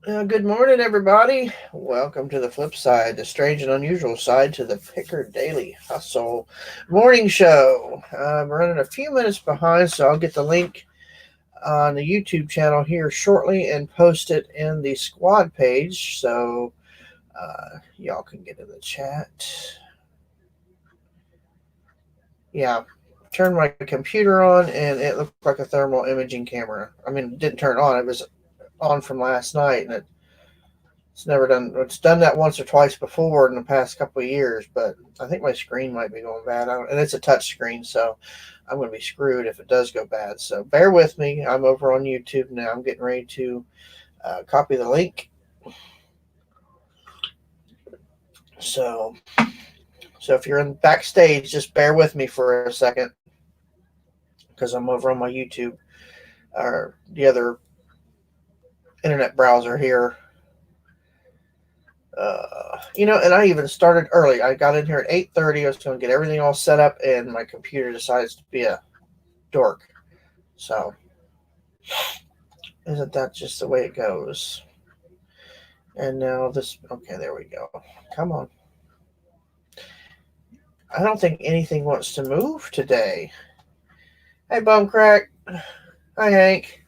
Good morning, everybody. Welcome to the flip side, the strange and unusual side to the Picker Daily Hustle morning show. I'm running a few minutes behind, so I'll get the link on the YouTube channel here shortly and post it in the squad page so y'all can get in the chat. Yeah, turned my computer on and it looked like a thermal imaging camera. I mean, it didn't turn on, it was on from last night and it's never done. It's done that once or twice before in the past couple of years, but I think my screen might be going bad. And it's a touch screen, so I'm going to be screwed if it does go bad. So bear with me. I'm over on YouTube now. I'm getting ready to copy the link. So, so if you're in backstage, just bear with me for a second because I'm over on my YouTube or the other internet browser here. And I even started early. I got in here at 8:30. I was going to get everything all set up, and my computer decides to be a dork. So, isn't that just the way it goes? And now this. Okay, there we go. Come on. I don't think anything wants to move today. Hey, Bumcrack. Hi, Hank.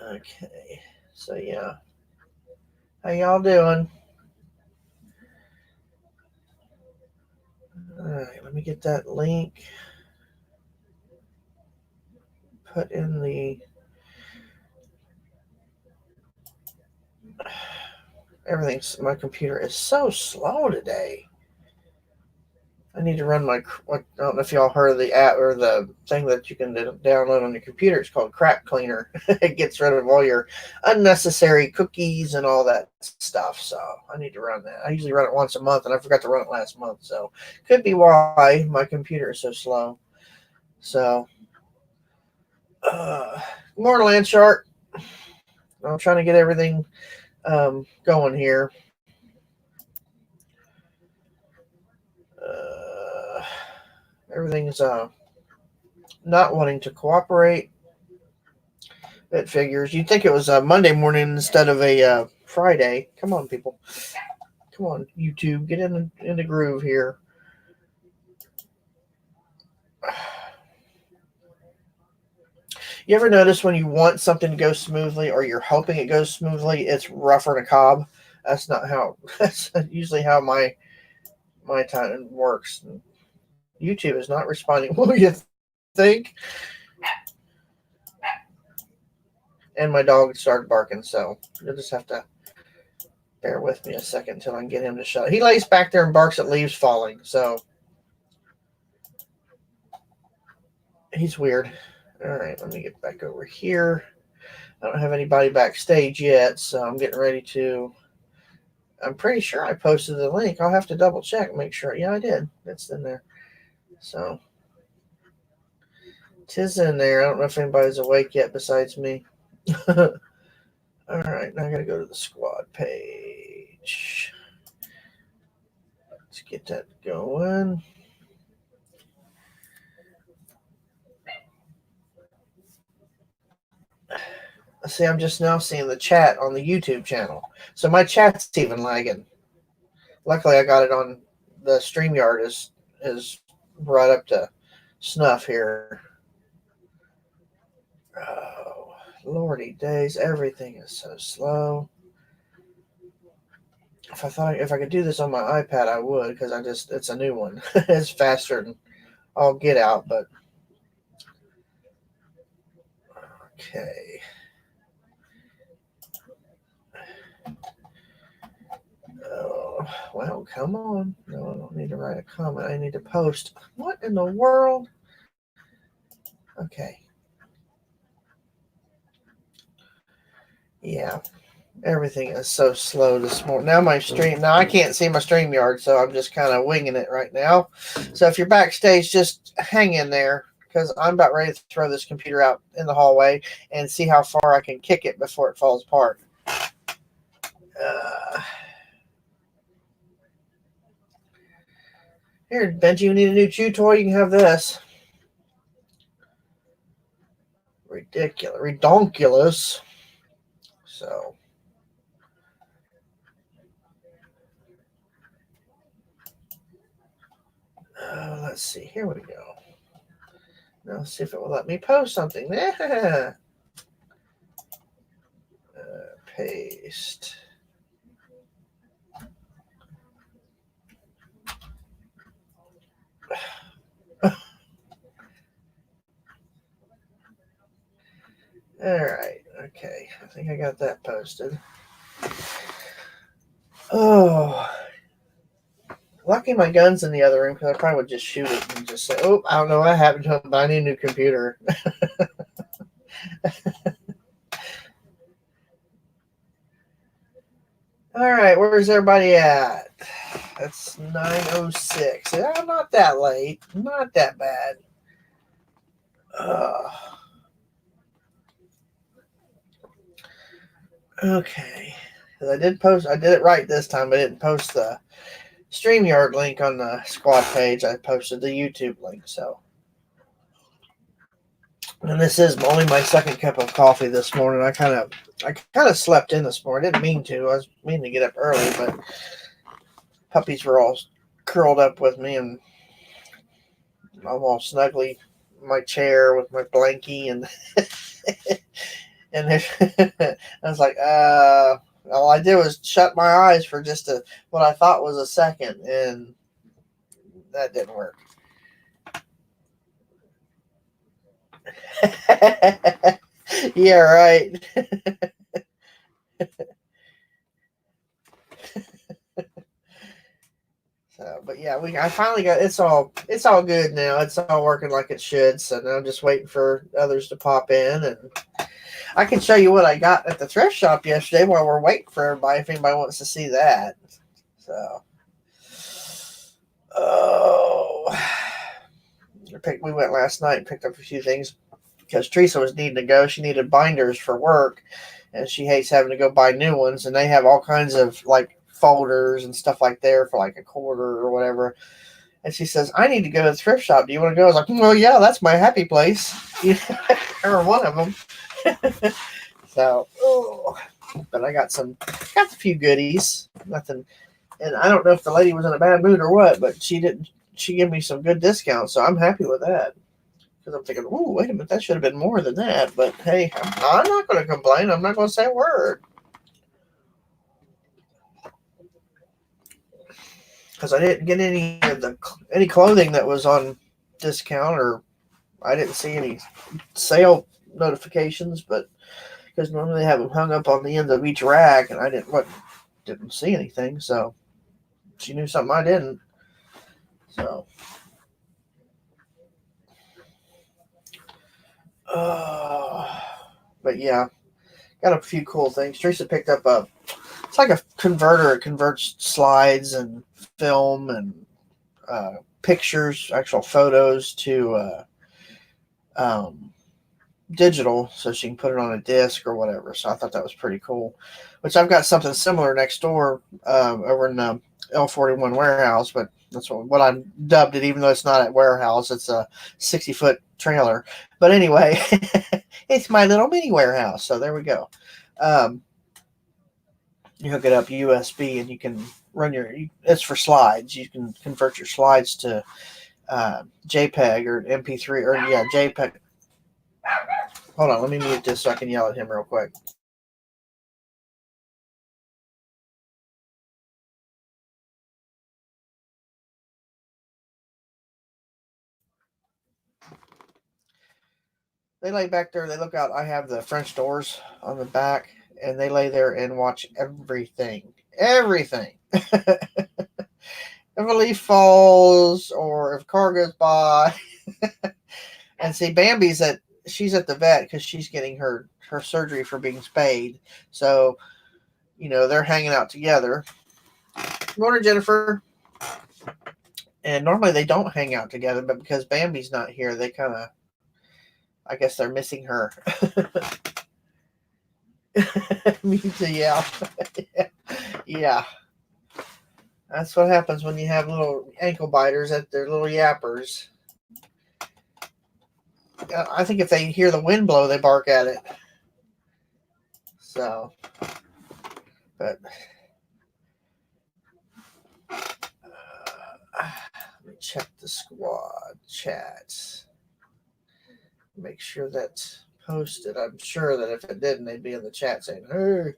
Okay. So yeah, how y'all doing? All right, let me get that link. Put in the. Everything's. My computer is so slow today. I need to run my. I don't know if y'all heard of the app or the thing that you can download on your computer. It's called Crap Cleaner. It gets rid of all your unnecessary cookies and all that stuff. So I need to run that. I usually run it once a month, and I forgot to run it last month. So could be why my computer is so slow. So, more land shark. I'm trying to get everything going here. Uh, Everything's not wanting to cooperate. It figures. You'd think it was a Monday morning instead of a Friday. Come on, people. Come on, YouTube. Get in the groove here. You ever notice when you want something to go smoothly or you're hoping it goes smoothly, it's rougher than a cob? That's not how. That's usually how my time works. YouTube is not responding. What do you think? And my dog started barking, so you'll just have to bear with me a second until I can get him to shut. He lays back there and barks at leaves falling, so he's weird. All right, let me get back over here. I don't have anybody backstage yet, so I'm getting ready to. I'm pretty sure I posted the link. I'll have to double check, make sure. Yeah, I did. It's in there. So, tis in there. I don't know if anybody's awake yet besides me. All right, now I gotta go to the squad page. Let's get that going. See, I'm just now seeing the chat on the YouTube channel. So my chat's even lagging. Luckily, I got it on the StreamYard is brought up to snuff here. Oh, lordy days, everything is so slow. If I could do this on my iPad, I would because it's a new one. It's faster than I'll get out, but okay. Oh, well, come on. No, I don't need to write a comment. I need to post. What in the world? Okay. Yeah. Everything is so slow this morning. Now I can't see my StreamYard, so I'm just kind of winging it right now. So if you're backstage, just hang in there because I'm about ready to throw this computer out in the hallway and see how far I can kick it before it falls apart. Here, Benji, you need a new chew toy? You can have this. Ridiculous. Redonkulous. So let's see. Here we go. Now let's see if it will let me post something. Paste. All right. Okay. I think I got that posted. Oh. Lucky my gun's in the other room because I probably would just shoot it and just say, oh, I don't know what happened to it, but I need a new computer. All right. Where's everybody at? That's 9:06. Yeah, not that late. Not that bad. Okay. I did post. I did it right this time. I didn't post the StreamYard link on the squad page. I posted the YouTube link. So, and this is only my second cup of coffee this morning. I kind of slept in this morning. I didn't mean to. I was meaning to get up early, but puppies were all curled up with me, and I'm all snugly in my chair with my blankie, and and I was like, all I did was shut my eyes for just what I thought was a second, and that didn't work. Yeah, right. So, but yeah, I finally got it's all good now. It's all working like it should. So now I'm just waiting for others to pop in, and I can show you what I got at the thrift shop yesterday while we're waiting for everybody if anybody wants to see that. So, we went last night and picked up a few things because Teresa was needing to go. She needed binders for work, and she hates having to go buy new ones. And they have all kinds of like folders and stuff like there for like $1 or whatever. And she says, I need to go to the thrift shop. Do you want to go? I was like, well, yeah, that's my happy place. Or one of them. So, but I got a few goodies. Nothing. And I don't know if the lady was in a bad mood or what, but she didn't. She gave me some good discounts, so I'm happy with that. Because I'm thinking, oh, wait a minute, that should have been more than that. But hey, I'm not going to complain. I'm not going to say a word. Because I didn't get any clothing that was on discount, or I didn't see any sale notifications. But because normally they have them hung up on the end of each rack, and I didn't see anything. So she knew something I didn't. So. But yeah, got a few cool things. Teresa picked up it's like a converter. It converts slides and film and pictures, actual photos to digital, so she can put it on a disc or whatever. So I thought that was pretty cool. Which I've got something similar next door over in the L41 warehouse, but that's what I dubbed it, even though it's not a warehouse. It's a 60-foot trailer. But anyway, it's my little mini warehouse. So there we go. You hook it up USB and you can run it's for slides. You can convert your slides to JPEG or MP3 or JPEG. Hold on, let me mute this so I can yell at him real quick. They lay back there. They look out. I have the French doors on the back, and they lay there and watch everything. Everything. If a leaf falls or if a car goes by. And see, she's at the vet because she's getting her surgery for being spayed. So, they're hanging out together. Morning, Jennifer. And normally they don't hang out together, but because Bambi's not here, they kind of, I guess they're missing her. Me too, yeah. Yeah. That's what happens when you have little ankle biters at their little yappers. I think if they hear the wind blow, they bark at it. So, but let me check the squad chats. Make sure that's posted. I'm sure that if it didn't, they'd be in the chat saying, "Hey,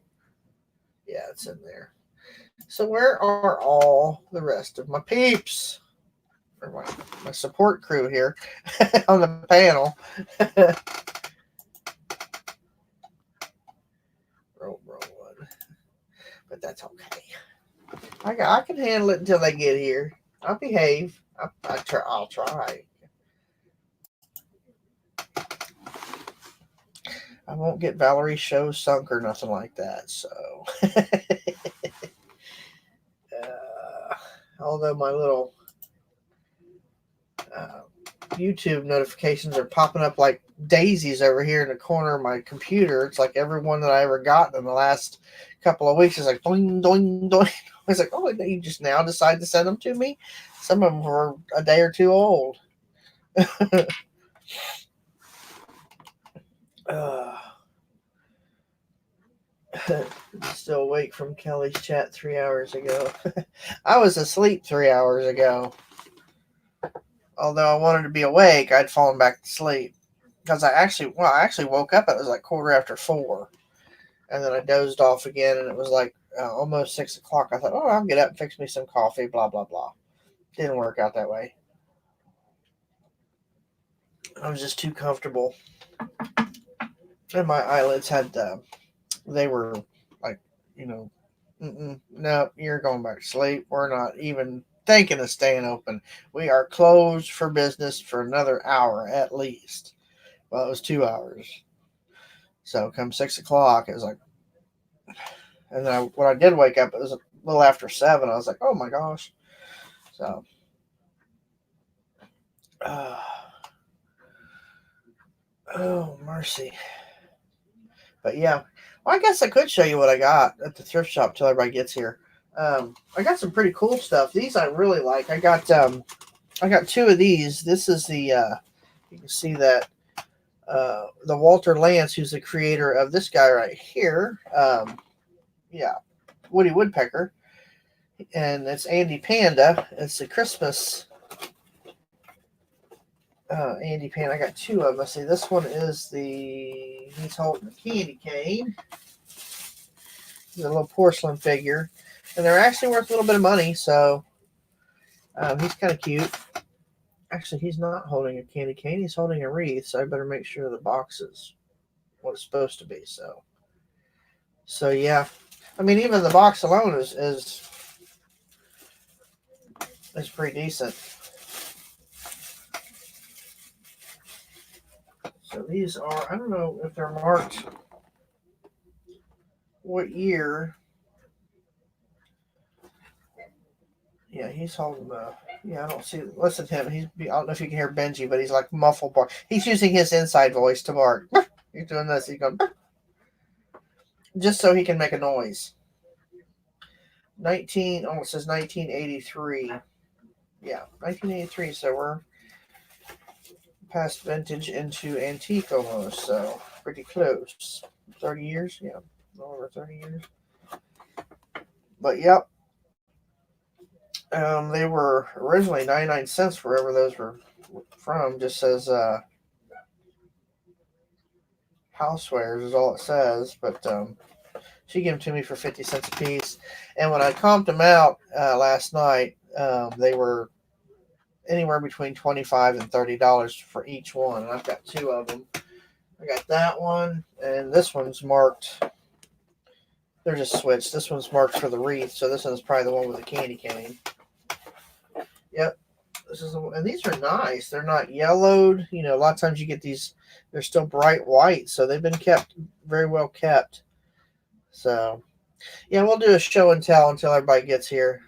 yeah, it's in there." So where are all the rest of my peeps? Or my support crew here on the panel. roll one. But that's okay. I can handle it until they get here. I'll behave. I'll try. I won't get Valerie's show sunk or nothing like that. So, although my little YouTube notifications are popping up like daisies over here in the corner of my computer. It's like every one that I ever gotten in the last couple of weeks is like doing, doing, doing. I was like, oh, you just now decide to send them to me? Some of them were a day or two old. Still awake from Kelly's chat 3 hours ago. I was asleep 3 hours ago. Although I wanted to be awake, I'd fallen back to sleep. Because I actually woke up. It was like 4:15. And then I dozed off again, and it was like almost 6 o'clock. I thought, oh, I'll get up and fix me some coffee, blah, blah, blah. Didn't work out that way. I was just too comfortable. And my eyelids had, they were like, no, you're going back to sleep. We're not even thinking of staying open. We are closed for business for another hour at least. Well, it was 2 hours. So come 6 o'clock, it was like, and then when I did wake up, it was a little after 7. I was like, oh my gosh. So, oh mercy. But yeah, well, I guess I could show you what I got at the thrift shop till everybody gets here. I got some pretty cool stuff. These I really like. I got 2 of these. This is the you can see that the Walter Lance, who's the creator of this guy right here. Woody Woodpecker, and it's Andy Panda. It's a Christmas Andy Panda. I got 2 of them. Let's see. This one is he's holding a candy cane. He's a little porcelain figure, and they're actually worth a little bit of money. So he's kind of cute. Actually, he's not holding a candy cane. He's holding a wreath. So I better make sure the box is what it's supposed to be. So yeah. I mean, even the box alone is pretty decent. So these are, I don't know if they're marked what year. Yeah, he's holding I don't see, listen to him. I don't know if you can hear Benji, but he's like muffled bark. He's using his inside voice to bark. He's doing this. He's going, just so he can make a noise. It says 1983. Yeah, 1983. So we're past vintage into antique almost. So pretty close. 30 years. Yeah, over 30 years. But yep. They were originally 99 cents wherever those were from. Just says housewares is all it says. But she gave them to me for 50 cents a piece. And when I comped them out last night, they were anywhere between $25 and $30 for each one. And I've got 2 of them. I got that one, and this one's marked. They're just switched. This one's marked for the wreath, so this one's probably the one with the candy cane. Yep. This is and these are nice. They're not yellowed. A lot of times you get these, they're still bright white, so they've been kept very well kept. So, yeah, we'll do a show and tell until everybody gets here.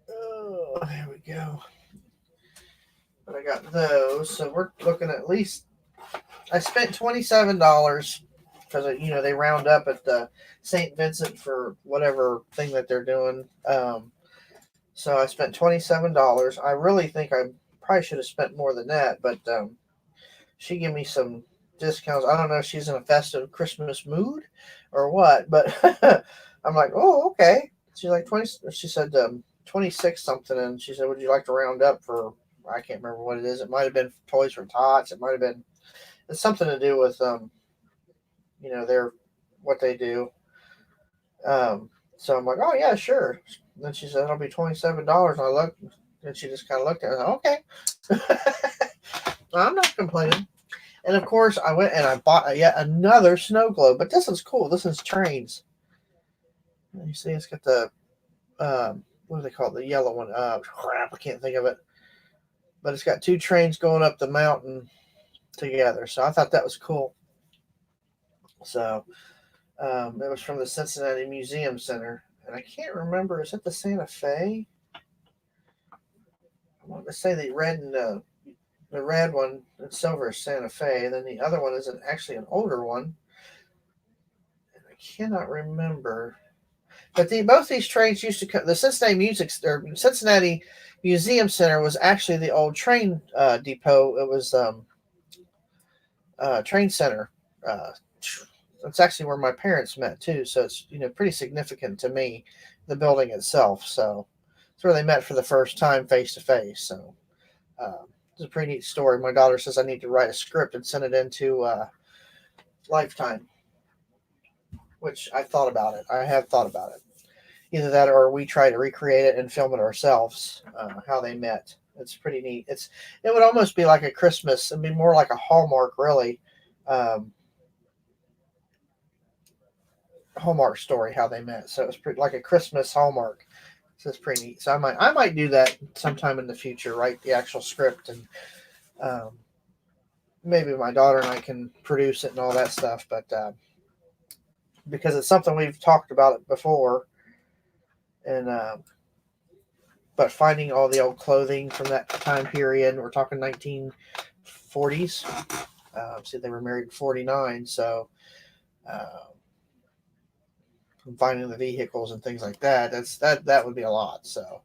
Oh, there we go. But I got those, so we're looking at least. I spent $27 because they round up at the St. Vincent for whatever thing that they're doing. So I spent $27. I really think I probably should have spent more than that, but she gave me some discounts. I don't know if she's in a festive Christmas mood or what, but I'm like, oh, okay. She's like 20. She said 26 something, and she said, would you like to round up for? I can't remember what it is. It might have been Toys for Tots. It might have been. It's something to do with their what they do. So I'm like, oh yeah, sure. Then she said it'll be $27. And I looked, and she just kind of looked at it. I was like, okay. I'm not complaining. And of course, I went and I bought yet another snow globe. But this is cool. This is trains. You see, it's got the what do they call it? The yellow one. Crap, I can't think of it. But it's got two trains going up the mountain together. So I thought that was cool. So it was from the Cincinnati Museum Center, and I can't remember. Is it the Santa Fe? I want to say the red one and silver is Santa Fe, and then the other one is actually an older one. And I cannot remember. But both these trains used to come. The Cincinnati Museum Center was actually the old train depot. It was train center. Uh, it's actually where my parents met too, so it's pretty significant to me, the building itself. So it's where they met for the first time face to face. So it's a pretty neat story. My daughter says I need to write a script and send it into Lifetime, which I thought about it. I have thought about it. Either that or we try to recreate it and film it ourselves, how they met. It's pretty neat. It would almost be like a Christmas. It'd be more like a Hallmark, really. Hallmark story how they met. So it's pretty like a Christmas Hallmark. So it's pretty neat. So I might do that sometime in the future. Write the actual script and maybe my daughter and I can produce it and all that stuff. But because it's something we've talked about it before, and but finding all the old clothing from that time period, we're talking 1940s. See, they were married in 49, so finding the vehicles and things like that would be a lot. So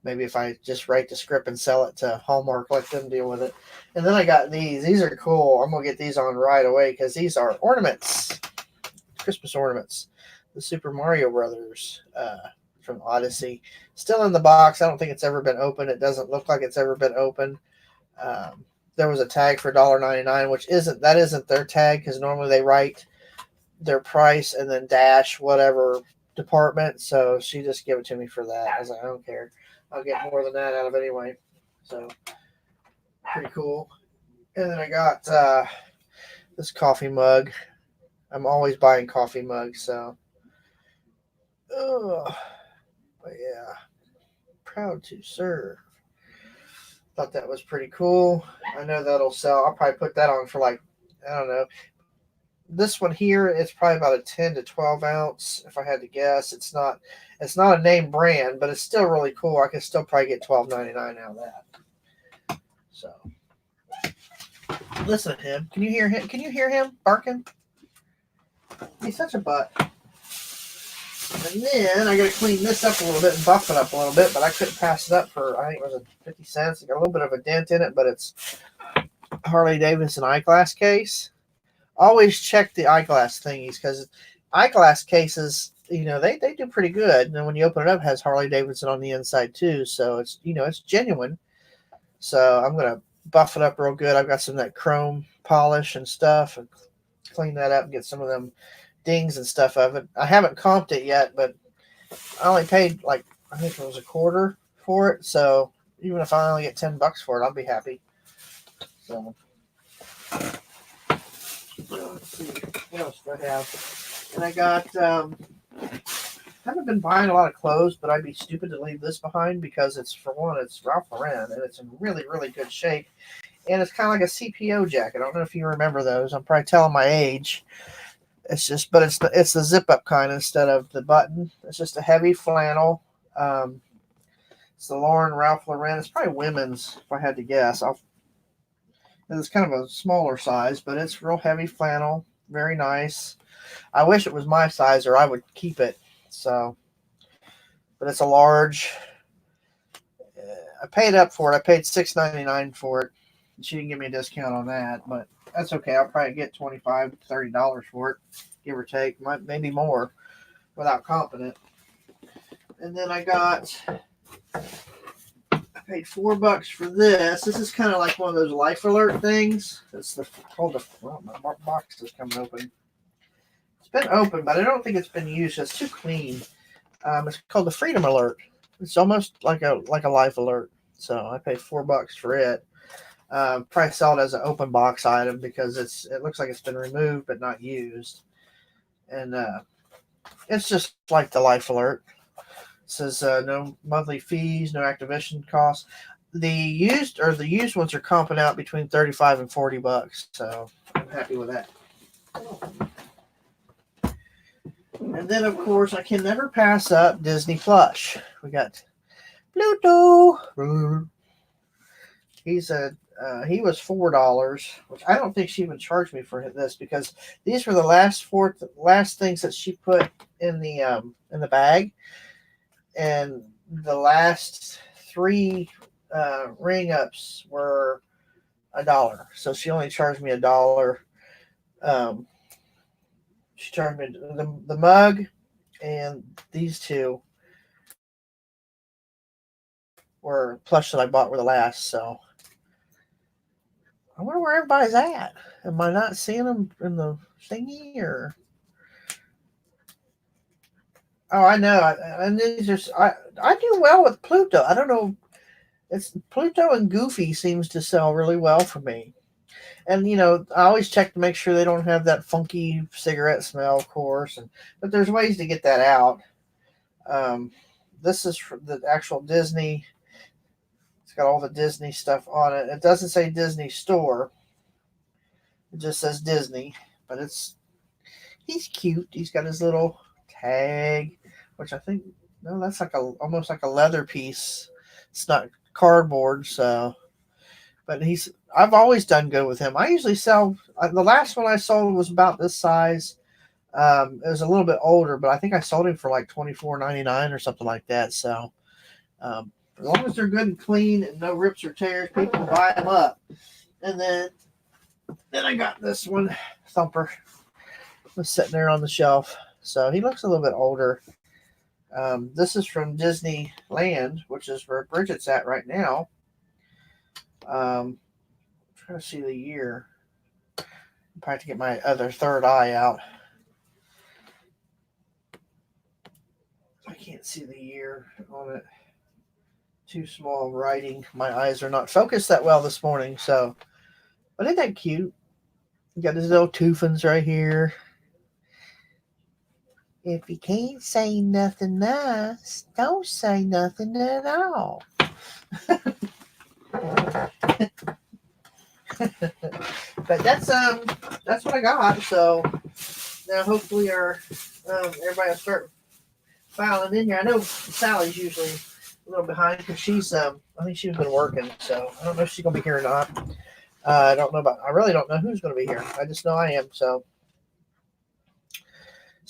maybe if I just write the script and sell it to Hallmark, let them deal with it. And then I got these. These are cool. I'm gonna get these on right away because these are ornaments, Christmas ornaments. The Super Mario Brothers from Odyssey, still in the box. I don't think it's ever been opened. It doesn't look like it's ever been opened. There was a tag for $1.99, which isn't their tag because normally they write their price and then dash whatever department. So she just gave it to me for that. I was like, I don't care. I'll get more than that out of it anyway. So pretty cool. And then I got this coffee mug. I'm always buying coffee mugs, so but yeah, proud to serve. Thought that was pretty cool. I know that'll sell. I'll probably put that on for like, I don't know. This one here, it's probably about a 10 to 12 ounce. If I had to guess, it's not a name brand, but it's still really cool. I can still probably get $12.99 out of that. So listen to him. Can you hear him? Can you hear him barking? He's such a butt. And then I got to clean this up a little bit and buff it up a little bit, but I couldn't pass it up for, I think it was 50 cents. It got a little bit of a dent in it, but it's Harley Davidson eyeglass case. Always check the eyeglass thingies because eyeglass cases, they do pretty good. And then when you open it up, it has Harley Davidson on the inside too. So it's, it's genuine. So I'm going to buff it up real good. I've got some of that chrome polish and stuff and clean that up and get some of them dings and stuff of it. I haven't comped it yet, but I only paid like, I think it was a quarter for it. So even if I only get $10 for it, I'll be happy. So let's see, what else do I have? And I got, haven't been buying a lot of clothes, but I'd be stupid to leave this behind because it's Ralph Lauren and it's in really, really good shape. And it's kind of like a CPO jacket. I don't know if you remember those. I'm probably telling my age. It's just, but it's the zip up kind instead of the button. It's just a heavy flannel. It's the Ralph Lauren. It's probably women's if I had to guess. It's kind of a smaller size, but it's real heavy flannel. Very nice. I wish it was my size or I would keep it. So, but it's a large. I paid up for it. I paid $6.99 for it. She didn't give me a discount on that, but that's okay. I'll probably get $25 to $30 for it, give or take, maybe more, without comping it. And then I paid $4 for this. This is kind of like one of those Life Alert things. It's my box is coming open. It's been open, but I don't think it's been used. It's too clean. It's called the Freedom Alert. It's almost like a Life Alert. So I paid $4 for it. Probably sell it as an open box item because it looks like it's been removed but not used. And it's just like the Life Alert. It says no monthly fees, no activation costs. The used ones are comping out between $35 and $40. So I'm happy with that. And then, of course, I can never pass up Disney Plush. We got Pluto. He was $4, which I don't think she even charged me for this because these were the last things that she put in the bag, and the last 3 ring ups were $1. So she only charged me $1. She charged me the mug and these 2 were plush that I bought were the last. So I wonder where everybody's at. Am I not seeing them in the thingy or? Oh, I know. And these are I do well with Pluto. I don't know. It's Pluto and Goofy seems to sell really well for me. And I always check to make sure they don't have that funky cigarette smell, of course. But there's ways to get that out. This is from the actual Disney. It's got all the Disney stuff on it. It doesn't say Disney Store. It just says Disney. But he's cute. He's got his little tag, which I think that's almost like a leather piece. It's not cardboard, so. But I've always done good with him. I usually sell. The last one I sold was about this size. It was a little bit older, but I think I sold him for like $24.99 or something like that. So, as long as they're good and clean and no rips or tears, people buy them up. And then I got this one, Thumper, was sitting there on the shelf. So he looks a little bit older. This is from Disneyland, which is where Bridget's at right now. I'm trying to see the year. I'm probably have to get my other third eye out. I can't see the year on it. Too small writing. My eyes are not focused that well this morning. So, but ain't that cute? You got his little Toofins right here. If you can't say nothing nice, don't say nothing at all. But that's what I got. So now hopefully everybody will start filing in here. I know Sally's usually a little behind because I think she's been working, so I don't know if she's gonna be here or not. I really don't know who's gonna be here. I just know I am. So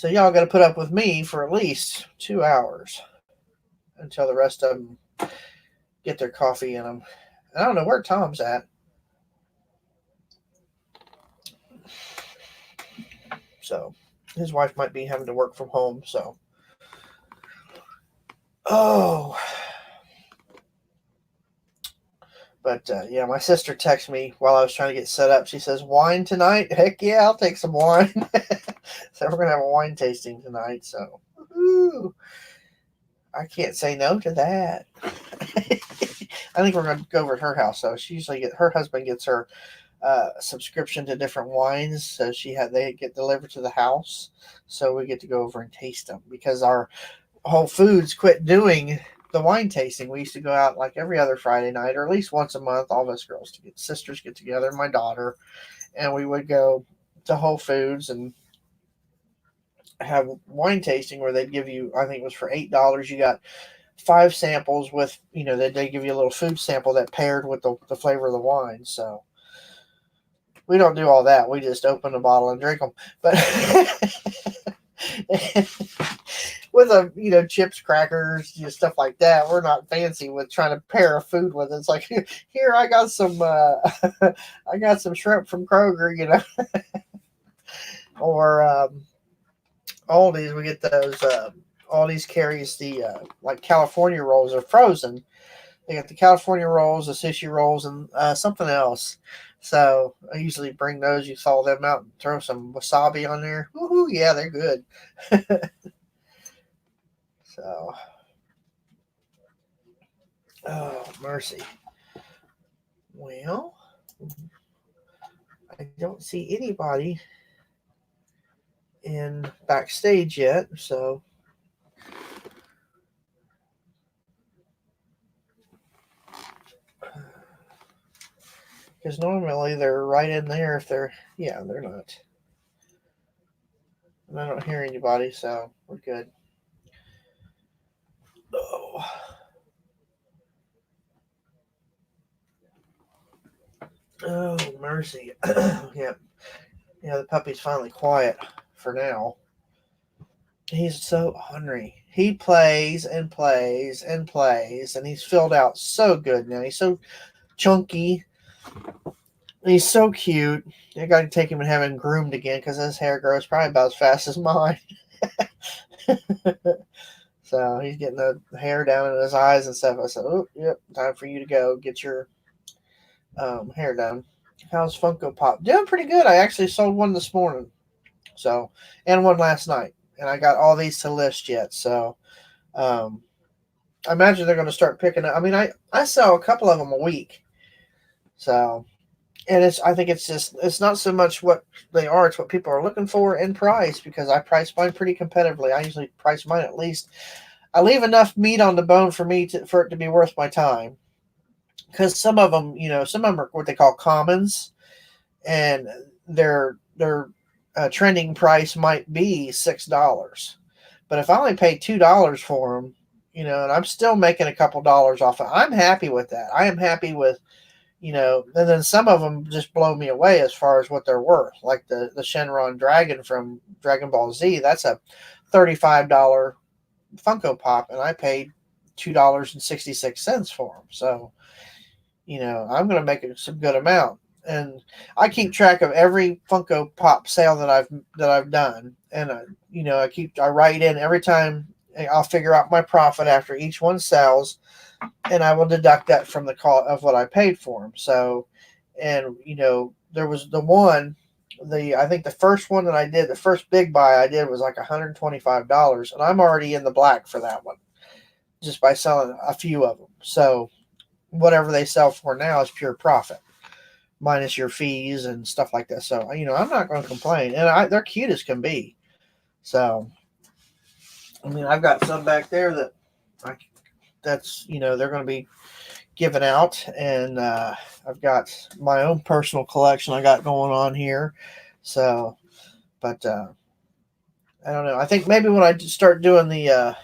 y'all got to put up with me for at least 2 hours until the rest of them get their coffee in them. I don't know where Tom's at. So his wife might be having to work from home. So, but yeah, my sister texted me while I was trying to get set up. She says, "Wine tonight? Heck yeah, I'll take some wine." So we're gonna have a wine tasting tonight. So, woo-hoo. I can't say no to that. I think we're gonna go over to her house. So she usually her husband gets her subscription to different wines, so they get delivered to the house, so we get to go over and taste them because our Whole Foods quit doing the wine tasting. We used to go out like every other Friday night, or at least once a month. All of us sisters get together, my daughter, and we would go to Whole Foods and have wine tasting where they'd give you, I think it was for $8, you got 5 samples with, they give you a little food sample that paired with the flavor of the wine. So we don't do all that. We just open a bottle and drink them. But with of, chips, crackers, stuff like that. We're not fancy with trying to pair a food with it. It's like, here, I got some, I got some shrimp from Kroger, or Aldi's. We get those. Aldi's carries the like California rolls are frozen. They got the California rolls, the sushi rolls, and something else. So I usually bring those. You thaw them out and throw some wasabi on there. Woohoo! Yeah, they're good. So, oh mercy. Well, I don't see anybody in backstage yet. So. Because normally they're right in there if they're, yeah, they're not. And I don't hear anybody, so we're good. Oh. Oh, mercy. Yeah. Yeah, the puppy's finally quiet for now. He's so hungry. He plays and plays and plays, and he's filled out so good now. He's so chunky. He's so cute. I got to take him and have him groomed again because his hair grows probably about as fast as mine. So he's getting the hair down in his eyes and stuff. I said, "Oh, yep, time for you to go get your hair done." How's Funko Pop? Doing pretty good. I actually sold one this morning, so, and one last night, and I got all these to list yet. So, I imagine they're going to start picking up. I mean, I sell a couple of them a week, so. And I think it's not so much what they are, it's what people are looking for in price, because I price mine pretty competitively. I usually price mine at least. I leave enough meat on the bone for it to be worth my time. Because some of them, some of them are what they call commons, and their trending price might be $6. But if I only pay $2 for them, and I'm still making a couple dollars off it, I'm happy with that. I am happy with. And then some of them just blow me away as far as what they're worth. Like the Shenron Dragon from Dragon Ball Z, that's a $35 Funko Pop, and I paid $2.66 for them. So, I'm going to make some good amount. And I keep track of every Funko Pop sale that I've done, and I write in every time. I'll figure out my profit after each one sells, and I will deduct that from the cost of what I paid for them. So, and there was I think the first one that I did, the first big buy I did was like $125, and I'm already in the black for that one, just by selling a few of them. So, whatever they sell for now is pure profit, minus your fees and stuff like that. So, I'm not going to complain, and they're cute as can be. So, I mean, I've got some back there that they're going to be given out, and I've got my own personal collection I got going on here. So, but I don't know. I think maybe when I start doing the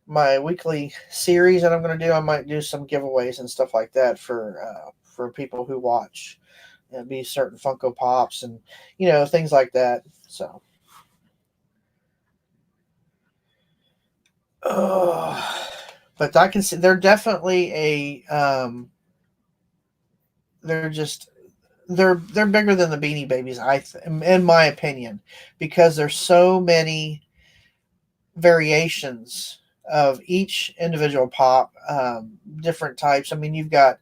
my weekly series that I'm going to do, I might do some giveaways and stuff like that for people who watch. It'd be certain Funko Pops and things like that. So. But I can see they're definitely they're bigger than the Beanie Babies, in my opinion, because there's so many variations of each individual pop, different types. I mean, you've got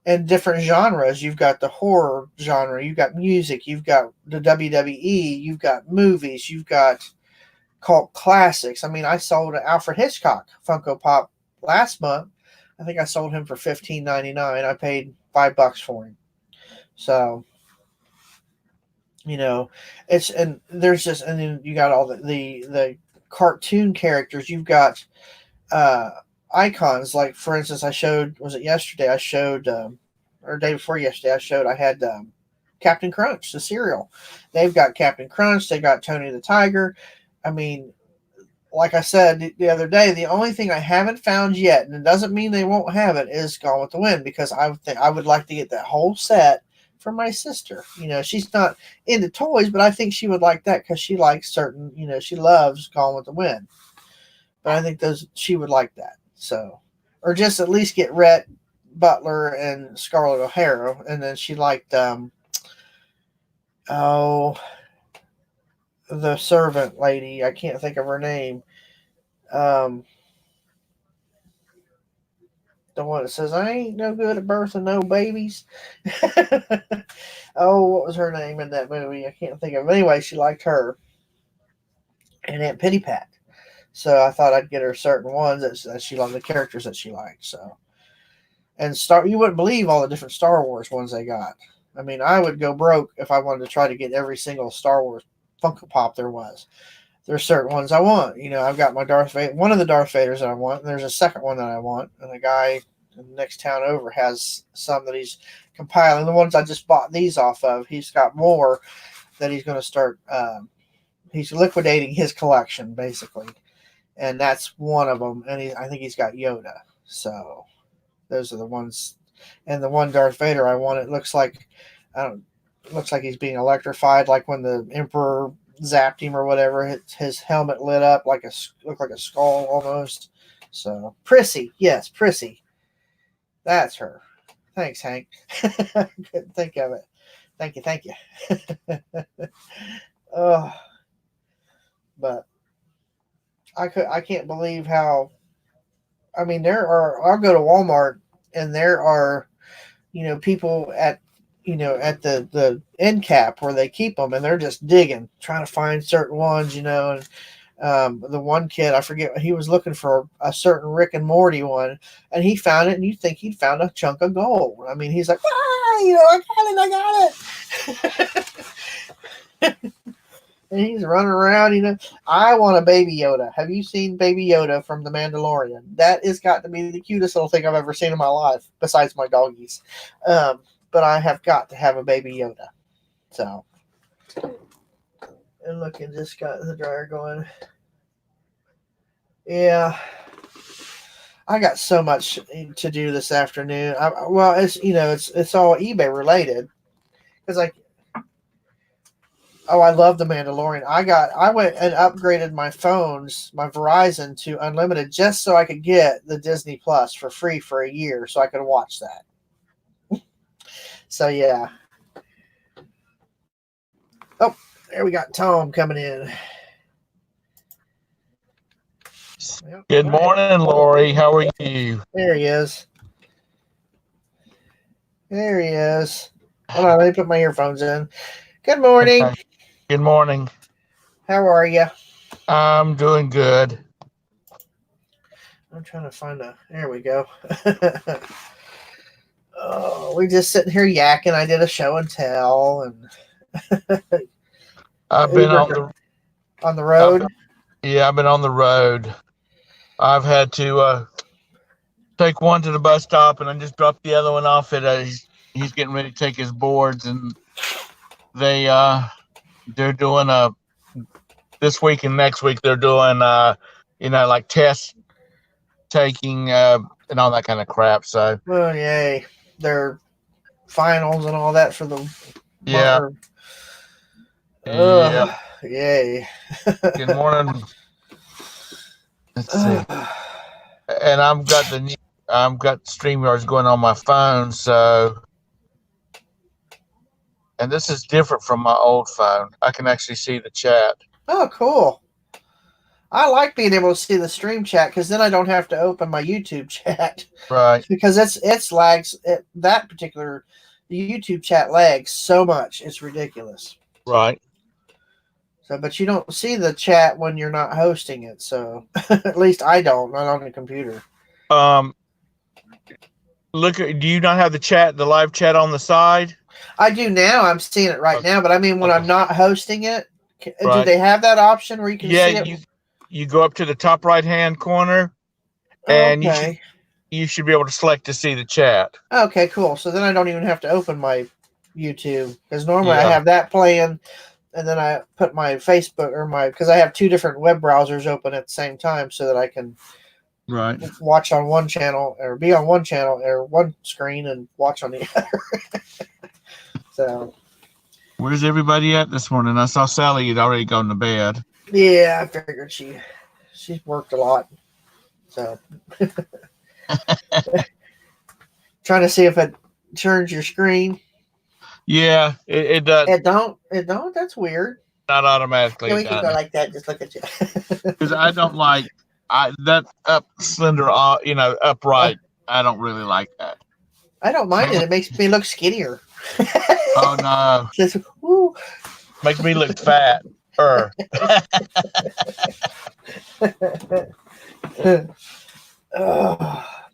in different genres. You've got the horror genre, you've got music, you've got the WWE, you've got movies, you've got cult classics. I mean, I sold an Alfred Hitchcock Funko Pop last month. I think I sold him for $15.99. I paid $5 for him. So, it's, and there's just, and then you got all the cartoon characters. You've got icons, like, for instance, was it yesterday? I showed, or day before yesterday, I had Captain Crunch, the cereal. They've got Captain Crunch. They got Tony the Tiger. I mean, like I said the other day, the only thing I haven't found yet, and it doesn't mean they won't have it, is Gone with the Wind, because I would like to get that whole set for my sister. She's not into toys, but I think she would like that because she likes certain, she loves Gone with the Wind. But I think she would like that. So, or just at least get Rhett Butler and Scarlett O'Hara, and then she liked oh, the servant lady. I can't think of her name. Um, the one that says, "I ain't no good at birthing no babies." Oh, what was her name in that movie? I can't think of it. Anyway, she liked her and Aunt Pitty Pat. So I thought I'd get her certain ones that she loved, the characters that she liked. So, and you wouldn't believe all the different Star Wars ones they got. I mean, I would go broke if I wanted to try to get every single Star Wars Funko Pop there was. There's certain ones I want. I've got my Darth Vader, one of the Darth Vaders that I want, and there's a second one that I want. And the guy in the next town over has some that he's compiling. The ones I just bought these off of, he's got more that he's going to start. He's liquidating his collection, basically. And that's one of them. And I think he's got Yoda. So those are the ones. And the one Darth Vader I want, it looks like, looks like he's being electrified, like when the Emperor zapped him or whatever. His helmet lit up looked like a skull almost. So Prissy, yes, Prissy. That's her. Thanks, Hank. I couldn't think of it. Thank you. Oh, but I can't believe how. I mean, I'll go to Walmart and there are, people at the end cap where they keep them, and they're just digging, trying to find certain ones, and the one kid, I forget, he was looking for a certain Rick and Morty one, and he found it, and you think he'd found a chunk of gold. I mean, he's like, I got it. And he's running around, I want a Baby Yoda. Have you seen Baby Yoda from The Mandalorian? That has got to be the cutest little thing I've ever seen in my life, besides my doggies. But I have got to have a Baby Yoda. So, and look, it just got the dryer going. Yeah, I got so much to do this afternoon. It's all eBay related because I love The Mandalorian. I went and upgraded my Verizon to unlimited just so I could get the Disney Plus for free for a year so I could watch that. So yeah. Oh, there we got Tom coming in. Good morning, Lori. How are you? There he is. Hold on, let me put my earphones in. Good morning. Okay. Good morning. How are you? I'm doing good. I'm trying to find there we go. Oh, we just sitting here yakking. I did a show and tell, and I've been on the road. I've been on the road. I've had to take one to the bus stop, and I just dropped the other one off at he's getting ready to take his boards, and they're doing this week and next week they're doing like test taking and all that kind of crap. So Yay, their finals and all that for the yeah. Yay. Good morning. Let's see. And I've got StreamYards going on my phone, so, and this is different from my old phone. I can actually see the chat. Oh, cool. I like being able to see the stream chat because then I don't have to open my YouTube chat. Right. Because it's lags. That particular, the YouTube chat lags so much. It's ridiculous. Right. So, but you don't see the chat when you're not hosting it. So, at least I don't, not on the computer. Do you not have the live chat on the side? I do now. I'm seeing it right now. But I mean, when I'm not hosting it, Right. Do they have that option where you can see it? Yeah, you go up to the top right-hand corner, and you should be able to select to see the chat. Okay, cool. So then I don't even have to open my YouTube because normally I have that playing. And then I put my Facebook because I have two different web browsers open at the same time so that I can watch on one channel or be on one channel or one screen and watch on the other. So, where's everybody at this morning? I saw Sally had already gone to bed. Yeah, I figured she's worked a lot. So trying to see if it turns your screen. Yeah, it does It don't. It don't. That's weird. not Yeah, automatically we can go done like that. Just look at you. because I don't like that up slender, upright. I don't really like that. I don't mind it. It makes me look skinnier. Oh no, Just, woo. makes me look fat. Oh,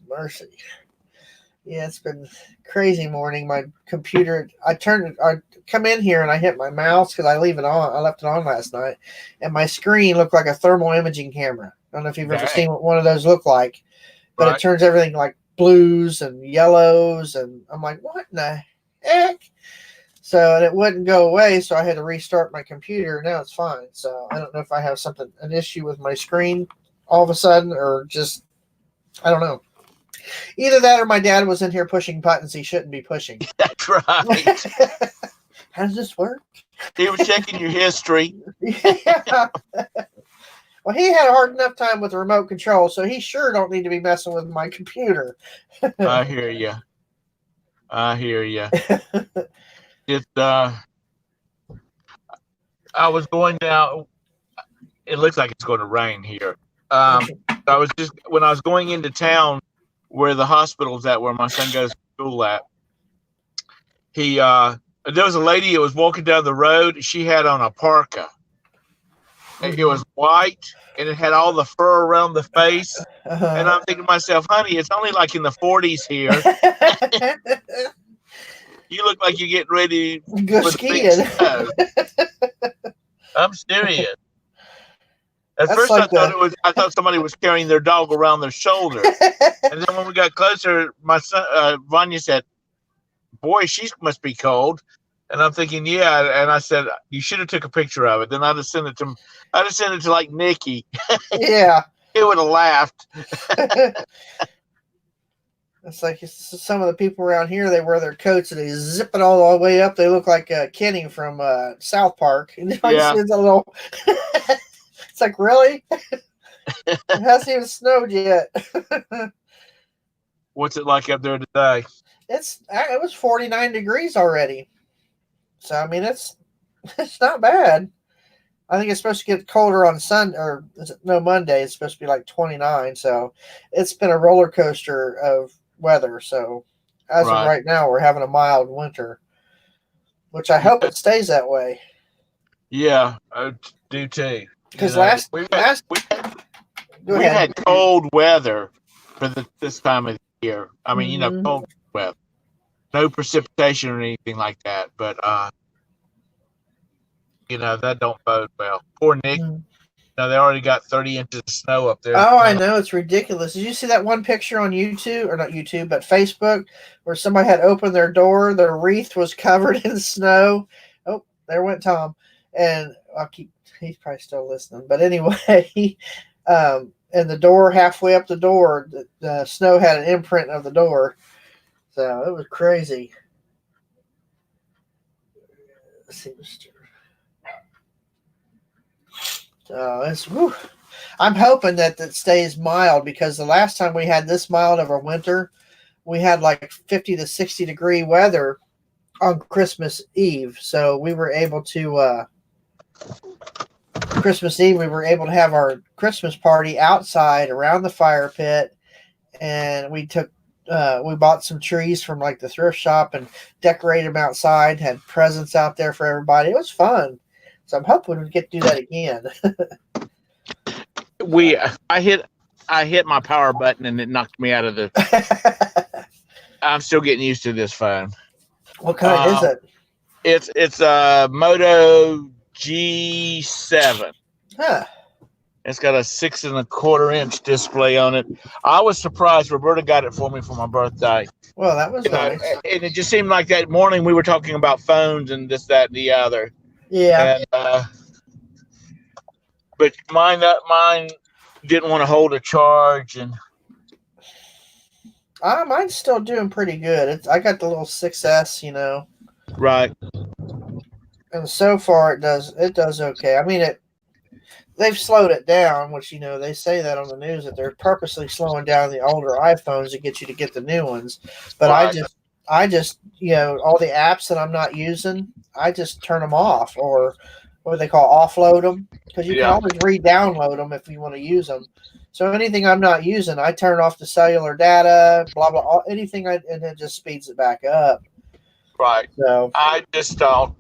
mercy. Yeah, it's been crazy morning. My computer, I come in here and I hit my mouse because I leave it on. I left it on last night, and my screen looked like a thermal imaging camera. I don't know if you've ever Dang. seen what one of those look like, but it Right. turns everything like blues and yellows, and I'm like, what in the heck? So, and it wouldn't go away, so I had to restart my computer. Now it's fine. So I don't know if I have an issue with my screen all of a sudden, or just I don't know. Either that or my dad was in here pushing buttons he shouldn't be pushing. That's right. How does this work? He was checking your history. Yeah. Well, he had a hard enough time with the remote control, so he sure don't need to be messing with my computer. I hear you. I hear you. It. I was going down. It looks like it's going to rain here. I was just when I was going into town where the hospital's at, where my son goes to school at. He there was a lady that was walking down the road. She had on a parka. It was white and it had all the fur around the face. And I'm thinking to myself, honey, it's only like in the 40s here. You look like you're getting ready Go for the big skiing. snow. I'm serious. At That's first, like I thought somebody was carrying their dog around their shoulder. And then when we got closer, my son Vanya said, "Boy, she must be cold." And I'm thinking, yeah. And I said, "You should have took a picture of it." Then I'd have sent it to like Nikki. Yeah. He would have laughed. It's like some of the people around here, they wear their coats and they zip it all the way up. They look like Kenny from South Park. And Yeah. it's a little. It's like, really? It hasn't even snowed yet. What's it like up there today? It was 49 degrees already. So I mean it's not bad. I think it's supposed to get colder on Sunday, or Monday. It's supposed to be like 29. So it's been a roller coaster of weather. So as of right now, we're having a mild winter, which I hope it stays that way. Yeah, I do too. Because we've had cold weather for this time of the year. I mean, cold weather, no precipitation or anything like that. But that don't bode well. Poor Nick. They already got 30 inches of snow up there. Oh, I know. It's ridiculous. Did you see that one picture on YouTube, or not YouTube, but Facebook, where somebody had opened their door, their wreath was covered in snow. Oh, there went Tom. And he's probably still listening. But anyway, and the door, halfway up the door, the snow had an imprint of the door. So it was crazy. Let's see, I'm hoping that it stays mild, because the last time we had this mild of a winter, we had like 50 to 60 degree weather on Christmas Eve. So we were able to Christmas Eve, we were able to have our Christmas party outside around the fire pit, and we bought some trees from like the thrift shop and decorated them outside, had presents out there for everybody. It was fun. So I'm hoping we get to do that again. I hit my power button and it knocked me out of the. I'm still getting used to this phone. What kind is it? It's a Moto G7. Huh. It's got a 6.25-inch display on it. I was surprised. Roberta got it for me for my birthday. Well, that was nice. And it just seemed like that morning we were talking about phones and this, that, and the other. Yeah. And, but mine didn't want to hold a charge, and mine's still doing pretty good. I got the little 6S, Right. And so far it does okay. I mean, they've slowed it down, which they say that on the news that they're purposely slowing down the older iPhones to get you to get the new ones. But Right. I just all the apps that I'm not using, I just turn them off or what they call offload them because you can Yeah. always re-download them if you want to use them. So anything I'm not using, I turn off the cellular data, blah blah, anything, and it just speeds it back up. Right. So I just don't.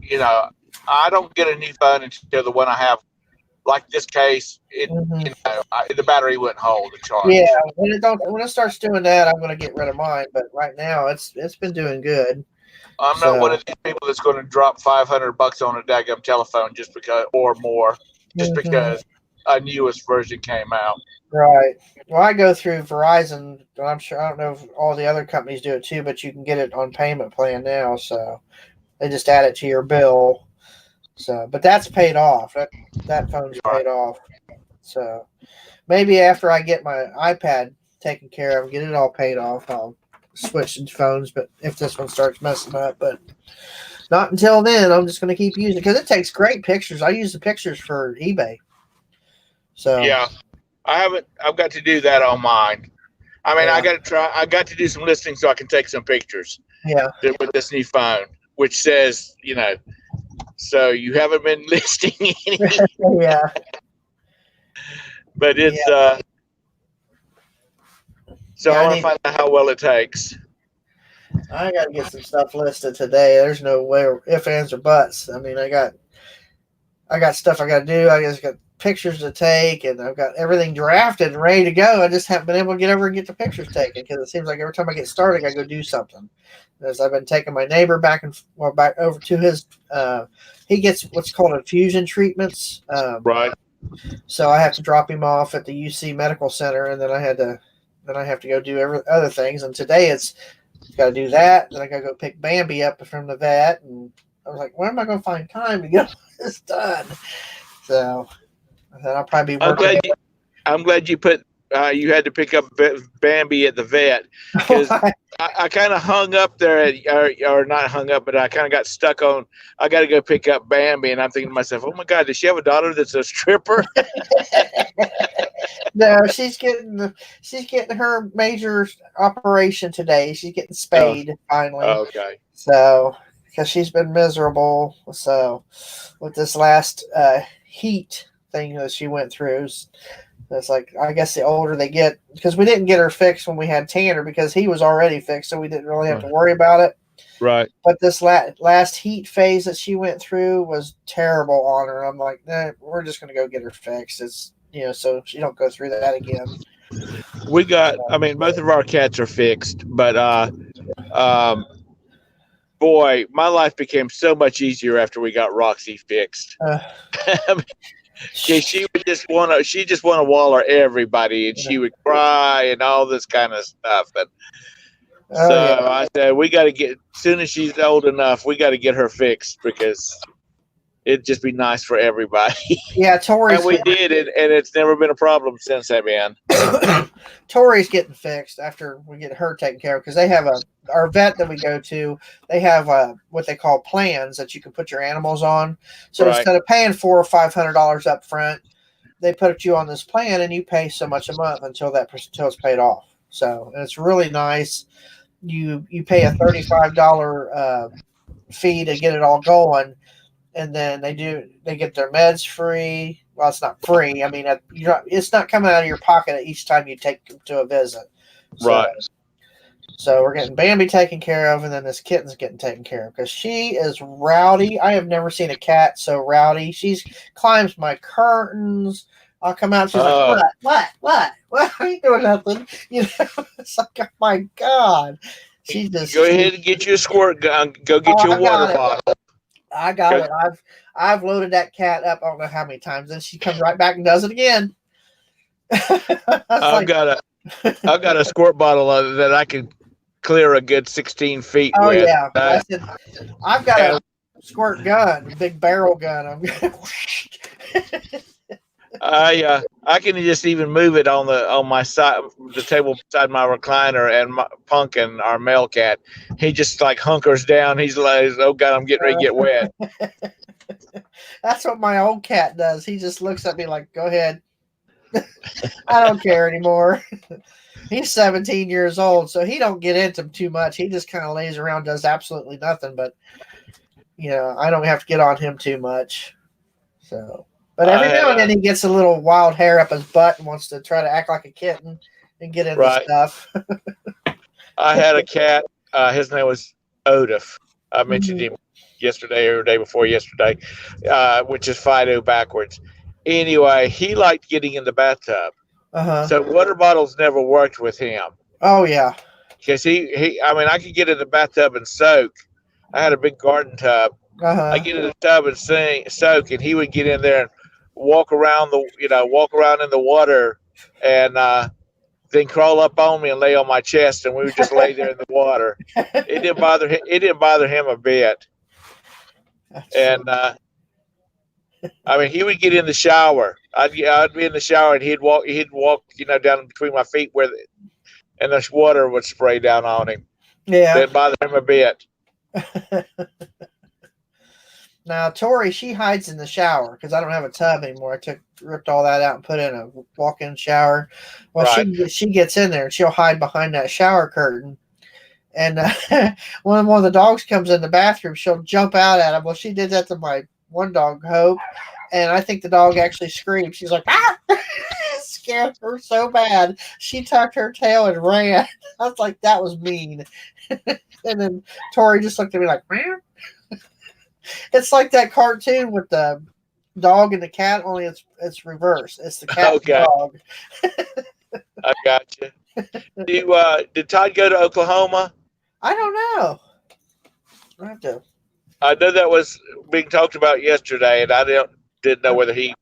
I don't get a new phone until the one I have. Like this case, mhm. the battery wouldn't hold the Yeah, charge. when it starts doing that, I'm going to get rid of mine. But right now, it's been doing good. I'm not one So of these people that's going to drop $500 on a daggum telephone just because, or more, just mhm, because a newest version came out. right. Well, I go through Verizon. I'm sure I don't know if all the other companies do it too, but you can get it on payment plan now. So they just add it to your bill. So, but that's paid off. That phone's Right. paid off. So maybe after I get my iPad taken care of, get it all paid off, I'll switch to phones. But if this one starts messing up, but not until then. I'm just going to keep using it because it takes great pictures. I use the pictures for eBay. So Yeah, I haven't. I've got to do that on mine. I mean, I yeah, got to try. I got to do some listing so I can take some pictures yeah, with this new phone, which says, so you haven't been listing any, yeah, but it's yeah. so I Yeah, want to find out how well it takes. I got to get some stuff listed today. There's no way, if, ands, or buts. I mean, I got stuff I got to do. I just got pictures to take, and I've got everything drafted and ready to go. I just haven't been able to get over and get the pictures taken because it seems like every time I get started, I go do something. As I've been taking my neighbor back over to his. He gets what's called infusion treatments. Right. So I have to drop him off at the UC Medical Center, and then I have to go do other things. And today it's got to do that. Then I got to go pick Bambi up from the vet, and I was like, where am I going to find time to get this done? So then I'll probably be I'm working. glad you. I'm glad you put. You had to pick up Bambi at the vet because I kind of hung up there, or not hung up, but I kind of got stuck on. I got to go pick up Bambi, and I'm thinking to myself, "Oh my God, does she have a daughter that's a stripper?" No, she's getting her major operation today. She's getting Oh, spayed finally. okay. So because she's been miserable. So with this last heat thing that she went through. It's like I guess the older they get, because we didn't get her fixed when we had Tanner because he was already fixed, so we didn't really have to worry about it. Right. But this last heat phase that she went through was terrible on her. I'm like, nah, we're just gonna go get her fixed. It's so she don't go through that again. We got. I mean, both of our cats are fixed, but um, boy, my life became so much easier after we got Roxy fixed. Uh, She would just want to. She just want to waller everybody, and she would cry and all this kind of stuff. And so oh yeah, I said, we got to get. As soon as she's old enough, we got to get her fixed because it'd just be nice for everybody. yeah. And we did it, and it's never been a problem since that, man. Tori's getting fixed after we get her taken care of because they have our vet that we go to. They have what they call plans that you can put your animals on. So Right. instead of paying $400 or $500 up front, they put you on this plan and you pay so much a month until it's paid off. So and it's really nice. You pay a $35 fee to get it all going, and then they get their meds free. Well, it's not free. I mean, it's not coming out of your pocket each time you take them to a visit. So, Right. So we're getting Bambi taken care of, and then this kitten's getting taken care of because she is rowdy. I have never seen a cat so rowdy. She climbs my curtains. I'll come out. She's like, what? I ain't doing nothing. It's like, oh my God. She just Go ahead and get you a squirt gun. Go get you a water bottle. I got it. I've loaded that cat up. I don't know how many times. Then she comes right back and does it again. I've got a squirt bottle that I can clear a good 16 feet Oh with. yeah, I said I've got a squirt gun, a big barrel gun. I can just even move it on my side, the table beside my recliner, and Pumpkin, our male cat, he just like hunkers down. He's like, oh God, I'm getting ready to get wet. That's what my old cat does. He just looks at me like, "Go ahead. I don't care anymore." He's 17 years old, so he don't get into them too much. He just kind of lays around, does absolutely nothing. But I don't have to get on him too much. So, but I every had now and then a he gets a little wild hair up his butt and wants to try to act like a kitten and get into right. stuff. I had a cat. His name was Odif. I mentioned Mhm. him yesterday or the day before yesterday, which is Fido backwards. Anyway, he liked getting in the bathtub. Uh-huh. So water bottles never worked with him Oh yeah. because I mean, I could get in the bathtub and soak. I had a big garden tub. I Uh-huh. get in the tub and soak, and he would get in there and walk around in the water, and then crawl up on me and lay on my chest, and we would just lay there in the water. It didn't bother him. It didn't bother him a bit. That's And funny. I mean, he would get in the shower. I'd be in the shower, and He'd walk, down between my feet and the water would spray down on him. Yeah. Didn't bother him a bit. Now Tori, she hides in the shower because I don't have a tub anymore. I ripped all that out and put in a walk-in shower. Well, Right. she gets in there and she'll hide behind that shower curtain. And when one of the dogs comes in the bathroom, she'll jump out at him. Well, she did that to my one dog, Hope, and I think the dog actually screamed. She's like, "Ah!" Scared her so bad. She tucked her tail and ran. I was like, that was mean. And then Tori just looked at me like, "Man." It's like that cartoon with the dog and the cat, only it's reverse. It's the cat and the Okay, dog. I got you. Did Todd go to Oklahoma? I don't know. I have to. I know that was being talked about yesterday, and I didn't know whether he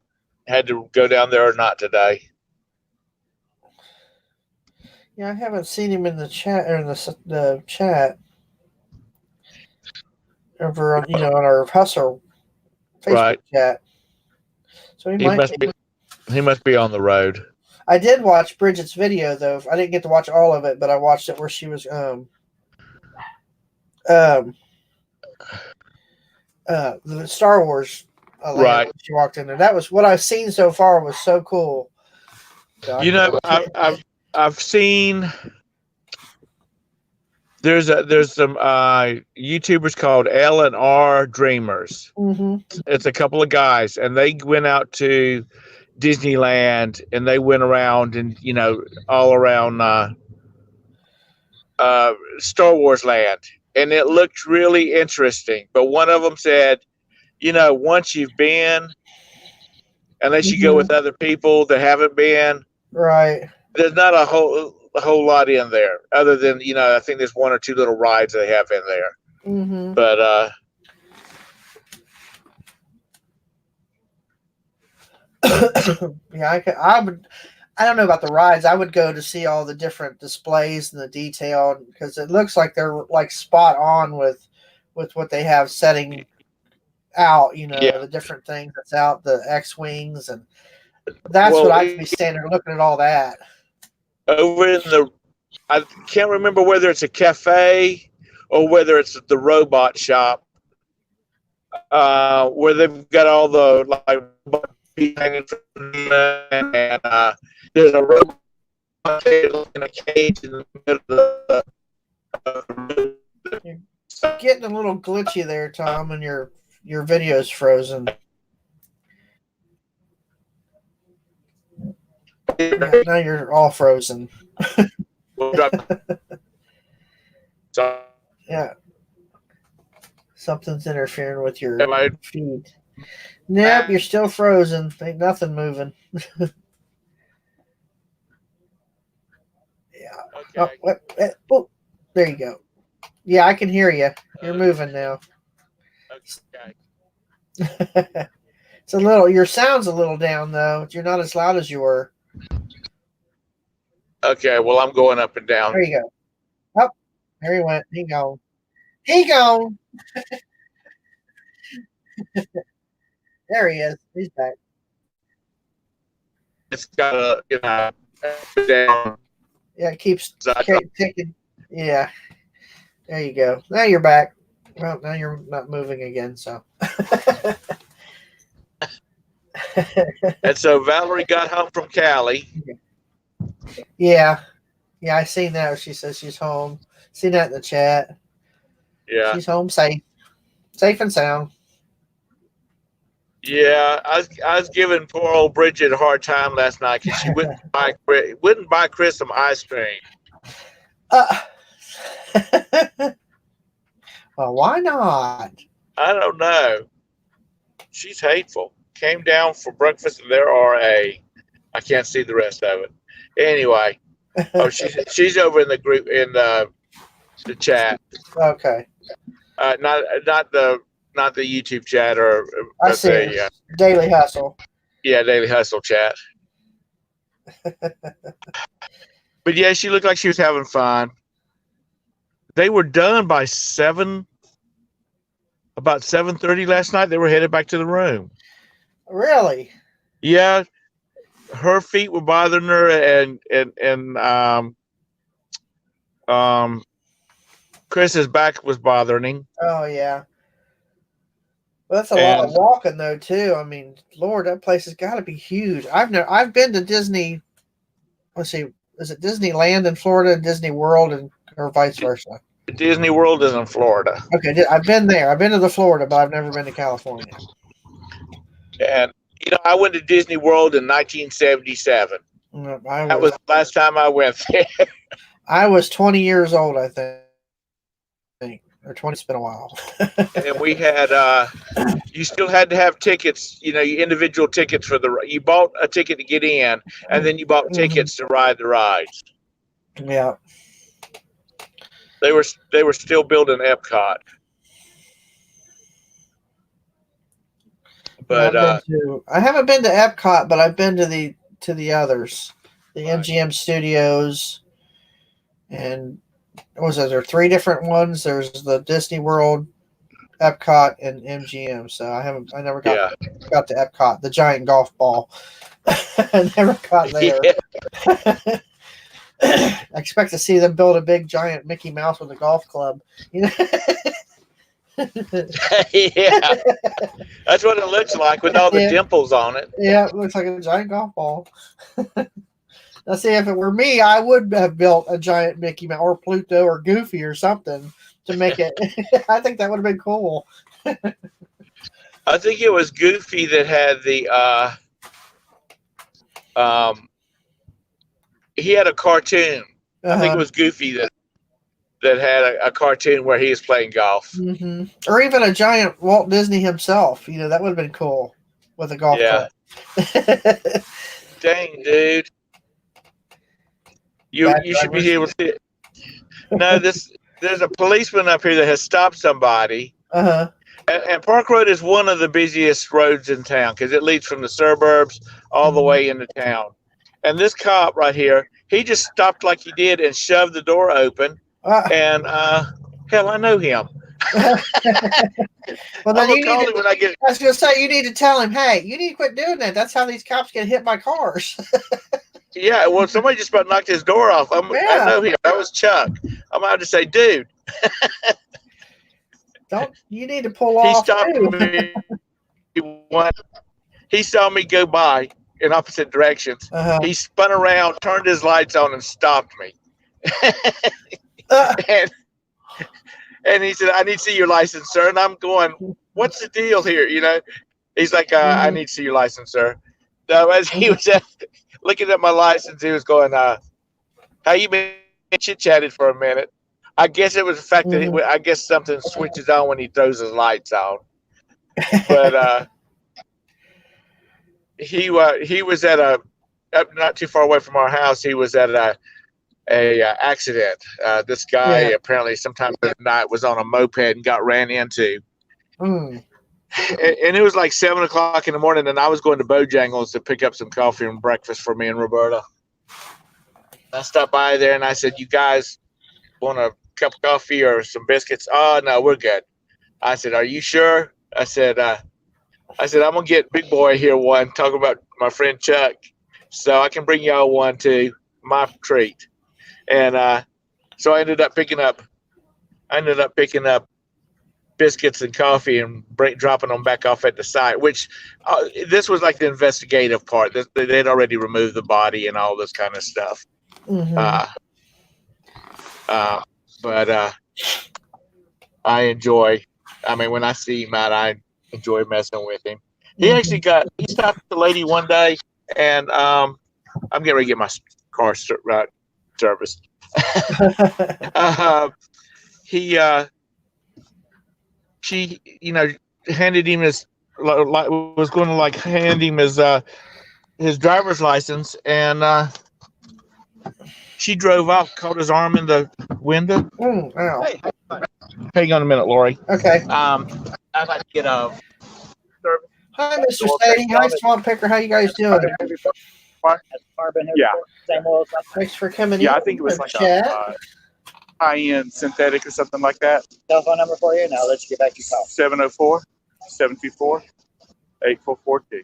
had to go down there or not today. Yeah, I haven't seen him in the chat or in the chat over on on our Hustle Facebook Right. chat. So he He might must be. be. He must be on the road. I did watch Bridget's video though. I didn't get to watch all of it, but I watched it where she was um the Star Wars land. Right. She walked in there. That was what I've seen so far was so cool. So I You can't know, wait. I've seen there's some YouTubers called L and R Dreamers. Mm-hmm. It's a couple of guys, and they went out to Disneyland, and they went around and all around Star Wars land, and it looked really interesting. But one of them said, once you've been, unless you go Mm-hmm. with other people that haven't been, Right. there's not a whole lot in there other than I think there's one or two little rides they have in there. Mm-hmm. But Yeah, I would. I don't know about the rides. I would go to see all the different displays and the detail because it looks like they're like spot on with what they have setting out. yeah, The different things that's out, the X wings, and that's what well, I'd be standing there looking at all that. over in the I can't remember whether it's a cafe or whether it's the robot shop, where they've got all the like hanging from and there's a robot in a cage in the middle of the You're getting a little glitchy there, Tom, and your video's frozen. Yeah, now you're all frozen. so, Yeah, something's interfering with your am I feed. Nope, you're still frozen. Ain't nothing moving. Yeah. Oh, okay? oh, there you go. Yeah, I can hear you. You're moving now. Okay. It's a little. Your sound's a little down though. You're not as loud as you were. Okay. Well, I'm going up and down. There you go. Oh, there he went. He gone. He gone. There he is. He's back. It's got a up and down. Yeah, it keeps side. ticking. Yeah. There you go. Now you're back. Well, now you're not moving again. So. And so Valerie got home from Cali. Yeah. Yeah, I seen that. She says she's home. Seen that in the chat. Yeah. She's home safe. Safe and sound. Yeah, I was giving poor old Bridget a hard time last night because she wouldn't buy Chris some ice cream. Uh, well, why not? I don't know. She's hateful. Came down for breakfast and there are I can't see the rest of it. Anyway, oh she's over in the group in the chat. Okay. Not the YouTube chat I but see the it. Daily Hustle. Daily Hustle chat. But yeah, she looked like she was having fun. They were done by about 7:30 last night. They were headed back to the room. Really? Yeah, her feet were bothering her, and Chris's back was bothering him. Oh yeah. Well, that's a lot of walking though too. I mean, Lord, that place has got to be huge. I've been to Disney. Let's see, is it Disneyland in Florida, and Disney World, or vice versa? Disney World is in Florida. Okay, I've been there. I've been to the Florida, but I've never been to California. And I went to Disney World in 1977. That was the last time I went there. I was 20 years old, I think, or 20. It's been a while. And we had you still had to have tickets, individual tickets for you bought a ticket to get in, and then you bought tickets to ride the rides. Yeah. They were still building Epcot. But I haven't been to Epcot, but I've been to the others, the right. MGM Studios, and there 3 different ones? There's the Disney World, Epcot, and MGM. So I never got to Epcot, the giant golf ball. I never got there. Yeah. I expect to see them build a big giant Mickey Mouse with a golf club. Yeah, that's what it looks like with all the dimples on it. Yeah, it looks like a giant golf ball. Now, see, if it were me, I would have built a giant Mickey Mouse or Pluto or Goofy or something to make it. I think that would have been cool. I think it was Goofy that had the he had a cartoon. I think it was Goofy that had a cartoon where he was playing golf. Mm-hmm. Or even a giant Walt Disney himself. That would have been cool with a golf club. Dang, dude. You should be able to. No, there's a policeman up here that has stopped somebody. Uh-huh. And Park Road is one of the busiest roads in town because it leads from the suburbs all the way into town. And this cop right here, he just stopped like he did and shoved the door open. And hell, I know him. Well, then I'm gonna call him when I get. I was gonna say you need to tell him, hey, you need to quit doing that. That's how these cops get hit by cars. Yeah, well, somebody just about knocked his door off. I know him. That was Chuck. I'm about to say, dude. You need to pull off. He stopped me. He saw me go by in opposite directions. Uh-huh. He spun around, turned his lights on, and stopped me. And he said, "I need to see your license, sir." And I'm going, "What's the deal here?" He's like, "I need to see your license, sir." So as he was looking at my license, he was going, "How you been?" Chit-chatted for a minute. I guess it was the fact that I guess something switches on when he throws his lights on. But he was at up not too far away from our house. He was at a accident. This guy apparently sometime at night was on a moped and got ran into. And it was like 7:00 in the morning, and I was going to Bojangles to pick up some coffee and breakfast for me and Roberta. I stopped by there and I said, "You guys want a cup of coffee or some biscuits?" "Oh no, we're good." I said, "Are you sure?" I said, "I'm gonna get Big Boy here one. Talk about my friend Chuck, so I can bring y'all one too. My treat." And so I ended up picking up biscuits and coffee and dropping them back off at the site. Which this was like the investigative part. They'd already removed the body and all this kind of stuff. Mm-hmm. But I enjoy. I mean, when I see him out, I enjoy messing with him. He actually he stopped the lady one day, and I'm getting ready to get my car serviced. She, handed him was going to hand him his driver's license, and she drove off, caught his arm in the window. Ow. Hey, hang on a minute, Lori. Okay. I'd like to get a service. Hi, Mr. Sadie. Hi, Swamp Picker. How you guys doing? Yeah. Thanks for coming in. Yeah, I think it was like a high-end synthetic or something like that. Cell phone number for you, and I'll let you get back to your call. 704-724-8442.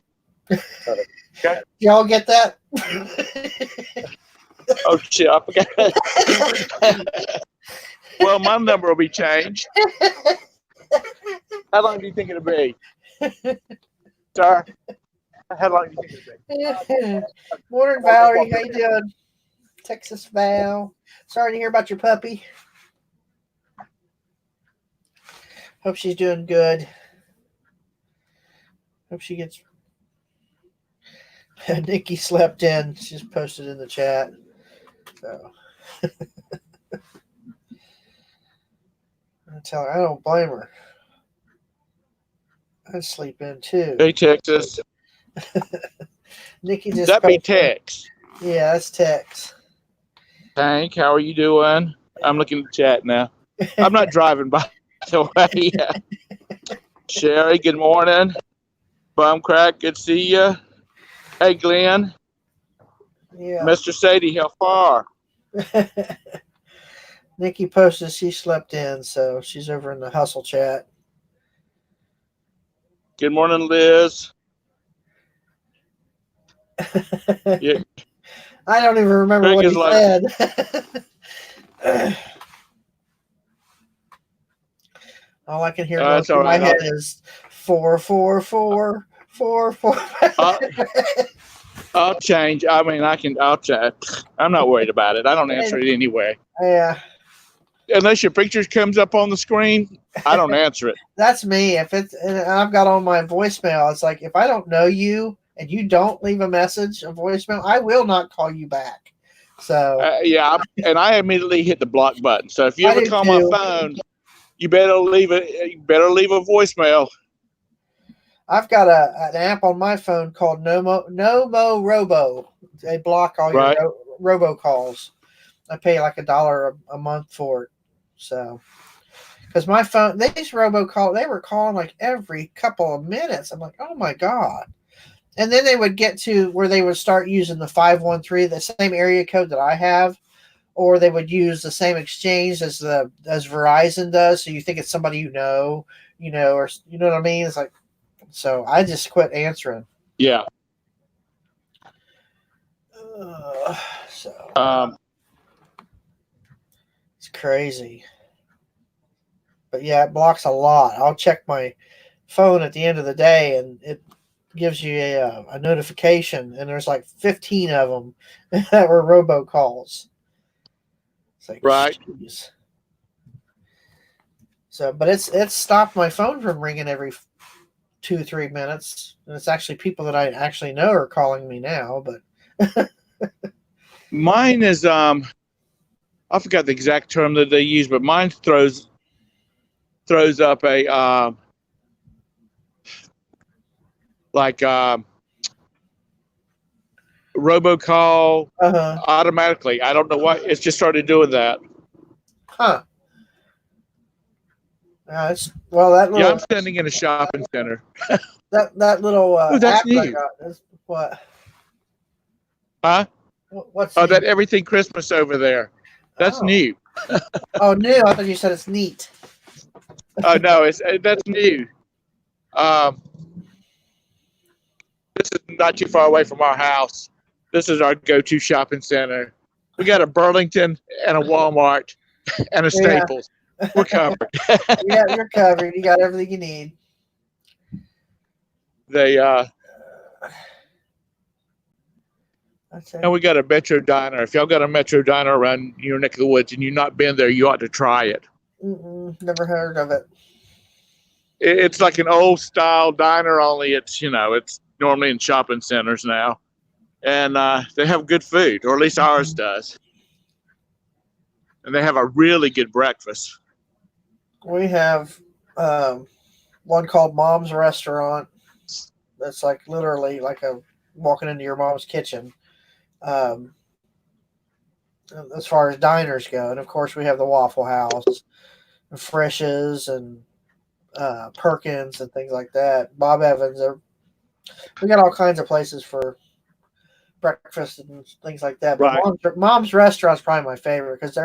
Okay. Y'all get that? Oh shit! I forgot. Well, my number will be changed. How long do you think it'll be, sir? How long do you think it'll be? Morning, Valerie. How you doing? Texas Val. Sorry to hear about your puppy. Hope she's doing good. Hope she gets. Nikki slept in. She's posted in the chat. So I tell her I don't blame her. I'd sleep in too. Hey, Texas. Nikki just. That'd be Tex. Yeah, that's Tex. Hank, how are you doing? I'm looking at the chat now. I'm not driving, by the way. Sherry, good morning. Bumcrack, good to see you. Hey, Glenn. Yeah. Mr. Sadie, how far? Nikki posted she slept in, so she's over in the hustle chat. Good morning, Liz. Yeah. I don't even remember Greg what is he like- said. All I can hear going That's through all my right. head is 444 444. I'll change. I mean, I'll check. I'm not worried about it. I don't answer it anyway. Yeah, Unless your picture comes up on the screen, I don't answer it. that's me. If it's and I've got on my voicemail, it's like if I don't know you and you don't leave a message, a voicemail, I will not call you back. So Yeah, and I immediately hit the block button. So if you I ever do call too. my phone, you better leave a voicemail. I've got an app on my phone called No Mo Robo. They block all Right. your robocalls. I pay like $1 a month for it. So, because my phone, these robocall, they were calling like every couple of minutes. I'm like, oh my God. And then they would get to where they would start using the 513, the same area code that I have, or they would use the same exchange as Verizon does. So you think it's somebody you know, or you know what I mean? It's like, so I just quit answering. Yeah. So it's crazy. But yeah, it blocks a lot. I'll check my phone at the end of the day, and it gives you a notification, and there's like 15 of them that were robocalls. It's like, Right. geez. So, but it's stopped my phone from ringing every 2-3 minutes, and it's actually people that I actually know are calling me now. But Mine is I forgot the exact term that they use, but mine throws up a robocall automatically. I don't know why it's just started doing that. Huh. That little, Yeah, I'm standing in a shopping center. that little Ooh, that's app I neat. got is what? Huh? What's Oh, new? that everything Christmas over there. That's Oh. new. Oh, new. I thought you said it's neat. Oh no, that's new. This is not too far away from our house. This is our go-to shopping center. We got a Burlington and a Walmart and a Staples. We're covered. Yeah, you're covered. You got everything you need. They That's it. and we got a Metro Diner. If y'all got a Metro Diner around your neck of the woods and you've not been there, you ought to try it. Never heard of it. It's like an old style diner, only it's normally in shopping centers now, and they have good food, or at least ours does, and they have a really good breakfast. We have one called Mom's Restaurant. That's like literally like a walking into your mom's kitchen. As far as diners go, and of course we have the Waffle House, and Frisch's, and Perkins, and things like that. Bob Evans. We got all kinds of places for breakfast and things like that. But Right. Mom's Restaurant's probably my favorite because they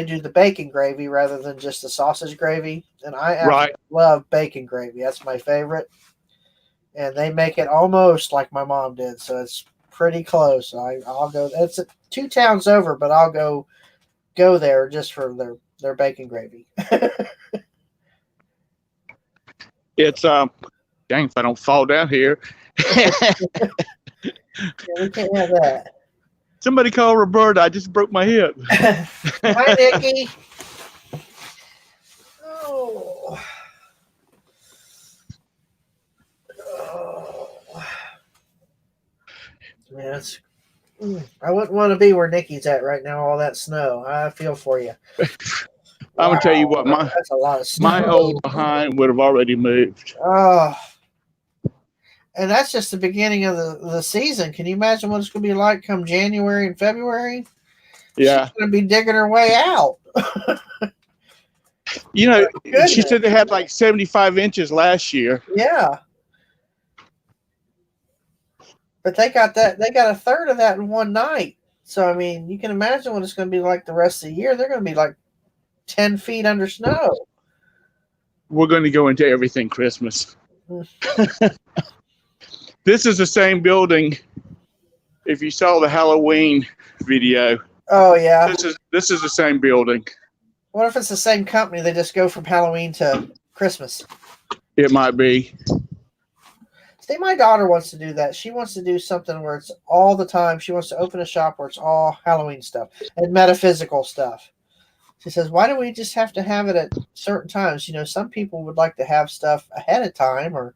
do the bacon gravy rather than just the sausage gravy, and I absolutely love bacon gravy. That's my favorite, and they make it almost like my mom did, so it's pretty close. I'll go. It's 2 towns over, but I'll go there just for their bacon gravy. It's dang, if I don't fall down here. Yeah, we can't have that. Somebody call Roberta. I just broke my hip. Hi, Nikki. Oh. Man, I wouldn't want to be where Nikki's at right now. All that snow. I feel for you. I'm gonna tell you what, that's a lot of snow. My old behind would have already moved. Oh, and that's just the beginning of the season. Can you imagine what it's going to be like come January and February? Yeah, she's going to be digging her way out. She said they had like 75 inches last year. Yeah. But they got a third of that in one night. So, I mean, you can imagine what it's going to be like the rest of the year. They're going to be like 10 feet under snow. We're going to go into everything Christmas. This is the same building. If you saw the Halloween video. Oh, yeah. This is the same building. What if it's the same company? They just go from Halloween to Christmas. It might be. See, my daughter wants to do that. She wants to do something where it's all the time. She wants to open a shop where it's all Halloween stuff and metaphysical stuff. She says, why do we just have to have it at certain times? Some people would like to have stuff ahead of time or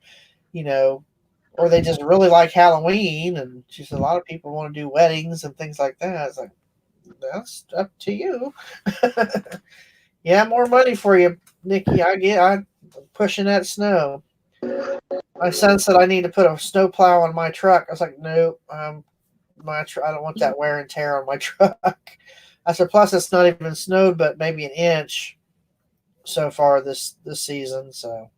they just really like Halloween. And she says, a lot of people want to do weddings and things like that. It's like, that's up to you. Yeah, more money for you, Nikki. I'm pushing that snow. My son said I need to put a snow plow on my truck. I was like, nope, I don't want that wear and tear on my truck. I said, plus it's not even snowed, but maybe an inch so far this season. So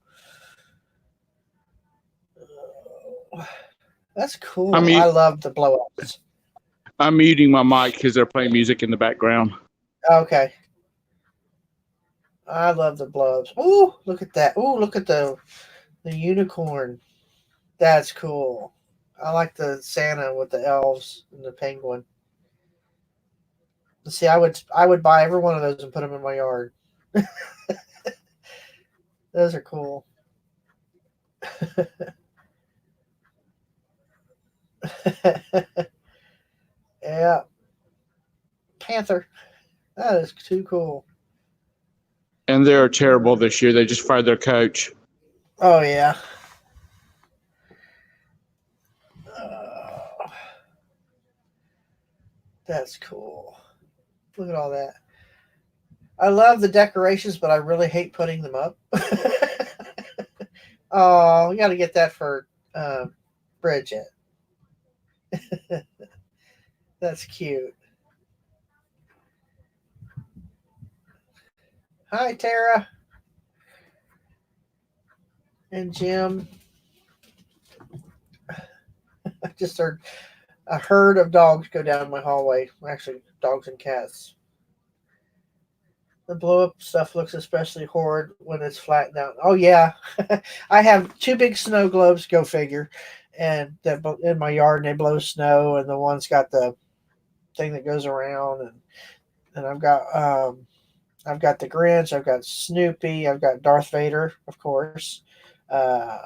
that's cool. I love the blow-ups. I'm muting my mic because they're playing music in the background. Okay. I love the blow-ups. Ooh, look at that. Ooh, look at the unicorn. That's cool. I like the Santa with the elves and the penguin. See, I would buy every one of those and put them in my yard. Those are cool. Yeah. Panther. That is too cool. And they're terrible this year. They just fired their coach. Oh, yeah. That's cool. Look at all that. I love the decorations, but I really hate putting them up. Oh, we got to get that for Bridget. That's cute. Hi, Tara. And Jim. I just heard a herd of dogs go down my hallway. Actually, dogs and cats. The blow-up stuff looks especially horrid when it's flattened out. Oh, yeah. I have 2 big snow globes, go figure, and in my yard, and they blow snow, and the one's got the thing that goes around, and I've got I've got the Grinch. I've got Snoopy. I've got Darth Vader, of course. Uh,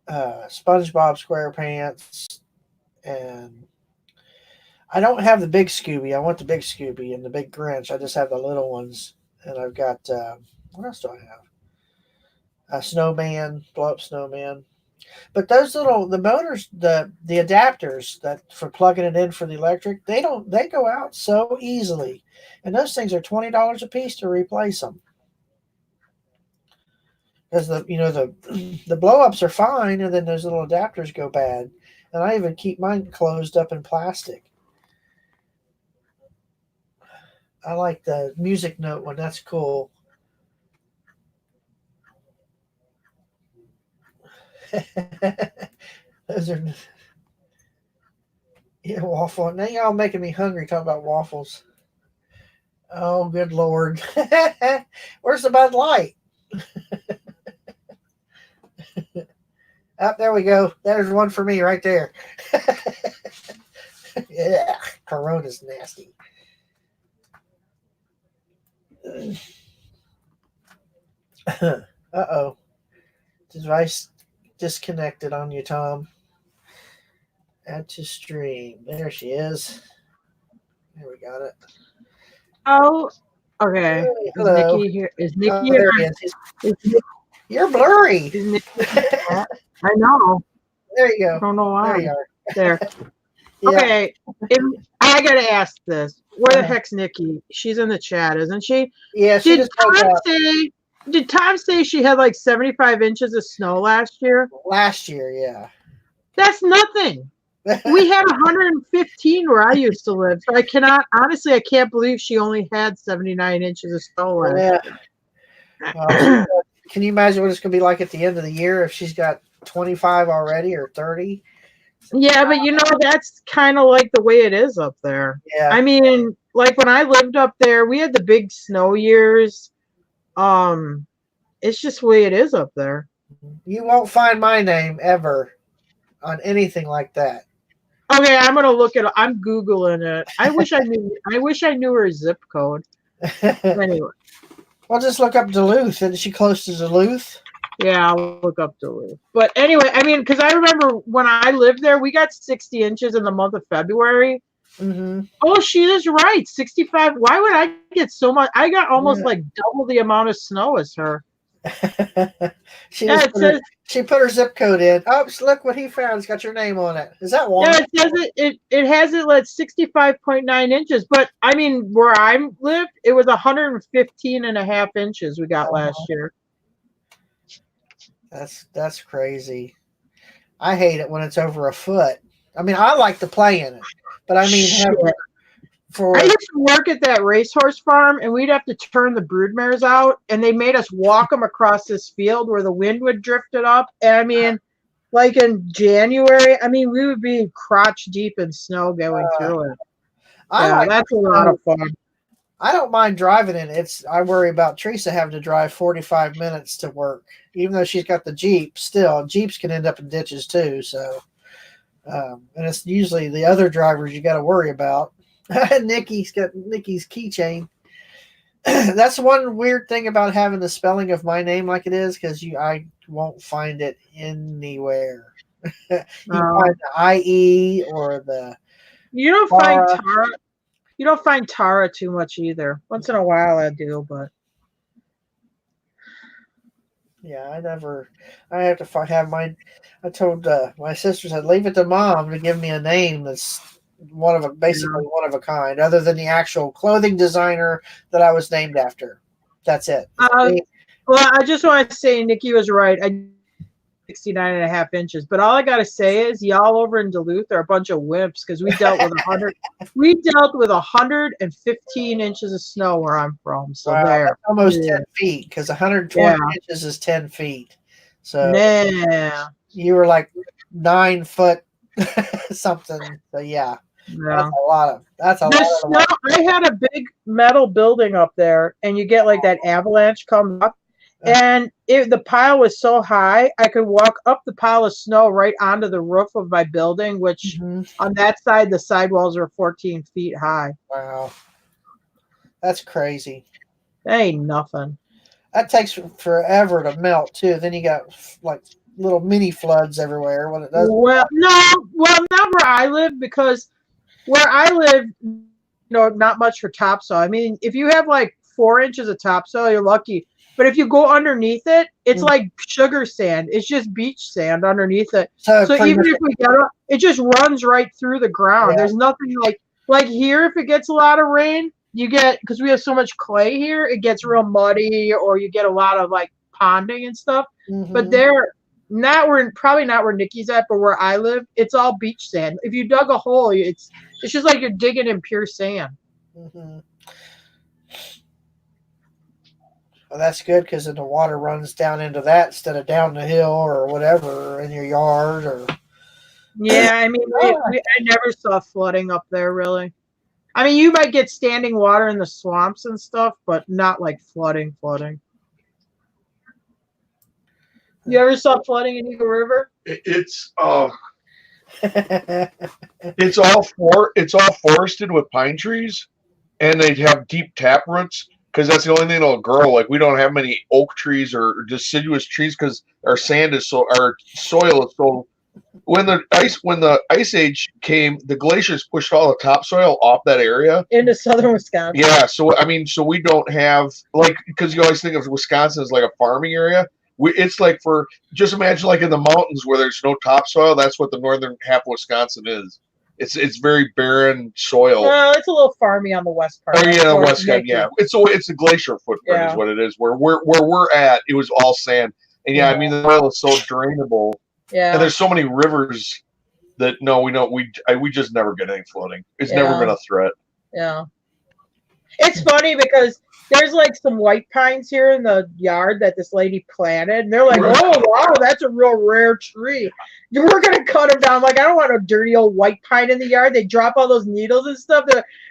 SpongeBob SquarePants, and I don't have the big Scooby. I want the big Scooby and the big Grinch. I just have the little ones, and I've got what else do I have? A snowman, blow up snowman. But those the motors, the adapters that for plugging it in for the electric, they go out so easily, and those things are $20 a piece to replace them. Because the blow ups are fine, and then those little adapters go bad, and I even keep mine closed up in plastic. I like the music note one. That's cool. Those are waffle. Now y'all making me hungry talking about waffles. Oh, good Lord. Where's the Bud Light? Oh, there we go. There's one for me right there. Yeah, Corona's nasty. Uh-oh. Device disconnected on you, Tom. Add to stream. There she is. There we got it. Oh, okay. Hey, Is hello. Nikki here? Is Nikki Oh, here? there he is. Is Nick, You're blurry. is Nikki I know. There you I go. don't know There why. you are. There. Yeah. Okay. I gotta ask this. Where the Uh-huh. heck's Nikki? She's in the chat, isn't she? Yeah, she Did just woke Tom up say? Did Tom say she had like 75 inches of snow last year? last year, yeah. That's nothing. We had 115 where I used to live. So I can't believe she only had 79 inches of snow last Yeah. year. Well, can you imagine what it's going to be like at the end of the year if she's got 25 already or 30? Yeah, but that's kind of like the way it is up there. Yeah. I mean, like when I lived up there, we had the big snow years. It's just the way it is up there. You won't find my name ever on anything like that. Okay, I'm gonna look it up. I'm Googling it. I wish I knew her zip code. Anyway. Well, just look up Duluth. Isn't she close to Duluth? Yeah, I'll look up Duluth. But anyway, I mean, because I remember when I lived there, we got 60 inches in the month of February. Mm-hmm. Oh, she is right. 65. Why would I get so much? I got almost like double the amount of snow as her. She put her zip code in. Oh, look what he found. It's got your name on it. Is that one? Yeah, it says it has it at 65.9 inches. But I mean, where I lived, it was 115 and a half inches we got last year. That's crazy. I hate it when it's over a foot. I mean, I like to play in it, but I mean, I used to work at that racehorse farm, and we'd have to turn the broodmares out, and they made us walk them across this field where the wind would drift it up. And I mean, like in January, I mean, we would be crotch deep in snow going through it. That's a lot of fun. I don't mind driving in it. I worry about Teresa having to drive 45 minutes to work, even though she's got the Jeep. Still, Jeeps can end up in ditches too. So, and it's usually the other drivers you got to worry about. Nikki's got Nikki's keychain. That's one weird thing about having the spelling of my name like it is, because I won't find it anywhere. You find the IE or the. You don't find Tara. You don't find Tara too much either. Once in a while I do, but yeah, I have to have I told my sisters I'd leave it to mom to give me a name that's basically one of a kind, other than the actual clothing designer that I was named after. That's it. Well, I just want to say Nikki was right. 69 and a half inches. But all I got to say is y'all over in Duluth are a bunch of wimps, because we dealt with 115 inches of snow where I'm from. So there. That's almost 10 feet, because 120 inches is 10 feet. So you were like 9 foot something. So yeah. That's a lot of snow. I had a big metal building up there, and you get like that avalanche come up. And the pile was so high, I could walk up the pile of snow right onto the roof of my building, which on that side, the sidewalls are 14 feet high. Wow. That's crazy. That ain't nothing. That takes forever to melt too. Then you got like little mini floods everywhere when it does. Well, not where I live, because where I live, not much for topsoil. I mean, if you have like 4 inches of topsoil, you're lucky. But if you go underneath it, it's like sugar sand. It's just beach sand underneath it. So even if we get it just runs right through the ground. Yeah. There's nothing like here. If it gets a lot of rain, you get, because we have so much clay here, it gets real muddy, or you get a lot of like ponding and stuff. Mm-hmm. But probably not where Nikki's at, but where I live, it's all beach sand. If you dug a hole, it's just like you're digging in pure sand. Mm-hmm. Well, that's good, because then the water runs down into that instead of down the hill or whatever in your yard. Or yeah, I mean, I never saw flooding up there really. I mean, you might get standing water in the swamps and stuff, but not like flooding. You ever saw flooding in Eagle River? It's all forested with pine trees, and they have deep tap roots, because that's the only thing that'll grow. Like, we don't have many oak trees or deciduous trees, because our soil is so. When the ice age came, the glaciers pushed all the topsoil off that area into southern Wisconsin. Yeah, so we don't have, like, because you always think of Wisconsin as like a farming area. It's like, just imagine like in the mountains where there's no topsoil. That's what the northern half of Wisconsin is. It's very barren soil. Well, it's a little farmy on the west part. Oh yeah, west side. Yeah, it's a glacier footprint is what it is. Where we're at, it was all sand, and I mean, the soil is so drainable. Yeah, and there's so many rivers that we just never get any flooding. It's never been a threat. Yeah, it's funny because there's like some white pines here in the yard that this lady planted, and they're like, "Oh wow, that's a real rare tree. We're gonna cut them down." I'm like, I don't want a dirty old white pine in the yard. They drop all those needles and stuff.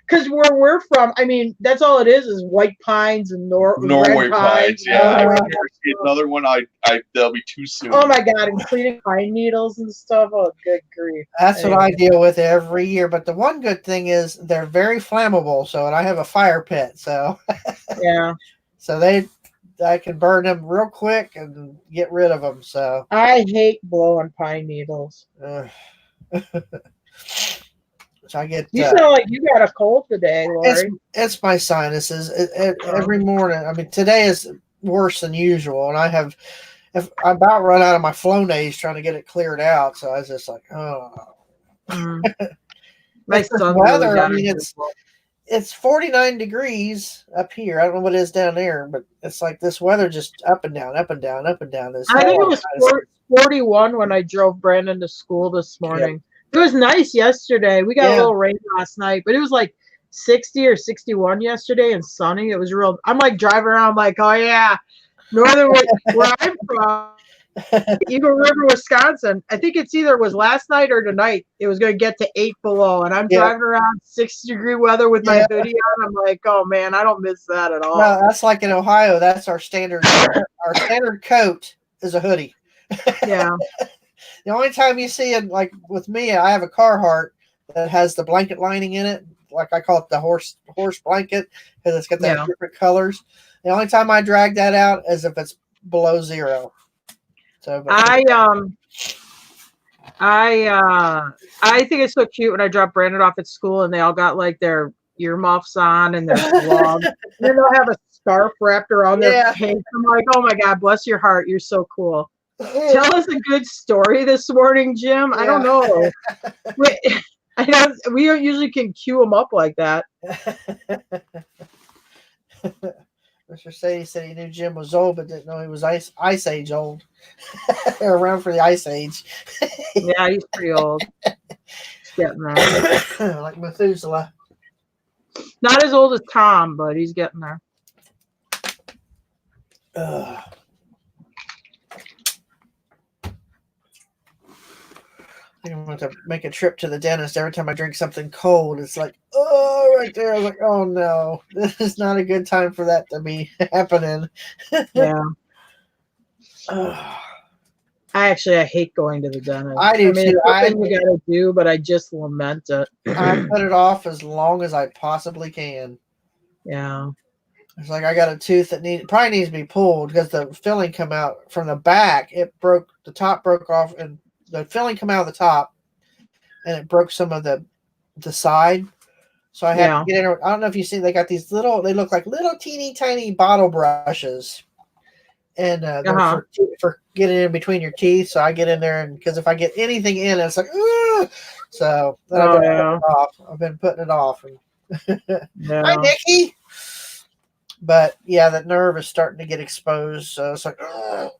Because where we're from, I mean, that's all it is white pines and Norway pines. Yeah, I would never see another one. They'll be too soon. Oh my god, and cleaning pine needles and stuff. Oh, good grief. That's what I deal with every year. But the one good thing is they're very flammable. So, and I have a fire pit. So yeah. So I can burn them real quick and get rid of them. So I hate blowing pine needles. So I get. You sound like you got a cold today, Lori. It's my sinuses. Every morning. I mean, today is worse than usual, and I about run out of my Flonase trying to get it cleared out. So I was just like, oh. My son weather. Really, I mean, it's 49 degrees up here. I don't know what it is down there, but it's like this weather just up and down, up and down, up and down. I think it was 41 when I drove Brandon to school this morning. Yep. It was nice yesterday. We got a little rain last night, but it was like 60 or 61 yesterday and sunny. It was real. I'm like driving around like, oh yeah, northern where I'm from, Eagle River, Wisconsin. I think it's either was last night or tonight. It was going to get to 8 below, and I'm driving around 60-degree weather with my hoodie on. I'm like, oh man, I don't miss that at all. No, that's like in Ohio. That's our standard. Our standard coat is a hoodie. Yeah. The only time you see it, like with me, I have a Carhartt that has the blanket lining in it. Like I call it the horse blanket because it's got the different colors. The only time I drag that out is if it's below 0. So I think it's so cute when I drop Brandon off at school and they all got like their earmuffs on and their gloves. Then they'll have a scarf wrapped around their pants. I'm like, oh my god, bless your heart, you're so cool. Tell us a good story this morning, Jim. I don't know. We usually can cue them up like that. Mr. Sadie said he knew Jim was old, but didn't know he was ice age old. Around for the ice age. Yeah, he's pretty old. He's getting there. Like Methuselah. Not as old as Tom, but he's getting there. I'm going to make a trip to the dentist. Every time I drink something cold, it's like, oh, right there. I was like, oh no, this is not a good time for that to be happening. Yeah. I hate going to the dentist. I do too. It's something you gotta do, but I just lament it. I put it off as long as I possibly can. Yeah. It's like I got a tooth that probably needs to be pulled because the filling come out from the back. It broke, the top broke off, and the filling come out of the top, and it broke some of the side. So I had to get in. I don't know if you see, they got these little. They look like little teeny tiny bottle brushes, and they're for getting in between your teeth. So I get in there, and because if I get anything in, it's like, ugh! So then I've been putting it off. I've been putting it off. And hi, Nikki. But yeah, that nerve is starting to get exposed. So it's like, ugh.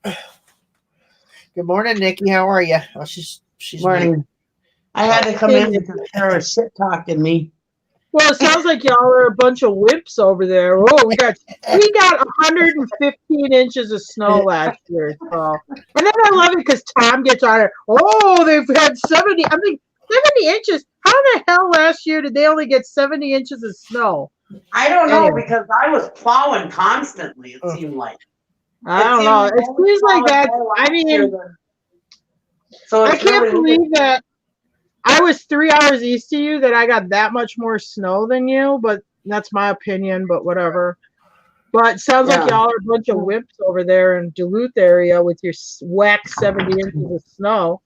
Good morning, Nikki. How are you? Oh, she's morning. Mean. I had to come in because they were shit talking me. Well, it sounds like y'all are a bunch of wimps over there. Oh, we got 115 inches of snow last year. So, and then I love it because Tom gets on it. Oh, they've had 70. I'm like, 70 inches. How the hell last year did they only get 70 inches of snow? I don't know because I was plowing constantly. It seemed like. I don't know. It seems like that. I mean, so I can't believe that. I was 3 hours east of you that I got that much more snow than you, but that's my opinion, but whatever. But sounds like y'all are a bunch of wimps over there in Duluth area with your whack 70 inches of snow.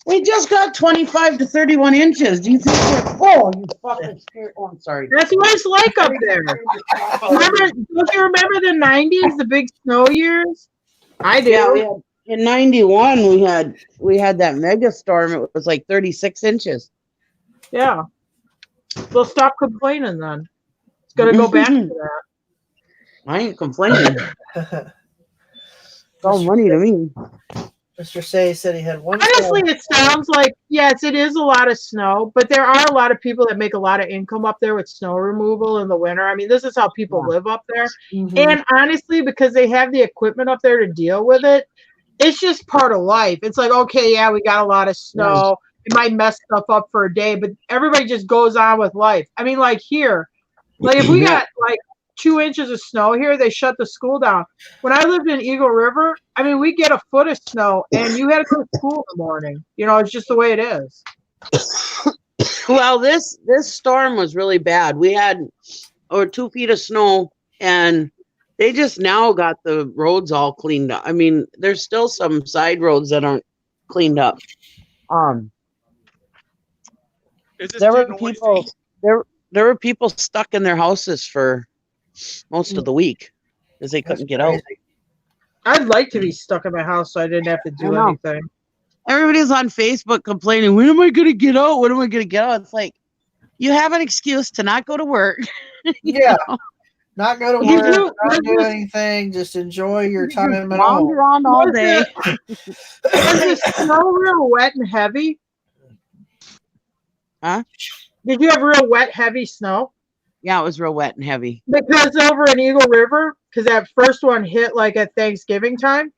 We just got 25 to 31 inches. Do you think you fucking spirit? Oh, I'm sorry. That's what it's like up there. Don't you remember the 90s, the big snow years? I do. Yeah, in 91, we had that mega storm. It was like 36 inches. Yeah. Well, stop complaining then. It's going to go back to that. I ain't complaining. It's all money to me. Mr. Say said he had one. Honestly, it sounds like, yes, it is a lot of snow, but there are a lot of people that make a lot of income up there with snow removal in the winter. I mean, this is how people live up there. Mm-hmm. And honestly, because they have the equipment up there to deal with it, it's just part of life. It's like, okay, yeah, we got a lot of snow. It might mess stuff up for a day, but everybody just goes on with life. I mean, like here, like if we got like 2 inches of snow here, they shut the school down. When I lived in Eagle River, I mean, we get a foot of snow and you had to go to school in the morning. You know, it's just the way it is. Well, this storm was really bad. We had over 2 feet of snow and they just now got the roads all cleaned up. I mean, there's still some side roads that aren't cleaned up. There were people stuck in their houses for most of the week because they couldn't get out. I'd like to be stuck in my house so I didn't have to do anything. Everybody's on Facebook complaining, when am I going to get out? When am I going to get out? It's like, you have an excuse to not go to work. Yeah. Not go to work, not do anything, just enjoy your time at home. Wander around all day. Was the snow real wet and heavy? Huh? Did you have real wet, heavy snow? Yeah, it was real wet and heavy. Because over in Eagle River, because that first one hit like at Thanksgiving time,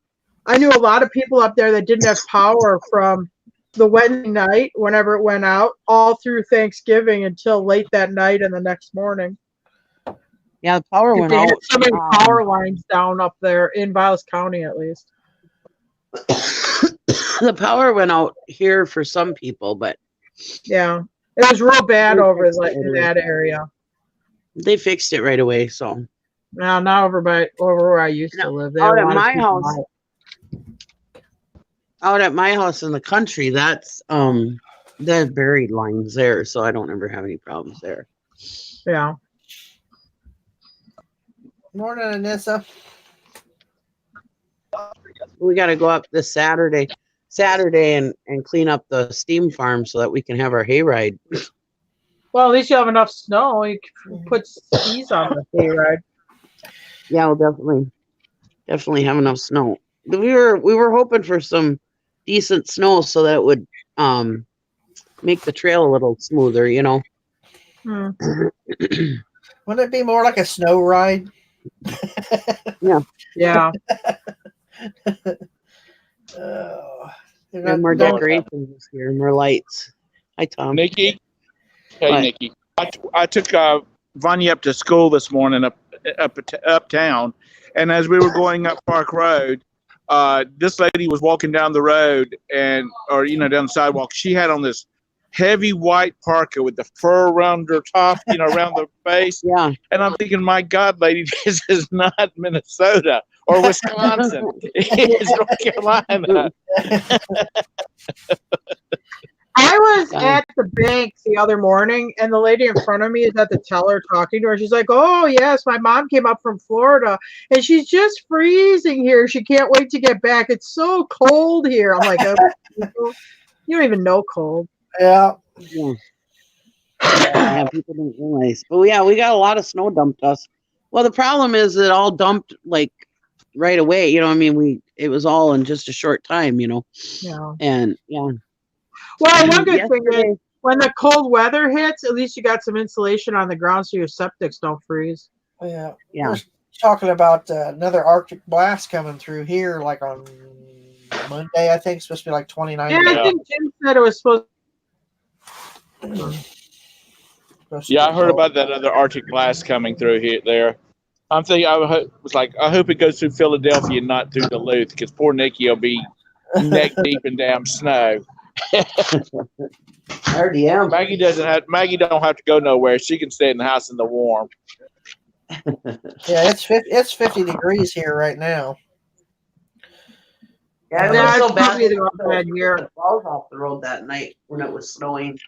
I knew a lot of people up there that didn't have power from the Wednesday night, whenever it went out, all through Thanksgiving until late that night and the next morning. Yeah, the power went out. So many power lines down up there in Viles County, at least. The power went out here for some people, but yeah, it was real bad over in that area. They fixed it right away. So now, not over where I used to live. Out at my house. Out at my house in the country, that's there's buried lines there, so I don't ever have any problems there. Yeah. Morning, Anissa. We got to go up this Saturday and clean up the steam farm so that we can have our hayride. Well, at least you have enough snow. You can put skis on the hayride. Yeah, we'll definitely have enough snow. We were hoping for some decent snow so that it would make the trail a little smoother, you know. Wouldn't it be more like a snow ride? Yeah. And more decorations this year, more lights. Hi, Tom. Nikki. Hey, Nikki. I took Vanya up to school this morning uptown, and as we were going up Park Road, this lady was walking down the road down the sidewalk. She had on this heavy white parka with the fur around her top, around the face. Yeah. And I'm thinking, my God, lady, this is not Minnesota or Wisconsin. It's North Carolina. I was at the bank the other morning, and the lady in front of me is at the teller talking to her. She's like, "Oh yes, my mom came up from Florida, and she's just freezing here. She can't wait to get back. It's so cold here." I'm like, "Oh, you don't even know cold." Yeah. Yeah, people don't realize. But yeah, we got a lot of snow dumped us. Well, the problem is it all dumped like right away. I mean, it was all in just a short time. Yeah. And yeah. Well, one good thing is when the cold weather hits, at least you got some insulation on the ground so your septics don't freeze. Yeah. Yeah. We're talking about another Arctic blast coming through here, like on Monday. I think it's supposed to be like 29. Yeah, I think Jim said it was supposed. Yeah, I heard about that other Arctic blast coming through there. I'm thinking, I hope it goes through Philadelphia and not through Duluth, because poor Nikki will be neck deep in damn snow. I already am. Maggie don't have to go nowhere. She can stay in the house in the warm. Yeah, it's 50 degrees here right now. Yeah, Yeah, it was so it's bad. probably the bad year. The balls off the road that night when it was snowing.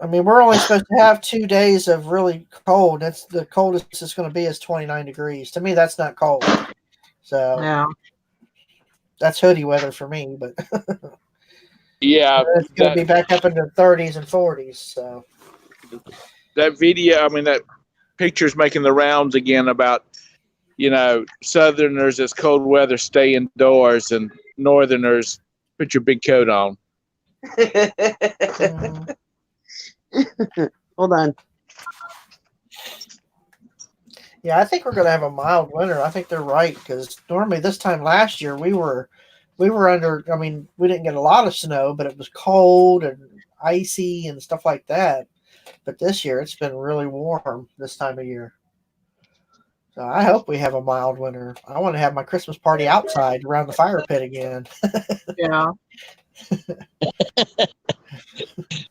I mean, we're only supposed to have 2 days of really cold. That's the coldest it's going to be is 29 degrees. To me, that's not cold. So Yeah. that's hoodie weather for me. But yeah, it's going to be back up into the 30s and 40s. So that video, I mean, that picture's making the rounds again about, Southerners, it's cold weather, stay indoors, and Northerners, put your big coat on. Hold on. yeah, I think we're going to have a mild winter. I think they're right, because normally this time last year we were under. I mean, we didn't get a lot of snow, but it was cold and icy and stuff like that. But this year it's been really warm this time of year. So I hope we have a mild winter. I want to have my Christmas party outside around the fire pit again. Yeah.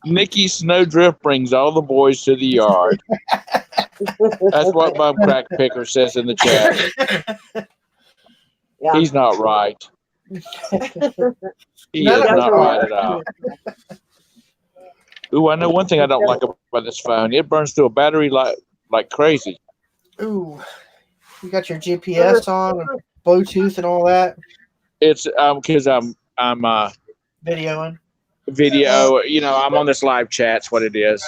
Nikki's snowdrift brings all the boys to the yard. That's what Bum Crack Picker says in the chat. Yeah. He's not right. He is not right at all. Ooh, I know one thing I don't like about this phone. It burns through a battery like crazy. Ooh, you got your GPS on, and Bluetooth, and all that. It's because I'm Videoing. video. I'm on this live chat's what it is.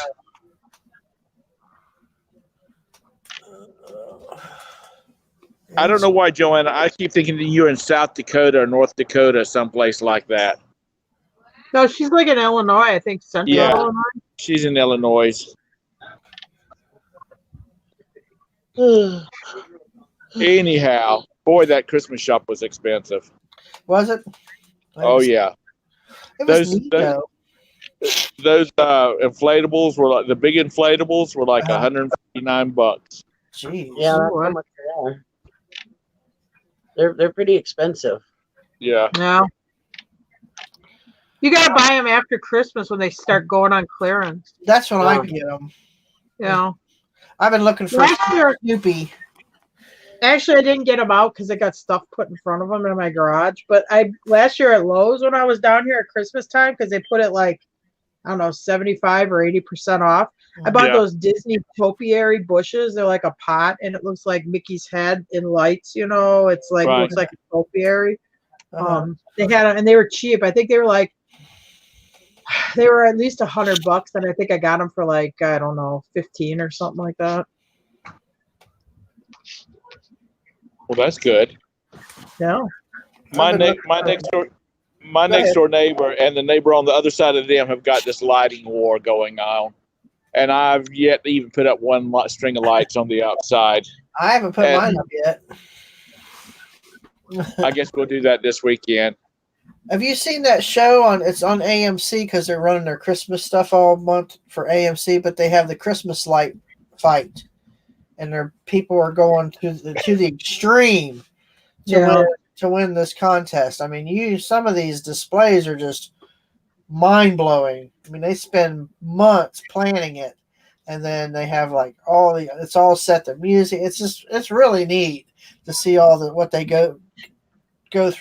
I don't know why, Joanna. I keep thinking that you're in South Dakota or North Dakota, someplace like that. No, she's like in Illinois, I think, Central Illinois. She's in Illinois. Anyhow, boy, that Christmas shop was expensive. Was it? Oh yeah. It was neat, though. Those inflatables were like the big inflatables were like $159. Jeez. Yeah, that's how much they are. They're pretty expensive. Yeah. Yeah. You gotta buy them after Christmas when they start going on clearance. That's when I get them. Yeah. I've been looking for Snoopy. Actually, I didn't get them out because I got stuff put in front of them in my garage. But last year at Lowe's when I was down here at Christmas time, because they put it like, I don't know, 75 or 80% off. I bought those Disney topiary bushes. They're like a pot, and it looks like Mickey's head in lights. It's like looks like a topiary. They had them, and they were cheap. I think they were at least $100, and I think I got them for like, I don't know, 15 or something like that. Well, that's good. Yeah. My next door neighbor and the neighbor on the other side of them have got this lighting war going on, and I've yet to even put up one string of lights on the outside. I haven't put mine up yet. I guess we'll do that this weekend. Have you seen that show it's on AMC because they're running their Christmas stuff all month for AMC, but they have the Christmas light fight, and their people are going to the extreme to win this contest. I mean, some of these displays are just mind blowing. I mean, they spend months planning it, and then they have like it's all set to music. It's really neat to see all what they go through.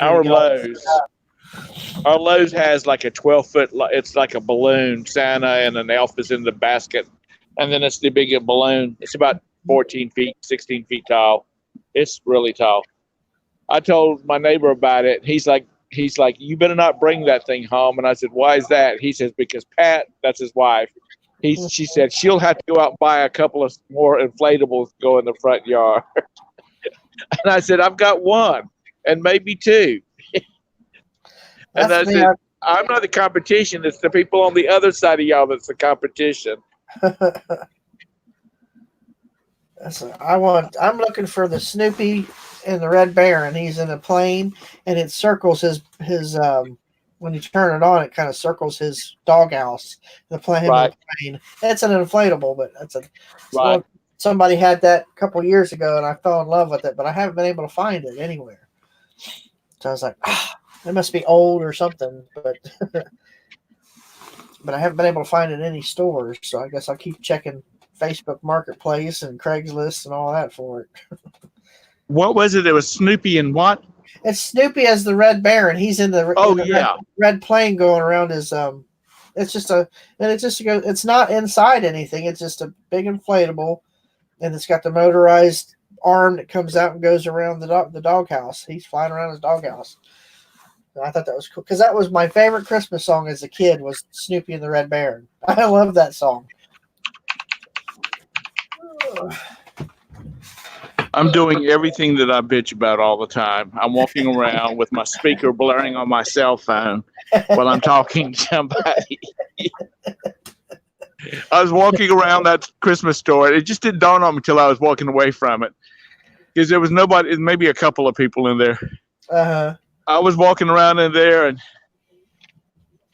Our Lowe's has like a 12-foot. It's like a balloon Santa, and an elf is in the basket, and then it's the bigger balloon. It's about 14 feet, 16 feet tall. It's really tall. I told my neighbor about it. He's like, you better not bring that thing home. And I said, why is that? He says, because Pat, that's his wife. She said she'll have to go out and buy a couple of more inflatables to go in the front yard. And I said, I've got one and maybe two. And I said, I'm not the competition. It's the people on the other side of y'all that's the competition. I'm looking for the Snoopy and the Red Baron. He's in a plane, and it circles his when you turn it on, it kind of circles his doghouse. The plane. Right. It's an inflatable, but right. Somebody had that a couple years ago, and I fell in love with it, but I haven't been able to find it anywhere. So I was like, it must be old or something, but but I haven't been able to find it in any stores. So I guess I'll keep checking Facebook Marketplace and Craigslist and all that for it. What was it? It was Snoopy and what? It's Snoopy as the Red Baron. He's in the red plane going around his it's not inside anything. It's just a big inflatable, and it's got the motorized arm that comes out and goes around the doghouse. He's flying around his doghouse. I thought that was cool because that was my favorite Christmas song as a kid was Snoopy and the Red Baron. I love that song. I'm doing everything that I bitch about all the time. I'm walking around with my speaker blaring on my cell phone while I'm talking to somebody. I was walking around that Christmas store. It just didn't dawn on me until I was walking away from it because there was nobody, maybe a couple of people in there. Uh-huh. I was walking around in there, and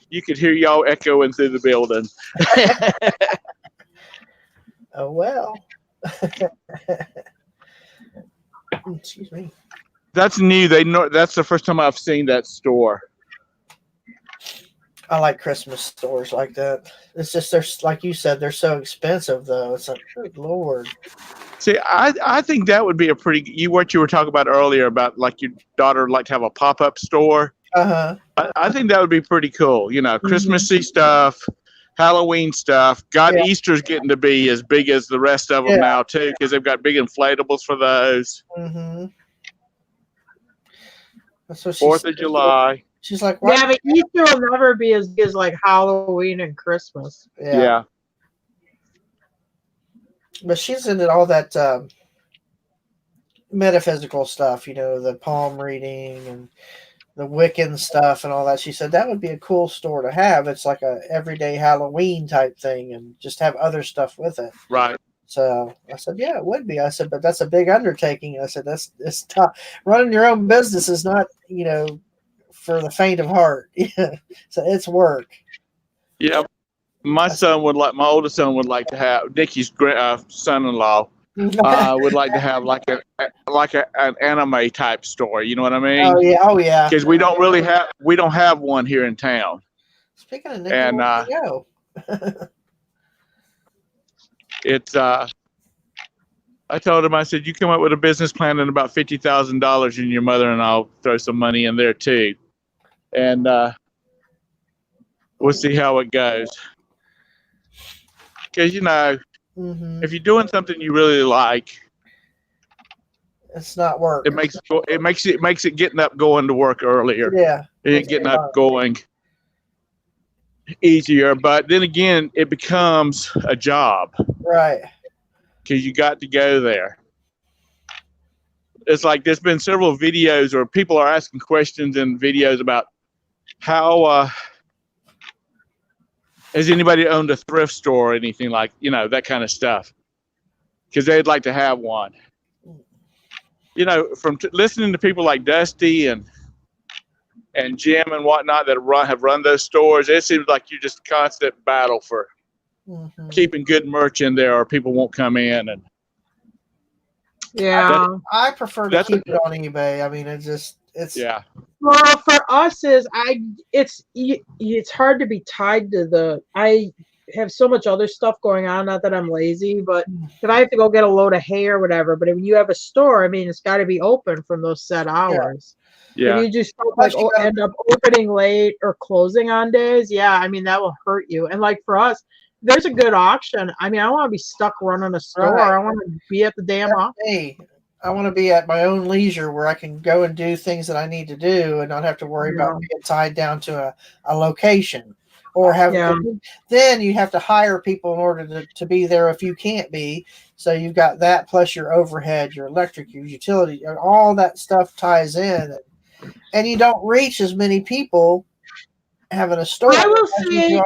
you could hear y'all echoing through the building. Oh, well. Excuse me. That's new. That's the first time I've seen that store. I like Christmas stores like that. It's just they're like you said, they're so expensive though. It's like, good Lord. See, I think that would be a pretty what you were talking about earlier about like your daughter like to have a pop-up store. Uh-huh. I think that would be pretty cool. You know, Christmassy stuff, Halloween stuff. Easter's getting to be as big as the rest of them now too, because they've got big inflatables for those. Mm-hmm. That's what 4th of July. She's like, what? Yeah, but Easter will never be as big as like Halloween and Christmas. Yeah. But she's into all that metaphysical stuff, you know, the palm reading and the Wiccan stuff and all that. She said that would be a cool store to have. It's like a everyday Halloween type thing and just have other stuff with it. Right. So I said, yeah, it would be. I said, but that's a big undertaking. I said, it's tough. Running your own business is not, you know, for the faint of heart. So it's work. Yeah. My oldest son would like to have Nikki's son-in-law would like to have like an anime type store. You know what I mean? Oh yeah. Because we don't have one here in town. Speaking of Nikki, and where you go? It's I told him, I said, you come up with a business plan and about $50,000 and your mother and I'll throw some money in there too. And we'll see how it goes. Because, you know, if you're doing something you really like, it's not work. It makes it getting up going to work earlier. Yeah. Getting up going easier. But then again, it becomes a job. Right. Because you got to go there. It's like there's been several videos or people are asking questions in videos about how has anybody owned a thrift store or anything like, you know, that kind of stuff. Because they'd like to have one. You know, from listening to people like Dusty and Jim and whatnot that have run those stores, it seems like you're just constant battle for keeping good merch in there or people won't come in. And yeah, I prefer to keep it on eBay. I mean, It's Well, for us it's hard to be tied to I have so much other stuff going on. Not that I'm lazy, but if I have to go get a load of hay or whatever. But when you have a store, I mean, it's got to be open from those set hours. Yeah. If you just end up opening late or closing on days, yeah, I mean that will hurt you. And like for us, there's a good auction. I mean, I don't want to be stuck running a store. Right. I want to be at the damn auction. Hey, I want to be at my own leisure where I can go and do things that I need to do and not have to worry about being tied down to a location or have. Then you have to hire people in order to be there if you can't be. So you've got that plus your overhead, your electric, your utility, all that stuff ties in, and you don't reach as many people having a store. I will say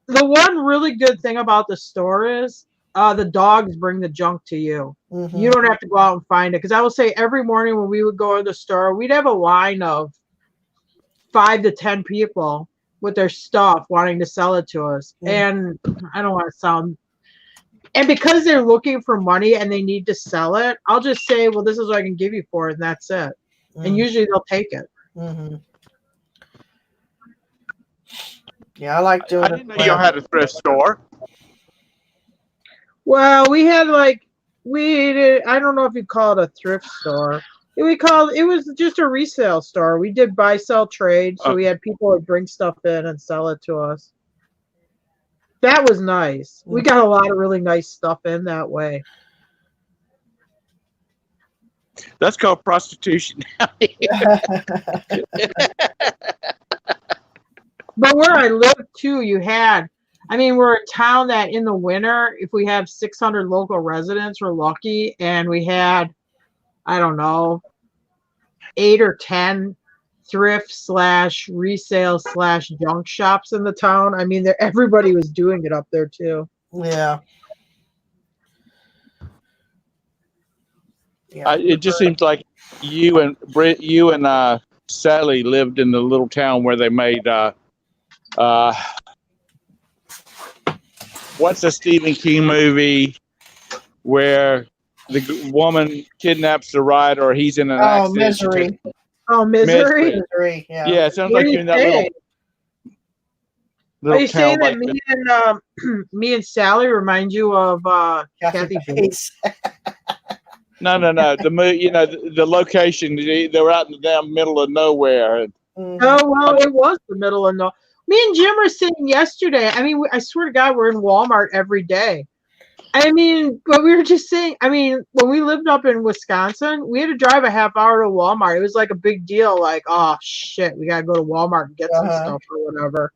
the one really good thing about the store is the dogs bring the junk to you. Mm-hmm. You don't have to go out and find it. Because I will say every morning when we would go to the store, we'd have a line of 5 to 10 people with their stuff wanting to sell it to us. Mm-hmm. And I don't want to sound... And because they're looking for money and they need to sell it, I'll just say, well, this is what I can give you for it, and that's it. Mm-hmm. And usually they'll take it. Mm-hmm. Yeah, I like doing it. I didn't know y'all had a thrift store. Well, we had I don't know if you call it a thrift store. It was just a resale store. We did buy, sell, trade. So we had people that bring stuff in and sell it to us. That was nice. We got a lot of really nice stuff in that way. That's called prostitution. But where I lived too, we're a town that in the winter, if we have 600 local residents, we're lucky. And we had, I don't know, 8 or 10 thrift / resale / junk shops in the town. I mean, everybody was doing it up there too. Yeah. It just seems like you and Sally lived in the little town where they made what's the Stephen King movie where the woman kidnaps the rider or he's in an accident? Misery. Misery. Yeah. Yeah, it sounds like you're in that little Are you saying that me and Sally remind you of Kathy Bates? No. The location, they were out in the damn middle of nowhere. Oh, well, it was the middle of nowhere. Me and Jim were saying yesterday, I mean, I swear to God, we're in Walmart every day. I mean, but we were just saying, I mean, when we lived up in Wisconsin, we had to drive a half hour to Walmart. It was like a big deal. Like, oh, shit, we got to go to Walmart and get some stuff or whatever,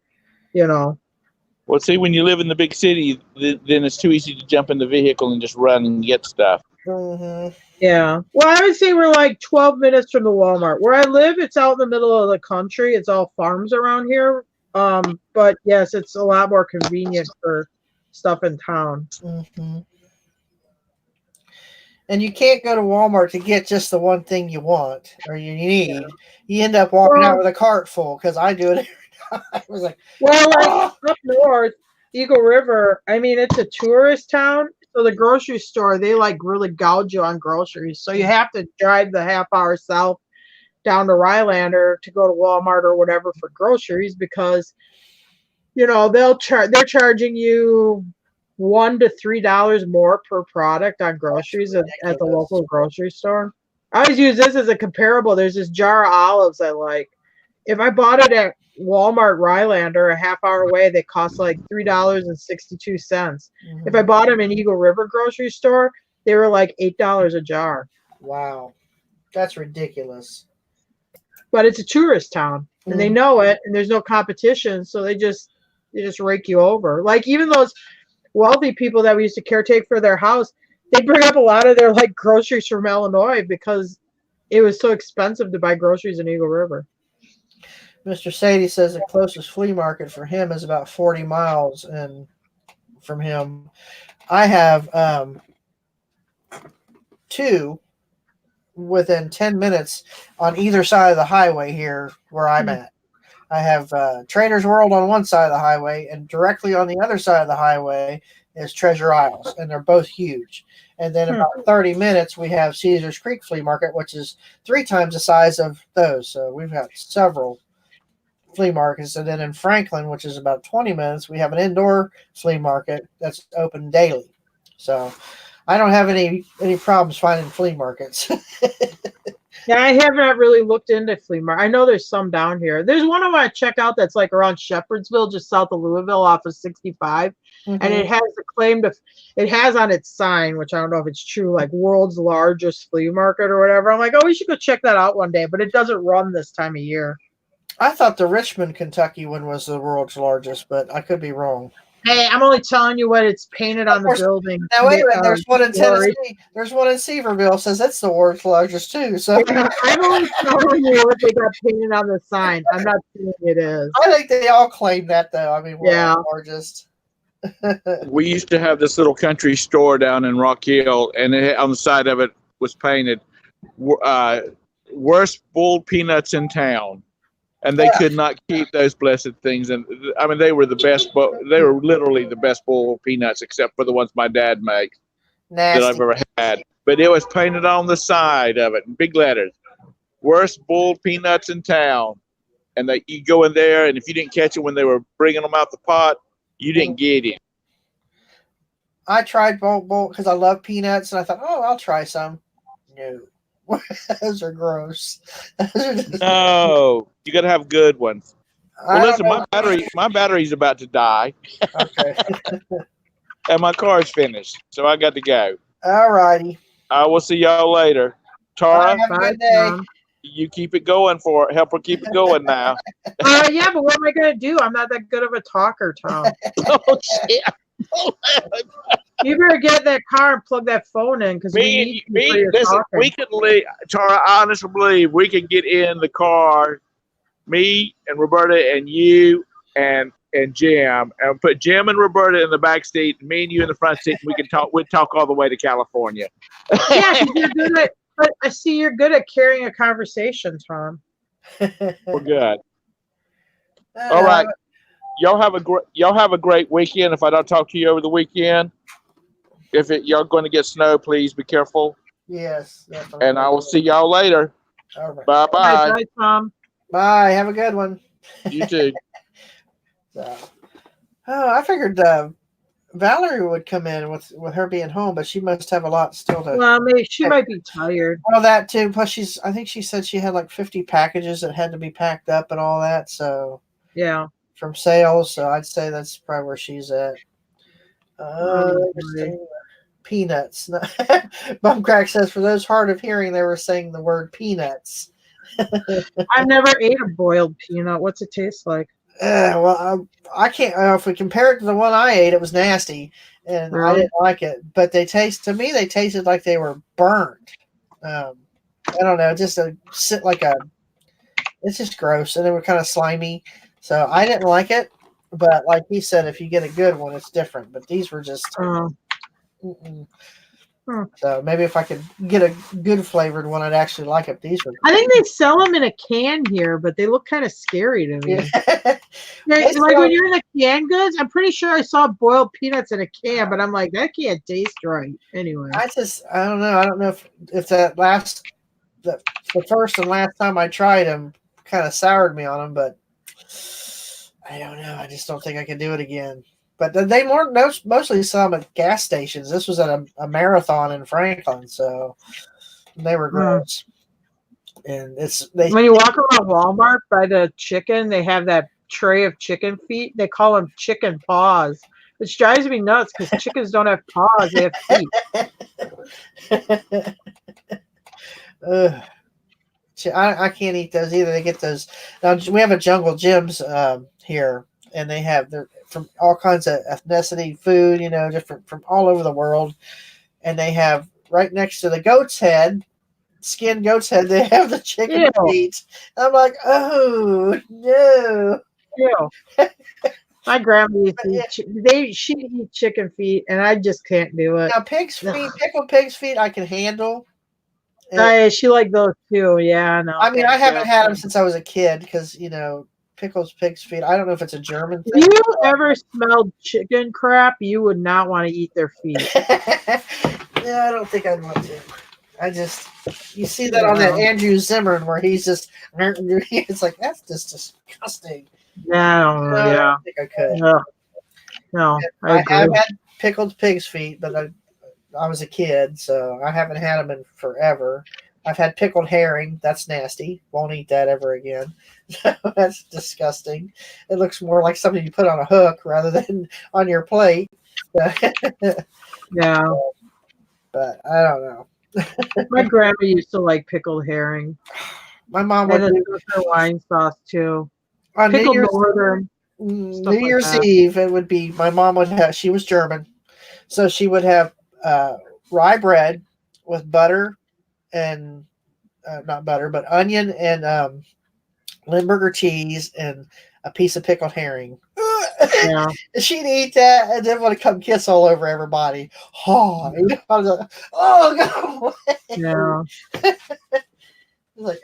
Well, see, when you live in the big city, then it's too easy to jump in the vehicle and just run and get stuff. Mm-hmm. Yeah. Well, I would say we're like 12 minutes from the Walmart. Where I live, it's out in the middle of the country. It's all farms around here. But yes, it's a lot more convenient for stuff in town. Mm-hmm. And you can't go to Walmart to get just the one thing you want or you need. Yeah. You end up walking out with a cart full because I do it every time. I was like, up north, Eagle River, I mean, it's a tourist town. So the grocery store, they really gouge you on groceries. So you have to drive the half hour south down to Rylander to go to Walmart or whatever for groceries because, they're charging you $1 to $3 more per product on groceries at the local grocery store. I always use this as a comparable. There's this jar of olives I like. If I bought it at Walmart Rylander a half hour away, they cost like $3.62. Mm-hmm. If I bought them in Eagle River grocery store, they were like $8 a jar. Wow. That's ridiculous. But it's a tourist town and they know it and there's no competition. So they just rake you over. Like even those wealthy people that we used to caretake for their house, they bring up a lot of their groceries from Illinois because it was so expensive to buy groceries in Eagle River. Mr. Sadie says the closest flea market for him is about 40 miles from him. I have 2 within 10 minutes on either side of the highway here where I'm at. I have Trader's World on one side of the highway, and directly on the other side of the highway is Treasure Isles, and they're both huge. And then about 30 minutes, we have Caesars Creek Flea Market, which is 3 times the size of those. So we've got several flea markets. And then in Franklin, which is about 20 minutes, we have an indoor flea market that's open daily. So I don't have any problems finding flea markets. Yeah, I haven't really looked into flea market. I know there's some down here. There's one I want to check out that's like around Shepherdsville, just south of Louisville, off of 65, and it has the claim to. It has on its sign, which I don't know if it's true, like world's largest flea market or whatever. I'm like, oh, we should go check that out one day, but it doesn't run this time of year. I thought the Richmond, Kentucky one was the world's largest, but I could be wrong. Hey, I'm only telling you what it's painted on the building. Now wait a minute, there's one in Tennessee. There's one in Seaverville says it's the world's largest too. So I'm only telling you what they got painted on the sign. I'm not saying it is. I think they all claim that though. I mean, we're the largest. We used to have this little country store down in Rock Hill, and on the side of it was painted "Worst bull peanuts in town." And they could not keep those blessed things. And I mean, they were the best, but they were literally the best bull peanuts, except for the ones my dad makes that I've ever had. But it was painted on the side of it in big letters. Worst bull peanuts in town. And you go in there, and if you didn't catch it when they were bringing them out the pot, you didn't get it. I tried bull because I love peanuts, and I thought, oh, I'll try some. No. Those are gross. No, you got to have good ones. Well, listen, my battery's about to die. Okay. And my car's finished, so I got to go. All righty. I will see y'all later. Tara, have a good day. You keep it going help her keep it going now. Yeah, but what am I going to do? I'm not that good of a talker, Tom. Oh, shit. You better get that car and plug that phone in because listen, we can leave. Tara, I honestly believe we can get in the car, me and Roberta and you and Jim, and put Jim and Roberta in the back seat, and me and you in the front seat, and we can talk. We'd talk all the way to California. Yeah, you're good at. But I see you're good at carrying a conversation, Tom. We're good. All right. Y'all have a great weekend. If I don't talk to you over the weekend, y'all going to get snow, please be careful. Yes. Definitely. And I will see y'all later. All right. Bye. Bye, Tom. Bye. Have a good one. You too. I figured Valerie would come in with her being home, but she must have a lot still to. Well, maybe she might be tired. Well, that too. Plus, I think she said she had like 50 packages that had to be packed up and all that. So yeah. From sales, so I'd say that's probably where she's at. Peanuts. Bum Crack says, for those hard of hearing, they were saying the word peanuts. I've never ate a boiled peanut. What's it taste like? Well, I can't. If we compare it to the one I ate, it was nasty, and I didn't like it. But they tasted like they were burned. I don't know, just it's just gross, and they were kind of slimy. So I didn't like it, but like he said, if you get a good one, it's different. But these were just. So maybe if I could get a good flavored one, I'd actually like it. These were. I think they sell them in a can here, but they look kind of scary to me. Like when you're in the canned goods, I'm pretty sure I saw boiled peanuts in a can, but I'm like, that can't taste right. Anyway, I don't know. I don't know if that the first and last time I tried them kind of soured me on them, but. I don't know. I just don't think I can do it again. But they mostly sell them at gas stations. This was at a marathon in Franklin, so they were gross. And when you walk around Walmart by the chicken, they have that tray of chicken feet. They call them chicken paws, which drives me nuts because chickens don't have paws; they have feet. I can't eat those either. They get those. Now we have a Jungle Jim's here, and they have from all kinds of ethnicity food, different from all over the world. And they have right next to the goat's head, skinned goat's head, they have the chicken feet. I'm like, oh no. Ew. My grandma used to eat she eat chicken feet, and I just can't do it. Now pig's feet, pickled pig's feet, I can handle. She liked those too. Yeah, no. I mean, I haven't had them since I was a kid because pickles pig's feet. I don't know if it's a German thing. If you ever smelled chicken crap, you would not want to eat their feet. Yeah, I don't think I'd want to. You see that on that Andrew Zimmern where he's just, it's like, that's just disgusting. No, I don't think I could. No, I have had pickled pig's feet, but I was a kid, so I haven't had them in forever. I've had pickled herring. That's nasty. Won't eat that ever again. That's disgusting. It looks more like something you put on a hook rather than on your plate. Yeah. But I don't know. My grandma used to like pickled herring. My mom and would a her wine sauce too. on Pickled New northern. Year's Eve. It would be my mom would have. She was German, so she would have rye bread with butter and not butter, but onion and Limburger cheese and a piece of pickled herring. Yeah. She'd eat that and then want to come kiss all over everybody. Oh, I was like, oh, go away. Yeah. Like,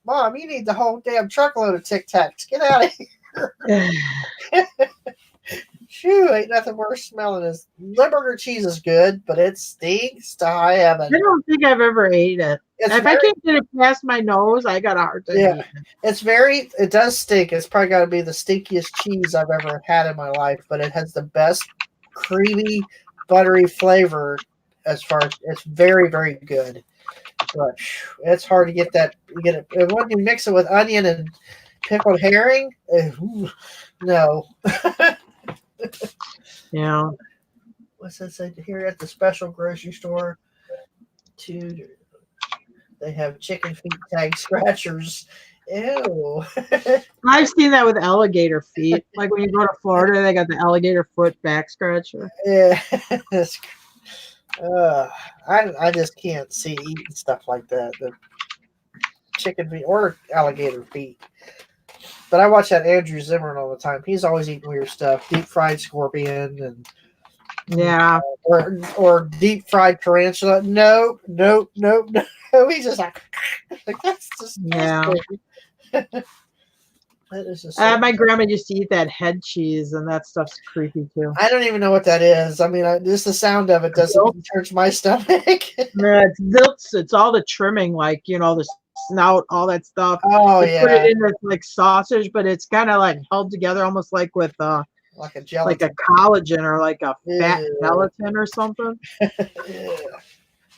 Mom, you need the whole damn truckload of Tic Tacs. Get out of here. Shoo, ain't nothing worse smelling as Limburger cheese is good, but it stinks to high heaven. I don't think I've ever ate it. If I can't get it past my nose, I got a hard time eating it. It does stink. It's probably got to be the stinkiest cheese I've ever had in my life, but it has the best creamy, buttery flavor as far as it's very, very good. But it's hard to get that. Get it. And when you mix it with onion and pickled herring, no. Yeah. What's that say here at the special grocery store? They have chicken feet tag scratchers. Ew. I've seen that with alligator feet. Like when you go to Florida, they got the alligator foot back scratcher. Yeah. I just can't see eating stuff like that. The chicken feet or alligator feet. But I watch that Andrew Zimmern all the time. He's always eating weird stuff. Deep fried scorpion and or deep fried tarantula. No. He's just like that's just That is just my grandma used to eat that head cheese, and that stuff's creepy too. I don't even know what that is. I mean, just the sound of it doesn't turn my stomach. Yeah, it's zilts. It's all the trimming, like the snout, all that stuff. Oh they put it in this like sausage, but it's kind of like held together, almost like with like a gelatin, like a collagen or like a fat gelatin or something.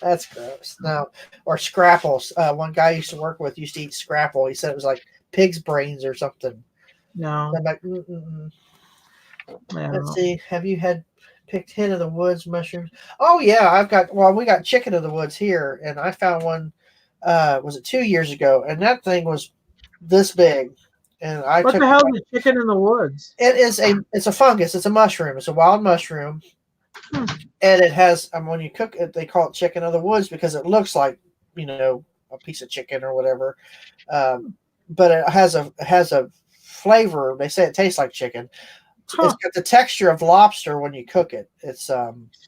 That's gross. No, or scrapples. One guy I used to work with used to eat scrapple. He said it was like pig's brains or something. No. I'm like, Let's see. Have you had picked hen of the woods mushrooms? Oh yeah, we got chicken of the woods here, and I found one. Was it 2 years ago? And that thing was this big. And what the hell is chicken in the woods? It's a fungus. It's a mushroom. It's a wild mushroom. And it has when you cook it, they call it chicken of the woods because it looks like a piece of chicken or whatever. But it has a flavor. They say it tastes like chicken. It's got the texture of lobster when you cook it. It's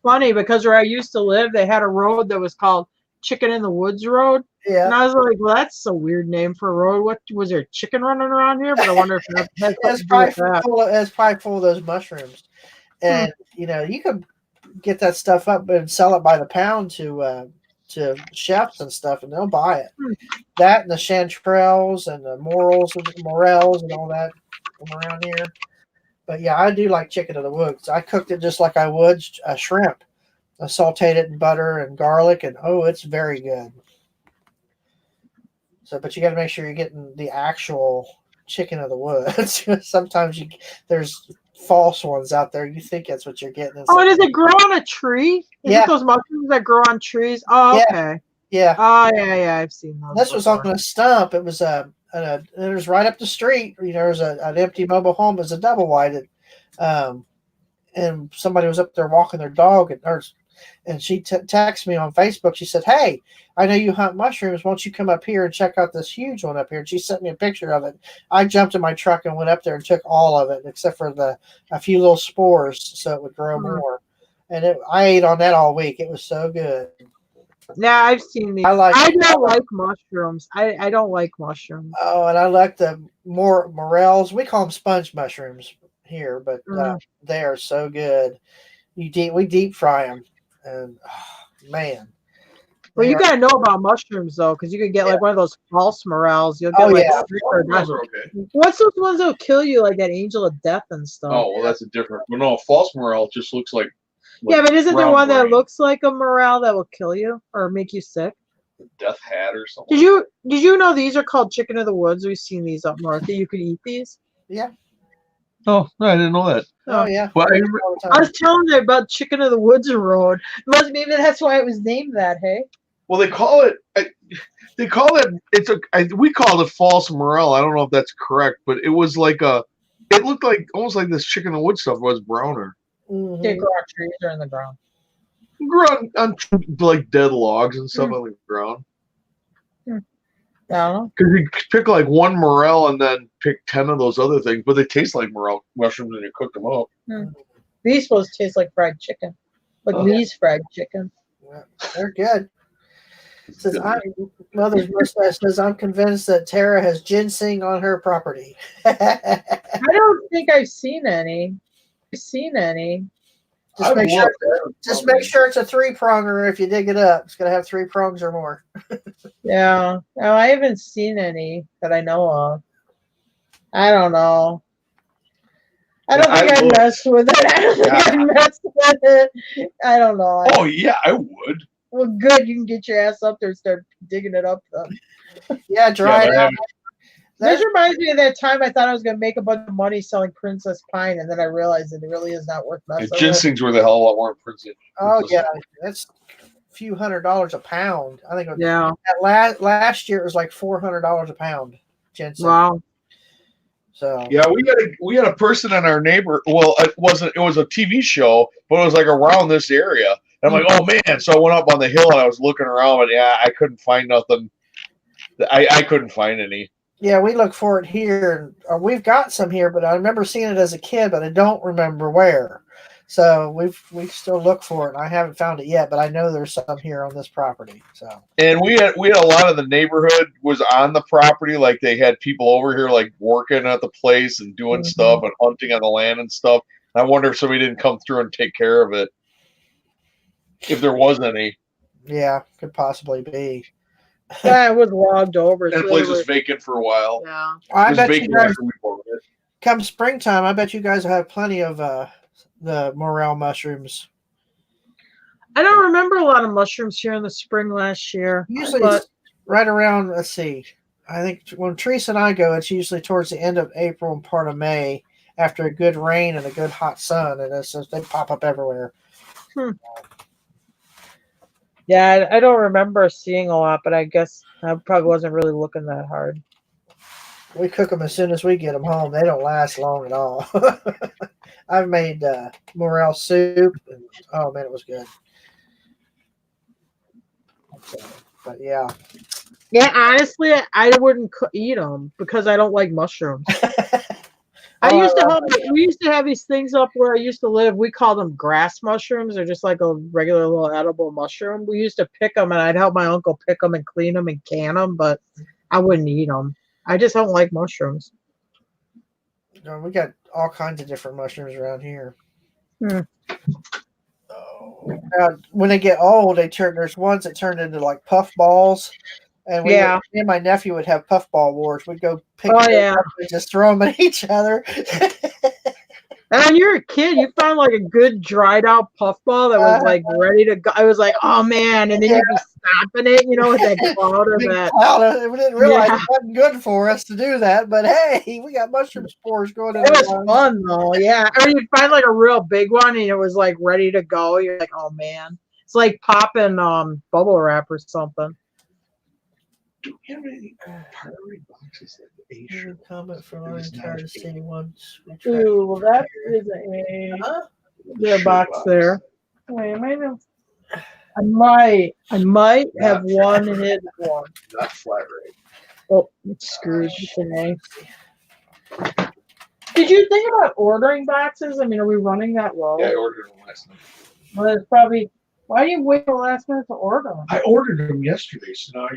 funny because where I used to live, they had a road that was called Chicken in the Woods Road. Yeah. And I was like, well, that's a weird name for a road. What was there chicken running around here? But I wonder if that has it's probably full of those mushrooms. And you could get that stuff up and sell it by the pound to chefs and stuff, and they'll buy it. That and the chanterelles and the morels and all that from around here. But yeah, I do like chicken of the woods. I cooked it just like I would a shrimp. I sauteed it in butter and garlic, and it's very good. So, but you got to make sure you're getting the actual chicken of the woods. Sometimes there's false ones out there. You think that's what you're getting. Does it grow on a tree? Is it those mushrooms that grow on trees? Oh, okay. Yeah. Oh, yeah. I've seen those. This was on a stump. It was it was right up the street. There was an empty mobile home. It was a double wide. And somebody was up there walking their dog, and she texted me on Facebook. She said, "Hey, I know you hunt mushrooms. Won't you come up here and check out this huge one up here?" And she sent me a picture of it. I jumped in my truck and went up there and took all of it, except for a few little spores, so it would grow more. And I ate on that all week. It was so good. Yeah, I've seen these. I don't like mushrooms. I don't like mushrooms. Oh, and I like the morels. We call them sponge mushrooms here, but they are so good. We deep fry them, and man. Well, They you are- gotta know about mushrooms though, because you could get like one of those false morels. You'll get Oh, like yeah. sick or Those die. are okay. What's those ones that'll kill you, like that angel of death and stuff? Oh, well, that's a different. Well, no, false morale just looks like. Yeah, but isn't there brown one that brain. looks like a morel that will kill you or make you sick? Death hat or something? Did you know these are called chicken of the woods? We've seen these up north. That you could eat these. Yeah. Oh, no, I didn't know that. Oh, yeah. Well, All the I time. was telling you about chicken of the woods road. Maybe that's why it was named that. Hey. Well, they call it. They call it. We called it false morale. I don't know if that's correct, but it was like a. It looked like almost like this chicken and wood stuff was browner. Mhm. They grow on trees or in the ground. Grew on like dead logs and stuff on the ground. I don't know. Because you pick like one morel and then pick 10 of those other things, but they taste like morel mushrooms when you cook them up. These supposed to taste like fried chicken. Like Oh. these fried chicken. Yeah, they're good. Says Mother's mustache says I'm convinced that Tara has ginseng on her property. I don't think I've seen any. Just I've make sure. looked at it. Just make sure it's a 3-pronger. If you dig it up, it's gonna have 3 prongs or more. Yeah. No, I haven't seen any that I know of. I don't know. I don't think I'd mess with it. I don't think I'd mess with it. I don't know. Oh yeah, I would. Well, good. You can get your ass up there and start digging it up then. Yeah, dry it out. This reminds me of that time I thought I was going to make a bunch of money selling Princess Pine, and then I realized it really is not worth messing with. Ginseng's worth a hell of a lot more in Princess. Oh yeah, that's a few $100s a pound. I think. It was, Yeah. Last year it was like $400 a pound. Ginseng. Wow. So Yeah, we had a person in our neighbor. Well, it was a TV show, but it was like around this area. And I'm like, oh man! So I went up on the hill and I was looking around, and yeah, I couldn't find nothing. I couldn't find any. yeah, we look for it here. We've got some here, but I remember seeing it as a kid, but I don't remember where. So we still look for it. And I haven't found it yet, but I know there's some here on this property. So And we had a lot of the neighborhood was on the property. Like they had people over here like working at the place and doing stuff and hunting on the land and stuff. And I wonder if somebody didn't come through and take care of it. If there was any. yeah, could possibly be. Yeah, it was logged over. That so place they was were- vacant for a while. Yeah. I It was bet you vacant guys after we bought it. come springtime. I bet you guys will have plenty of the morel mushrooms. I don't remember a lot of mushrooms here in the spring last year. Usually but it's right around. Let's see. I think when Teresa and I go, it's usually towards the end of April and part of May after a good rain and a good hot sun, and it's just, they pop up everywhere. yeah, I don't remember seeing a lot, but I guess I probably wasn't really looking that hard. We cook them as soon as we get them home. They don't last long at all. I've made morel soup, and oh man, it was good. So, but yeah, Yeah, honestly, I wouldn't eat them because I don't like mushrooms. I Oh, used I to love have we used to have these things up where I used to live. We called them grass mushrooms. They're just like a regular little edible mushroom. We used to pick them, and I'd help my uncle pick them and clean them and can them, but I wouldn't eat them. I just don't like mushrooms. we got all kinds of different mushrooms around here. Hmm. When they get old, there's ones that turn into like puff balls. And me and my nephew would have puffball wars. We'd go pick them up and just throw them at each other. And when you're a kid, you found like a good dried out puffball that was like ready to go. I was like, oh man, and then you'd be stomping it, with that cloud of that. We didn't realize it wasn't good for us to do that, but hey, we got mushroom spores going in. It was fun though, yeah. Or you'd find like a real big one and it was like ready to go. You're like, oh man. It's like popping bubble wrap or something. Do we have any priority boxes like the Asian? Comment from our entire city once. Ooh, well that is a box there. Wait, I might have one hidden one. Not flat rate. Oh, it's screwed today. Did you think about ordering boxes? I mean, are we running that low? Yeah, I ordered them last night. Well, it's probably. Why do you wait till the last minute to order them? I ordered them yesterday, so now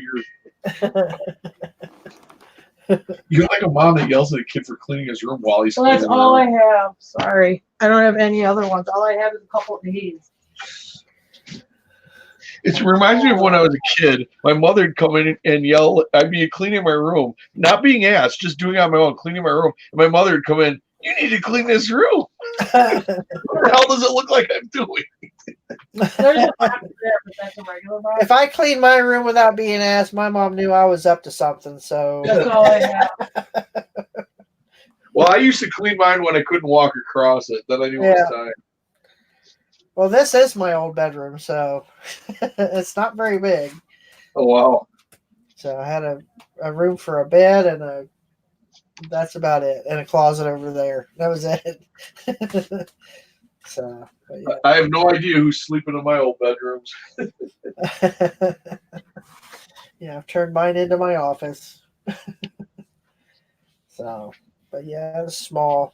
you're like a mom that yells at a kid for cleaning his room while he's. Well, that's all I have. Sorry, I don't have any other ones. All I have is a couple of these. It reminds me of when I was a kid. My mother would come in and yell. I'd be cleaning my room, not being asked, just doing it on my own, cleaning my room. And my mother would come in. You need to clean this room. What the hell does it look like I'm doing? There's a box there, but that's a regular box. If I cleaned my room without being asked, my mom knew I was up to something. So That's all I have. Well, I used to clean mine when I couldn't walk across it. Then I knew it was time. Well, this is my old bedroom, so it's not very big. Oh, wow. So I had a room for a bed and that's about it. And a closet over there. That was it. So, yeah. I have no idea who's sleeping in my old bedrooms. Yeah, I've turned mine into my office. So, but yeah, it was small.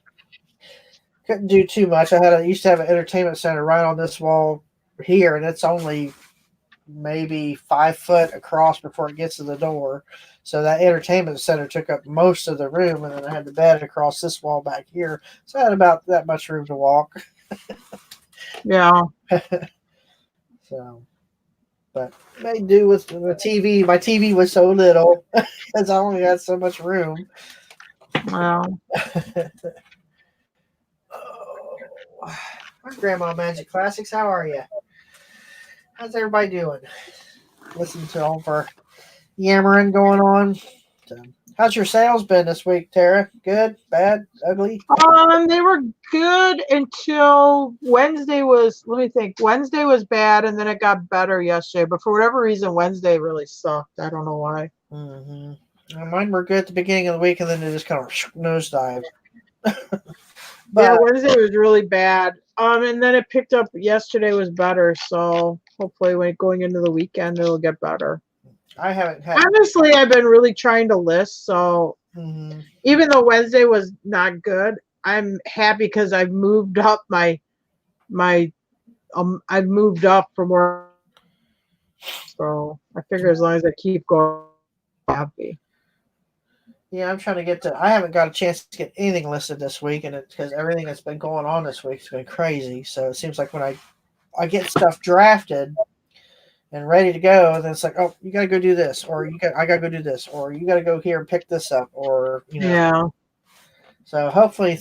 Couldn't do too much. I used to have an entertainment center right on this wall here, and it's only maybe 5 foot across before it gets to the door. So that entertainment center took up most of the room, and then I had the bed across this wall back here. So I had about that much room to walk. Yeah. So, but made do with the TV. My TV was so little because I only had so much room. Well, Hi, Grandma Magic Classics. How are you? How's everybody doing? Listen to all of our yammering going on. So, how's your sales been this week, Tara? Good, bad, ugly? they were good until Wednesday was. Let me think. Wednesday was bad, and then it got better yesterday. But for whatever reason, Wednesday really sucked. I don't know why. Mm-hmm. Well, mine were good at the beginning of the week, and then they just kind of nosedive. But yeah, Wednesday was really bad. And then it picked up. Yesterday was better. So hopefully, when going into the weekend, it'll get better. I haven't had. Honestly, I've been really trying to list. So even though Wednesday was not good, I'm happy because I've moved up I've moved up from where. So I figure as long as I keep going, I'm happy. Yeah, I'm trying to get to. I haven't got a chance to get anything listed this week, and it's because everything that's been going on this week has been crazy. So it seems like when I get stuff drafted and ready to go, then it's like, oh, you got to go do this, or I got to go do this, or you got to go here and pick this up, or Yeah. So hopefully,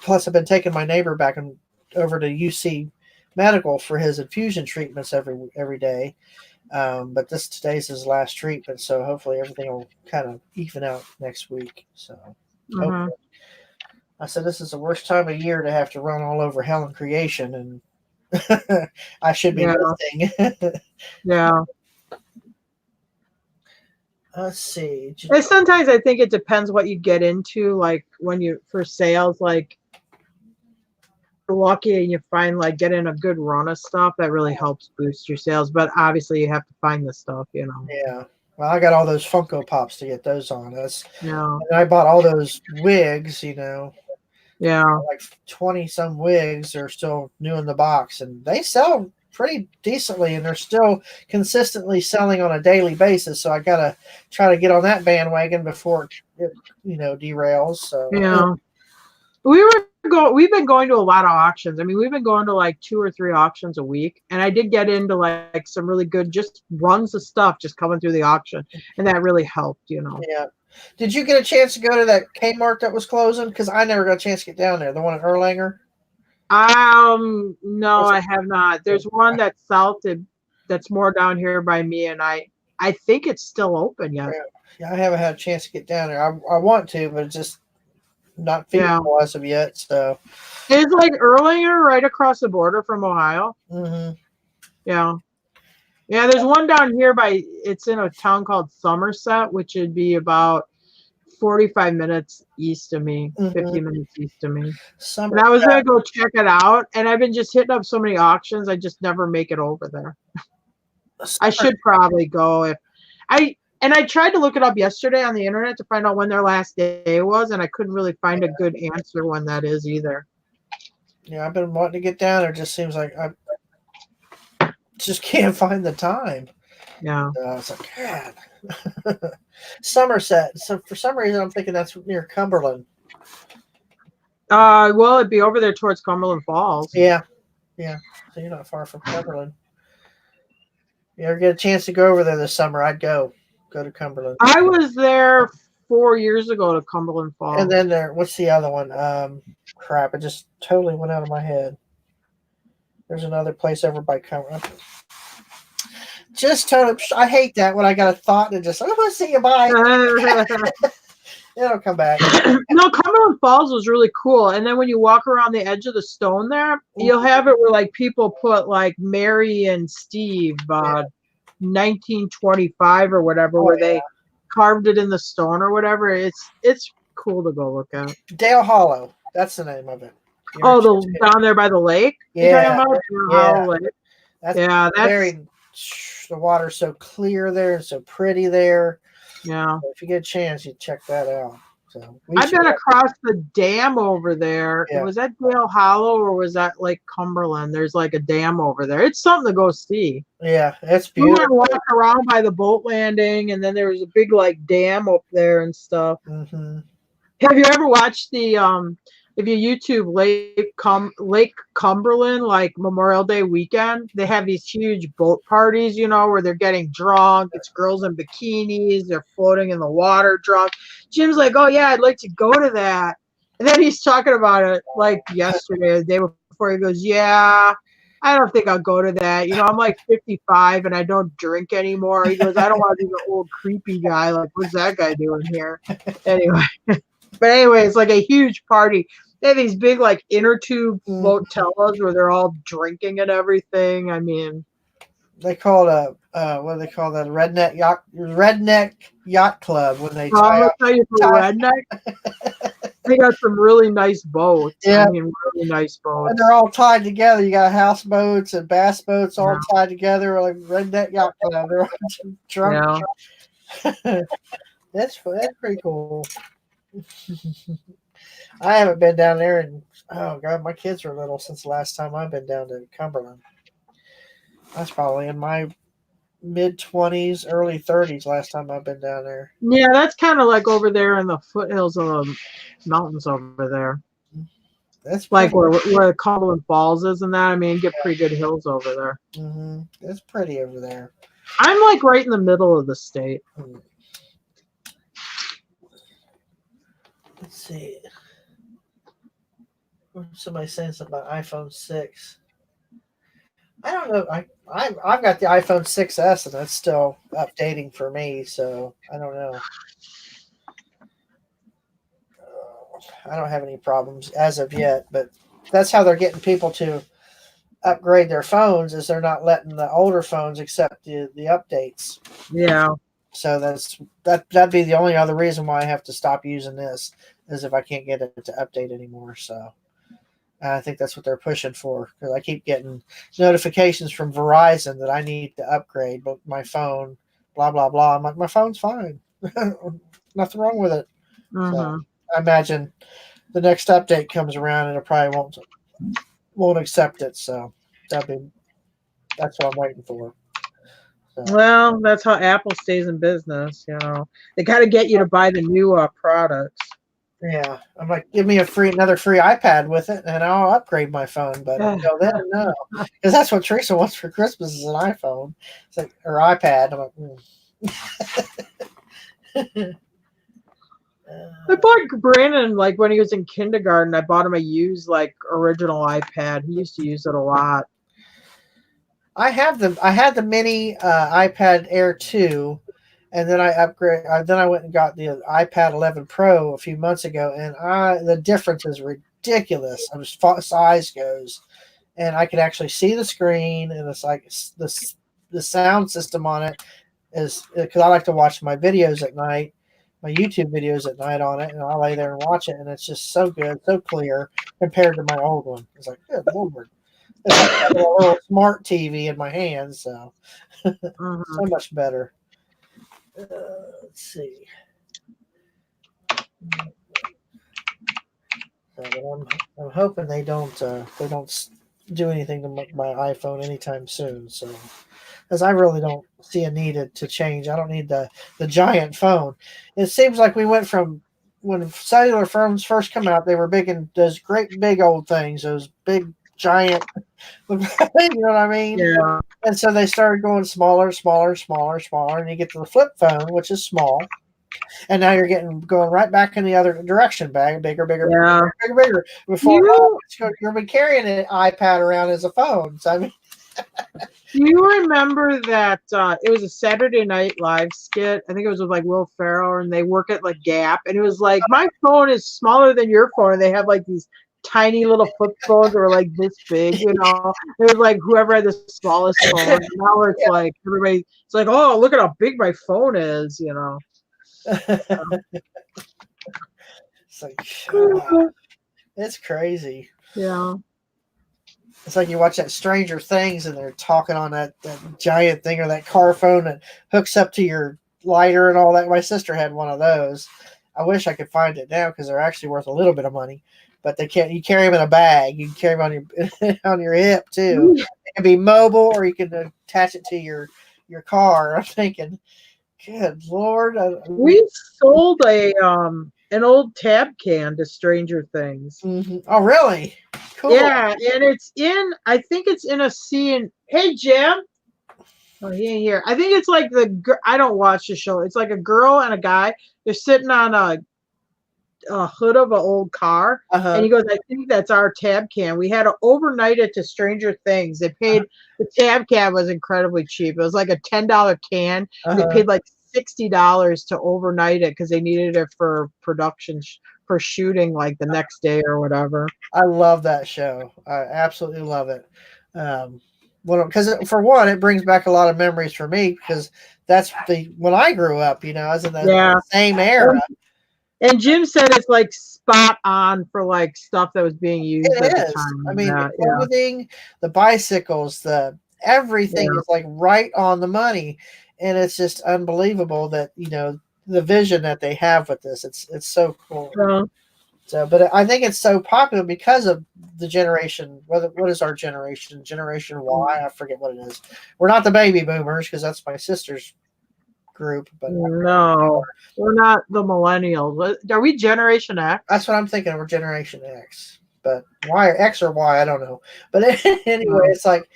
plus I've been taking my neighbor back and over to UC Medical for his infusion treatments every day. But today's his last treatment, so hopefully everything will kind of even out next week. So hopefully. I said this is the worst time of year to have to run all over hell and creation, and I should be listing. Yeah. Let's see. And sometimes I think it depends what you get into, like when you for sales, like you're lucky and you find like getting a good run of stuff that really helps boost your sales. But obviously you have to find the stuff, Yeah. Well, I got all those Funko Pops to get those on us. Yeah. And I bought all those wigs, Yeah. Like 20 some wigs are still new in the box, and they sell pretty decently, and they're still consistently selling on a daily basis. So I gotta try to get on that bandwagon before it derails. So yeah, we've been going to a lot of auctions. I mean, we've been going to like 2 or 3 auctions a week, and I did get into like some really good just runs of stuff just coming through the auction, and that really helped. Yeah. Did you get a chance to go to that Kmart that was closing? Because I never got a chance to get down there. The one in Erlanger. No, I have not. There's one that's south that's more down here by me, and I think it's still open yet. Yeah, I haven't had a chance to get down there. I want to, but it's just not feasible as of yet. So it's like Erlanger right across the border from Ohio. Mm-hmm. Yeah. Yeah, there's one down here it's in a town called Somerset, which would be about 45 minutes east of me, 50 minutes east of me. And I was going to go check it out, and I've been just hitting up so many auctions, I just never make it over there. I should probably go. I tried to look it up yesterday on the internet to find out when their last day was, and I couldn't really find a good answer when that is either. Yeah, I've been wanting to get down there. It just seems like I just can't find the time. Yeah. It's like, God. Somerset. So for some reason, I'm thinking that's near Cumberland. Well, it'd be over there towards Cumberland Falls. Yeah. Yeah. So you're not far from Cumberland. you ever get a chance to go over there this summer, I'd go to Cumberland. I was there 4 years ago to Cumberland Falls. And then what's the other one? Crap, it just totally went out of my head. There's another place over by Cumberland. Just totally, I hate that when I got a thought and just, oh, see you, bye. It'll come back. No, Cumberland Falls was really cool. And then when you walk around the edge of the stone there, you'll have it where like people put like Mary and Steve, 1925 or whatever, where they carved it in the stone or whatever. It's cool to go look at. Dale Hollow, that's the name of it. Down there by the lake. Yeah, That's very. The water's so clear there and so pretty there. Yeah. So if you get a chance, you check that out. So I've been across the dam over there. Yeah. Was that Dale Hollow or was that Lake Cumberland? There's like a dam over there. It's something to go see. Yeah, it's We beautiful. went and walked around by the boat landing, and then there was a big like dam up there and stuff. Mm-hmm. Have you ever watched the if you YouTube Lake Cumberland, like Memorial Day weekend, they have these huge boat parties, where they're getting drunk. It's girls in bikinis. They're floating in the water drunk. Jim's like, oh, yeah, I'd like to go to that. And then he's talking about it like yesterday, the day before. He goes, yeah, I don't think I'll go to that. I'm like 55 and I don't drink anymore. He goes, I don't want to be the old creepy guy. Like, what's that guy doing here? Anyway. But anyway, it's like a huge party. They have these big like inner tube floatellas where they're all drinking and everything. I mean, they call it what do they call that? Redneck yacht club when they tie up. Redneck. They got some really nice boats. Yeah. I mean, really nice boats. And they're all tied together. You got houseboats and bass boats all tied together like Redneck Yacht Club. They're all drunk. Yeah. That's pretty cool. I haven't been down there and oh god, my kids were little since the last time I've been down to Cumberland. That's probably in my mid-20s, early 30s last time I've been down there. Yeah, that's kind of like over there in the foothills of the mountains over there. That's like where Cumberland Falls is and that. I mean, you get pretty good hills over there. Mm-hmm. It's pretty over there. I'm like right in the middle of the state. Let's see. Somebody saying something about iPhone 6. I don't know. I've got the iPhone 6S and that's still updating for me, so I don't know. I don't have any problems as of yet, but that's how they're getting people to upgrade their phones is they're not letting the older phones accept the updates. Yeah. So that'd be the only other reason why I have to stop using this is if I can't get it to update anymore. So I think that's what they're pushing for because I keep getting notifications from Verizon that I need to upgrade, but my phone, blah blah blah. I'm like, my phone's fine, nothing wrong with it. Mm-hmm. So I imagine the next update comes around and it probably won't accept it. So that's what I'm waiting for. So. Well, that's how Apple stays in business. They got to get you to buy the new products. Yeah, I'm like, give me another free iPad with it, and I'll upgrade my phone. But until then, no, because that's what Teresa wants for Christmas is an iPhone, it's like or iPad. I'm like, I bought Brandon like when he was in kindergarten. I bought him a used like original iPad. He used to use it a lot. I had the mini iPad Air 2. And then Then I went and got the iPad 11 Pro a few months ago, and the difference is ridiculous as far as size goes. And I can actually see the screen, and it's like the sound system on it is because I like to watch my videos at night, my YouTube videos at night on it, and I lay there and watch it, and it's just so good, so clear compared to my old one. It's like, good Lord, it's like a little smart TV in my hands, so so much better. Let's see. I'm hoping they don't do anything to my iPhone anytime soon. So, as I really don't see a need to change. I don't need the giant phone. It seems like we went from when cellular phones first come out, they were big and those great big old things, those big giant. You know what I mean? Yeah. And so they started going smaller, smaller, smaller, smaller, and you get to the flip phone, which is small. And now you're going right back in the other direction, bigger, bigger, Yeah. bigger, bigger. Before you've been carrying an iPad around as a phone. So I mean, Do you remember that it was a Saturday Night Live skit? I think it was with like Will Ferrell, and they work at like Gap, and it was like my phone is smaller than your phone, and they have like these tiny little flip phones that were like this big, you know. It was like whoever had the smallest phone. And now it's like everybody. It's like, oh, look at how big my phone is, you know. It's like, it's crazy. Yeah. It's like you watch that Stranger Things and they're talking on that giant thing or that car phone that hooks up to your lighter and all that. My sister had one of those. I wish I could find it now because they're actually worth a little bit of money. But they can't. You carry them in a bag. You can carry them on your on your hip too. It can be mobile, or you can attach it to your car. I'm thinking, good Lord, we sold an old tab can to Stranger Things. Mm-hmm. Oh, really? Cool. Yeah, and it's in. I think it's in a scene. Hey, Jim. Oh, he ain't here. I think it's like I don't watch the show. It's like a girl and a guy. They're sitting on a hood of an old car, and he goes, "I think that's our tab can. We had to overnight it to Stranger Things. They paid the tab can was incredibly cheap. It was like a $10 can. They paid like $60 to overnight it because they needed it for production for shooting like the next day or whatever. I love that show. I absolutely love it. Because for one, it brings back a lot of memories for me because that's when I grew up. You know, I was in the same era. And Jim said it's like spot on for like stuff that was being used at the time. I mean, the clothing, the bicycles, the everything is like right on the money, and it's just unbelievable that the vision that they have with this. It's so cool. So, but I think it's so popular because of the generation. What is our generation? Generation Y? I forget what it is. We're not the baby boomers because that's my sister's group. But no, we're not the millennials. Are we Generation X? That's what I'm thinking. We're Generation X, but Y, X or Y, I don't know. But anyway, it's like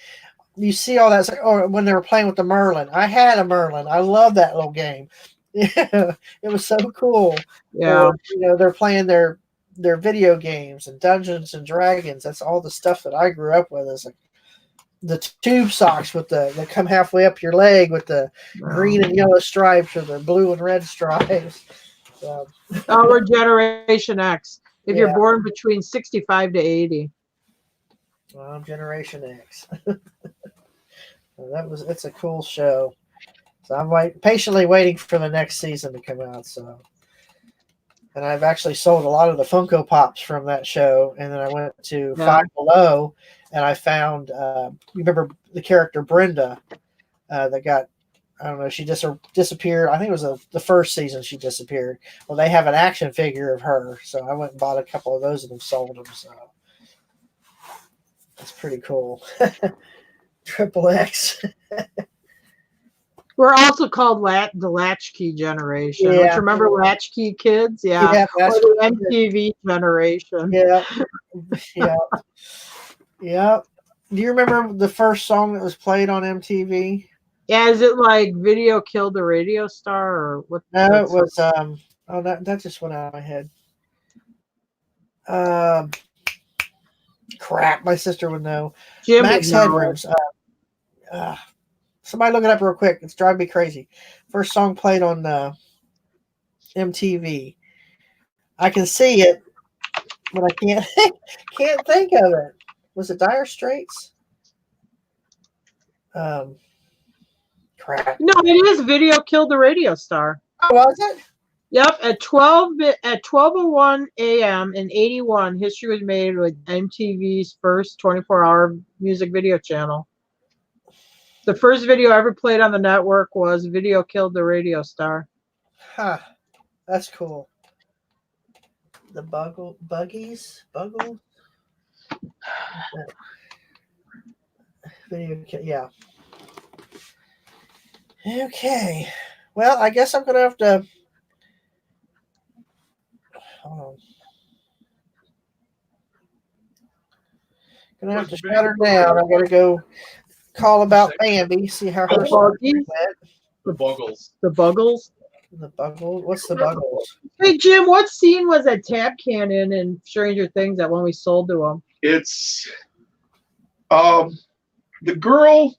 you see all that. It's like, oh, when they were playing with the Merlin, I had a Merlin. I love that little game. It was so cool. Yeah, or, they're playing their video games and Dungeons and Dragons. That's all the stuff that I grew up with. It's like the tube socks they come halfway up your leg with the green and yellow stripes or the blue and red stripes. So. Oh, we're Generation X. If you're born between 65 to 80. Well, I'm Generation X. It's a cool show. So I'm patiently waiting for the next season to come out. So. And I've actually sold a lot of the Funko Pops from that show. And then I went to Five Below, and I found, you remember the character Brenda that got, I don't know, she just disappeared. I think it was the first season she disappeared. Well, they have an action figure of her. So I went and bought a couple of those and have sold them. So that's pretty cool. Triple X. We're also called the Latchkey generation. Yeah. Don't you remember Latchkey kids? Yeah. Or the MTV generation. Yeah. Yeah. Yeah. Do you remember the first song that was played on MTV? Yeah, is it like Video Killed the Radio Star or what? No, it was that just went out of my head. Crap, my sister would know. Jim Max Headrooms. Somebody look it up real quick. It's driving me crazy. First song played on MTV. I can see it, but I can't think of it. Was it Dire Straits? Crap. No, it is Video Killed the Radio Star. Oh, was it? Yep, at 12:01 a.m. in 81, history was made with MTV's first 24-hour music video channel. The first video ever played on the network was Video Killed the Radio Star. Huh. That's cool. The Buggles? Yeah. Okay. Well, I guess I'm going to have to... Hold on. gonna have to shut her down. I gotta go call about Bambi, see how her surgery went. The Buggles. The Buggles. The Buggles. What's the Buggles? Hey Jim, what scene was that Tab Can in Stranger Things that when we sold to him? It's the girl,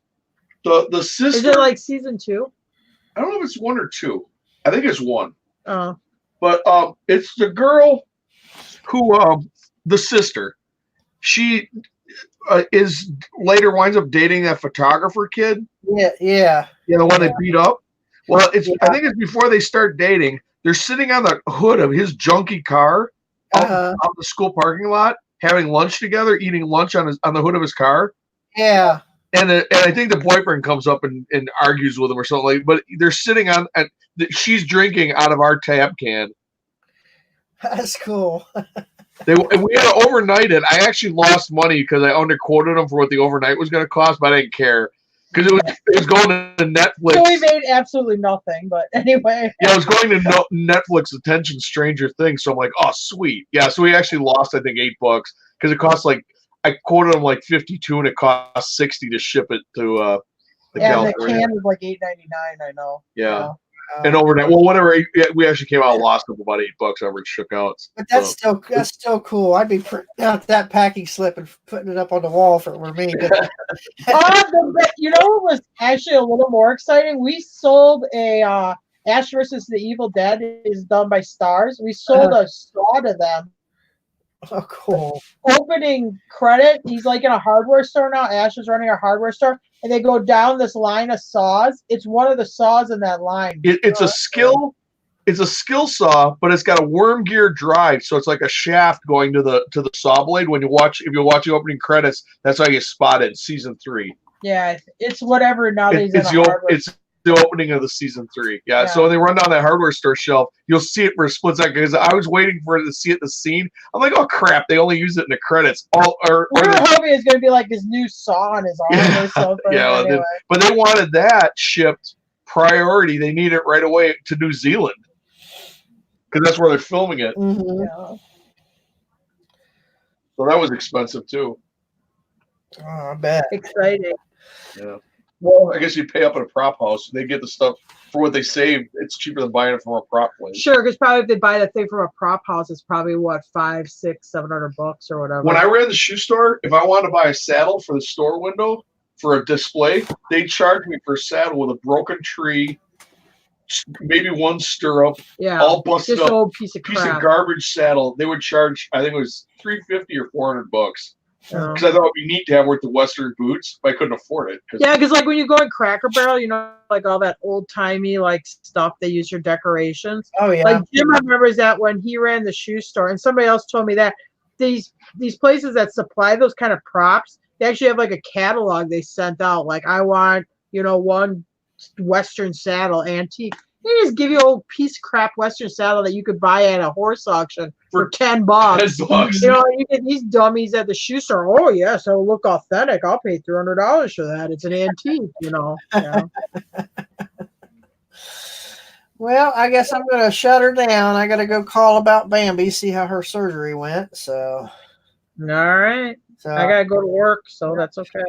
the sister. Is it like season 2? I don't know if it's 1 or 2. I think it's 1. Oh. But it's the girl who the sister. She is later winds up dating that photographer kid. Yeah. The one they beat up. Well, I think it's before they start dating. They're sitting on the hood of his junky car out the school parking lot, having lunch together, eating lunch on the hood of his car. Yeah. And I think the boyfriend comes up and argues with him or something like. But they're sitting on. She's drinking out of our tap can. That's cool. We had to overnight it. I actually lost money because I underquoted them for what the overnight was going to cost, but I didn't care because it was going to Netflix. So we made absolutely nothing, but anyway. Yeah, it was going to Netflix attention Stranger Things, so I'm like, oh sweet. Yeah, so we actually lost I think $8 because it cost I quoted them like 52 and it cost 60 to ship it to California. And the can was like $8.99. I know. Yeah. And overnight, well, whatever. We actually came out lost of about $8 over it shook out. But that's still cool. I'd be printing out that packing slip and putting it up on the wall if it were me. You know what was actually a little more exciting? We sold a Ash versus the Evil Dead is done by Stars. We sold a saw to them. Oh, cool. Opening credit. He's like in a hardware store now. Ash is running a hardware store. And they go down this line of saws. It's one of the saws in that line. It's a skill saw, but it's got a worm gear drive, so it's like a shaft going to the saw blade. If you're watching opening credits, that's how you spot it in season 3. Yeah, it's whatever nowadays. It's the opening of the season 3. Yeah. So when they run down that hardware store shelf, you'll see it for a split second because I was waiting for it to see it in the scene. I'm like, oh crap, they only use it in the credits. We're hoping it's going to be like his new saw on his arm or something. Yeah, anyway. But they wanted that shipped priority. They need it right away to New Zealand because that's where they're filming it. Mm-hmm. Yeah. So that was expensive too. Oh, I bet. Exciting. Yeah. Well, I guess you pay up at a prop house. They get the stuff for what they save. It's cheaper than buying it from a prop place. Sure, because probably if they buy that thing from a prop house, it's probably what $500, $600, $700 or whatever. When I ran the shoe store, if I wanted to buy a saddle for the store window for a display, they charged me for a saddle with a broken tree, maybe one stirrup, all busted up, old piece of garbage saddle. They would charge, I think it was $350 or $400. Because I thought it'd be neat to have with the Western boots, but I couldn't afford it. Because like when you go in Cracker Barrel, like all that old timey like stuff they use for decorations. Oh yeah. Like Jim remembers that when he ran the shoe store, and somebody else told me that these places that supply those kind of props, they actually have like a catalog they sent out. Like I want one Western saddle antique. They just give you an old piece of crap Western saddle that you could buy at a horse auction for $10. $10. You get these dummies at the shoe store. Oh yes, it'll look authentic. I'll pay $300 for that. It's an antique, Yeah. Well, I guess I'm gonna shut her down. I gotta go call about Bambi, see how her surgery went. So. All right. So I gotta go to work, so that's okay.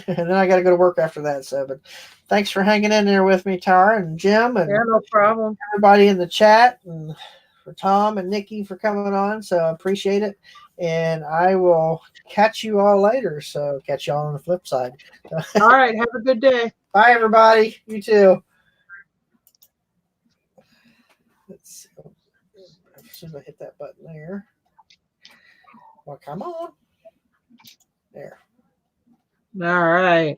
And then I gotta go to work after that. So, but thanks for hanging in there with me, Tara and Jim, and no problem. Everybody in the chat, and for Tom and Nikki for coming on. So I appreciate it, and I will catch you all later. So catch you all on the flip side. All right. Have a good day. Bye, everybody. You too. Let's see. As soon as I hit that button there. Well, come on. There. All right.